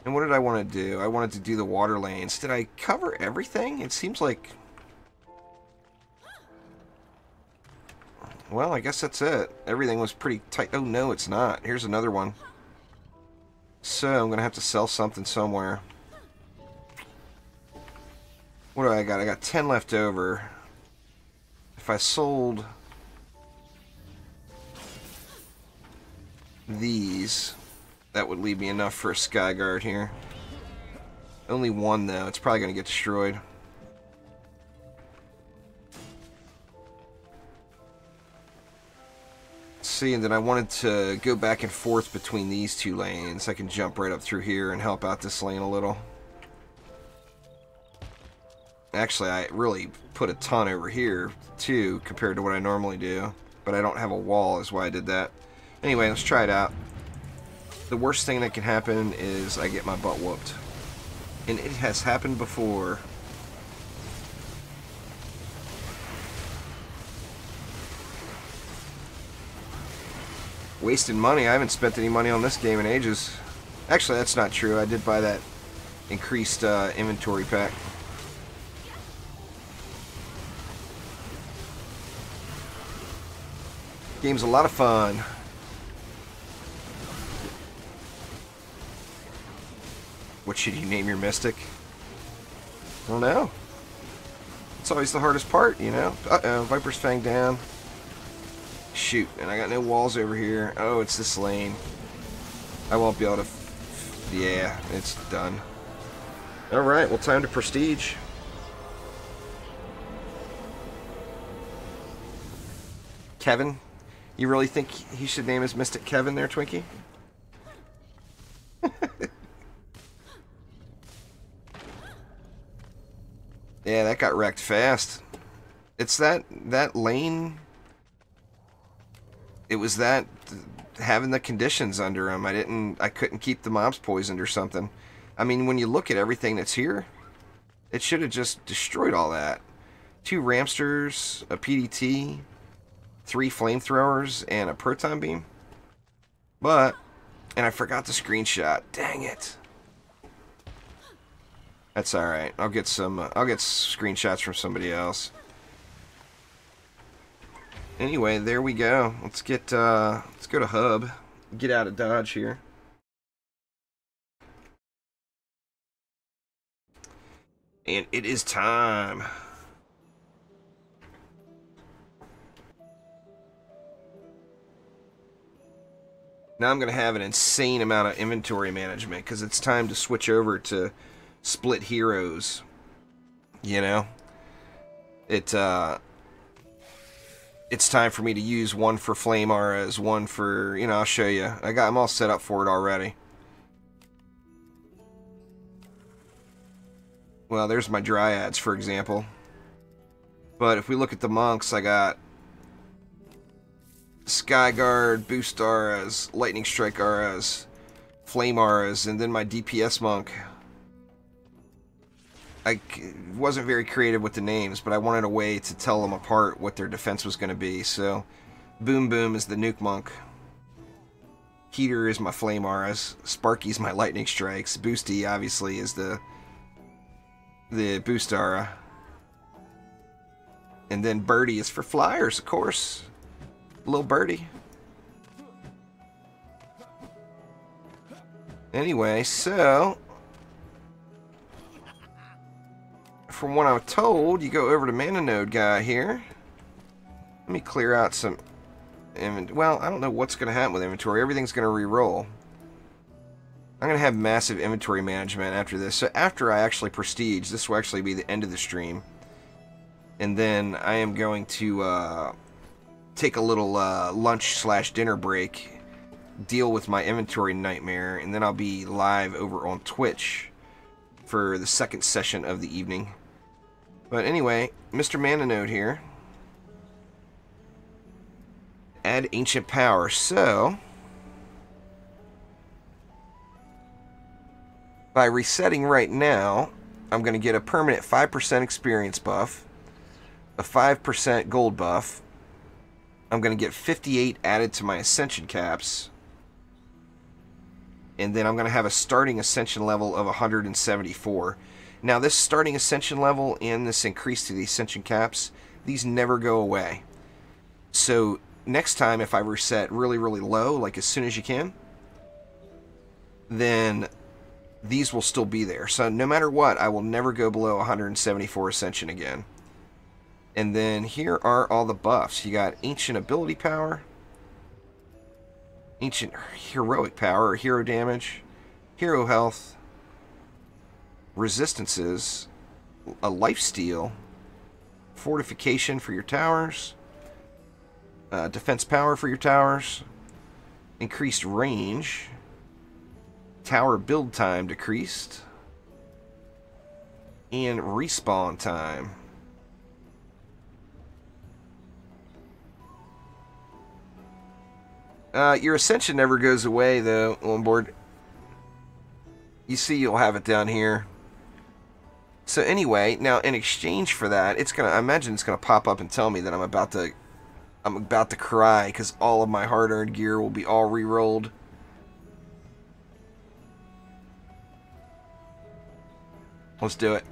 S1: And what did I want to do? I wanted to do the water lanes. Did I cover everything? It seems like... well, I guess that's it. Everything was pretty tight. Oh, no, it's not. Here's another one. So, I'm going to have to sell something somewhere. What do I got? I got 10 left over. If I sold these, that would leave me enough for a Skyguard here. Only one, though. It's probably going to get destroyed. See, and then I wanted to go back and forth between these two lanes. I can jump right up through here and help out this lane a little. Actually, I really put a ton over here, too, compared to what I normally do. But I don't have a wall, is why I did that. Anyway, let's try it out. The worst thing that can happen is I get my butt whooped. And it has happened before. Wasted money. I haven't spent any money on this game in ages. Actually, that's not true. I did buy that increased inventory pack. Game's a lot of fun. What should you name your mystic? I don't know. It's always the hardest part, you know? Uh-oh, Viper's Fang down. Shoot, and I got no walls over here. Oh, it's this lane. I won't be able to... yeah, it's done. Alright, well, time to prestige. Kevin? You really think he should name his mystic Kevin there, Twinkie? Yeah, that got wrecked fast. It's that lane... It was that having the conditions under him. I couldn't keep the mobs poisoned or something. I mean, when you look at everything that's here, it should have just destroyed all that. 2 Ramsters, a PDT, 3 flamethrowers, and a proton beam. But, and I forgot the screenshot. Dang it. That's all right. I'll get screenshots from somebody else. Anyway, there we go. Let's go to hub. Get out of Dodge here. And it is time. Now I'm going to have an insane amount of inventory management because it's time to switch over to split heroes. You know? It's time for me to use one for flame auras, one for, you know, I'll show you. I'm all set up for it already. Well, there's my dryads, for example. But if we look at the monks, I got Skyguard, boost auras, lightning strike auras, flame auras, and then my DPS monk. I wasn't very creative with the names, but I wanted a way to tell them apart what their defense was going to be. So, Boom Boom is the nuke monk. Heater is my flame auras. Sparky's my lightning strikes. Boosty, obviously, is the boost aura. And then Birdie is for flyers, of course. Little Birdie. Anyway, so... from what I'm told, you go over to Mana Node guy here. Let me clear out some inventory. Well, I don't know what's going to happen with inventory. Everything's going to re-roll. I'm going to have massive inventory management after this. So after I actually prestige, this will actually be the end of the stream. And then I am going to take a little lunch/dinner break, deal with my inventory nightmare, and then I'll be live over on Twitch for the second session of the evening. But anyway, Mr. Mana Node here. Add Ancient Power. So, by resetting right now, I'm going to get a permanent 5% experience buff, a 5% gold buff. I'm going to get 58 added to my Ascension caps. And then I'm going to have a starting Ascension level of 174. Now, this starting Ascension level and this increase to the Ascension caps, these never go away. So next time, if I reset really, really low, like as soon as you can, then these will still be there. So no matter what, I will never go below 174 Ascension again. And then here are all the buffs. You got Ancient Ability Power, Ancient Heroic Power, or Hero Damage, Hero Health, Resistances, a Lifesteal, Fortification for your towers, Defense Power for your towers, Increased Range, Tower Build Time decreased, and Respawn Time. Your Ascension never goes away, though, on board. You see you'll have it down here. So anyway, now in exchange for that, it's gonna, I imagine it's gonna pop up and tell me that I'm about to cry, because all of my hard-earned gear will be all re-rolled. Let's do it.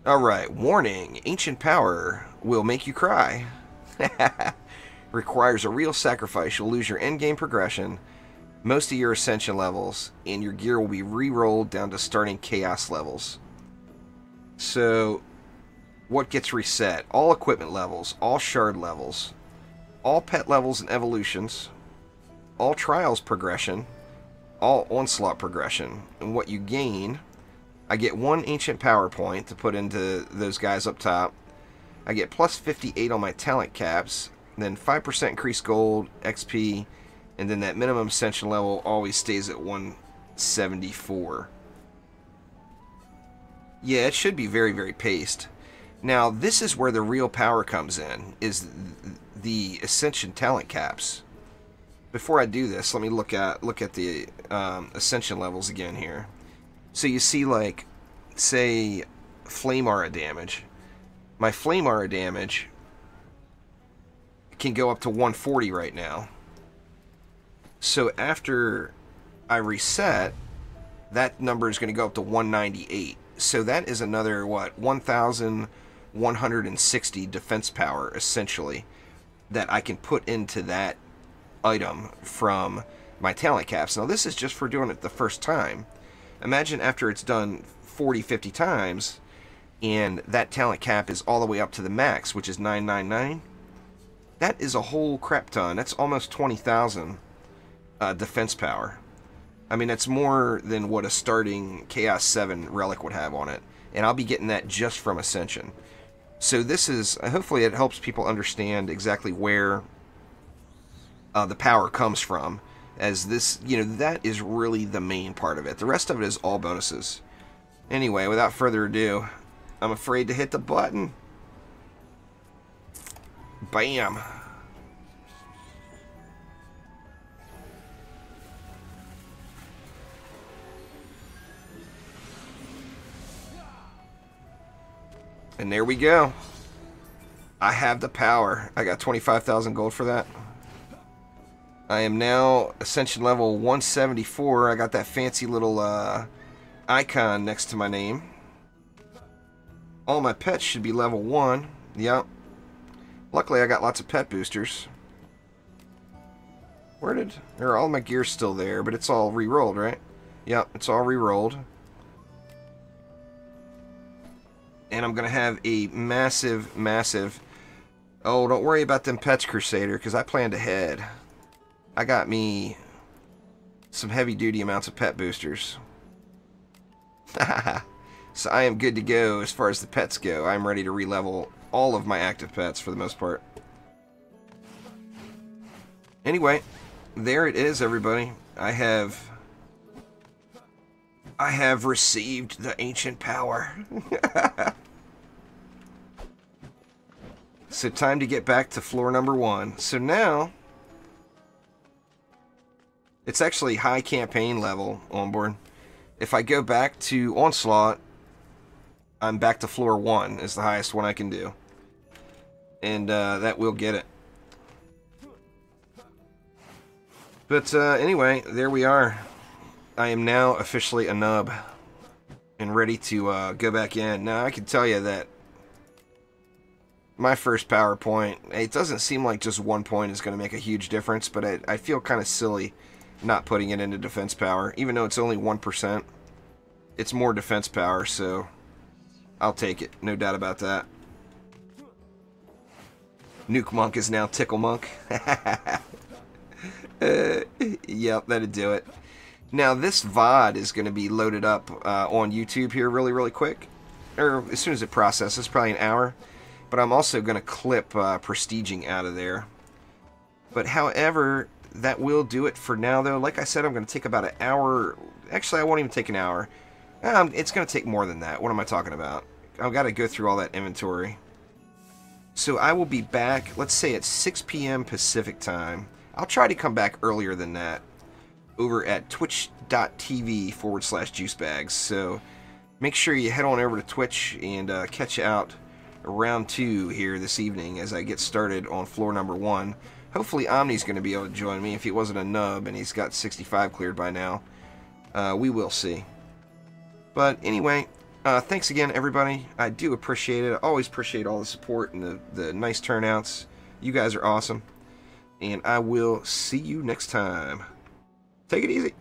S1: Alright, warning. Ancient power will make you cry. Requires a real sacrifice. You'll lose your endgame progression, most of your ascension levels, and your gear will be re-rolled down to starting chaos levels. So, what gets reset? All equipment levels, all shard levels, all pet levels and evolutions, all trials progression, all onslaught progression. And what you gain, I get 1 ancient power point to put into those guys up top. I get plus 58 on my talent caps, then 5% increased gold, XP, and then that minimum ascension level always stays at 174. Yeah, it should be very, very paced. Now, this is where the real power comes in, is the ascension talent caps. Before I do this, let me look at the ascension levels again here. So you see, like, say, flame aura damage. My flame aura damage can go up to 140 right now. So after I reset, that number is going to go up to 198. So that is another, what, 1,160 defense power, essentially, that I can put into that item from my talent caps. Now, this is just for doing it the first time. Imagine after it's done 40, 50 times, and that talent cap is all the way up to the max, which is 999. That is a whole crap ton. That's almost 20,000 defense power. I mean, that's more than what a starting Chaos 7 relic would have on it. And I'll be getting that just from Ascension. So this is, hopefully it helps people understand exactly where the power comes from. As this, you know, that is really the main part of it. The rest of it is all bonuses. Anyway, without further ado, I'm afraid to hit the button. Bam. And there we go. I have the power. I got 25,000 gold for that. I am now Ascension level 174. I got that fancy little icon next to my name. All my pets should be level 1. Yep. Luckily, I got lots of pet boosters. Or all my gear's still there, but it's all re-rolled, right? Yep, it's all re-rolled. And I'm going to have a massive, massive... Oh, don't worry about them pets, Crusader, because I planned ahead. I got me some heavy-duty amounts of pet boosters. So I am good to go as far as the pets go. I'm ready to re-level all of my active pets for the most part. Anyway, there it is, everybody. I have received the ancient power. So time to get back to floor number 1. So now, it's actually high campaign level on board. If I go back to Onslaught, I'm back to floor 1 is the highest one I can do. And that will get it. But anyway, there we are. I am now officially a nub and ready to go back in. Now I can tell you that my first PowerPoint. It doesn't seem like just 1 point is going to make a huge difference, but I feel kind of silly not putting it into defense power, even though it's only 1%. It's more defense power, so I'll take it. No doubt about that. Nuke Monk is now Tickle Monk. Yep, that'd do it. Now, this VOD is going to be loaded up on YouTube here really quick. Or as soon as it processes, probably an hour. But I'm also going to clip prestiging out of there. But however, that will do it for now, though. Like I said, I'm going to take about an hour. Actually, I won't even take an hour. It's going to take more than that. What am I talking about? I've got to go through all that inventory. So I will be back, let's say at 6 p.m. Pacific time. I'll try to come back earlier than that over at twitch.tv/juicebags. So make sure you head on over to Twitch and catch out round 2 here this evening as I get started on floor number 1. Hopefully Omni's going to be able to join me if he wasn't a nub and he's got 65 cleared by now. We will see. But anyway, thanks again, everybody. I do appreciate it. I always appreciate all the support and the nice turnouts. You guys are awesome. And I will see you next time. Take it easy.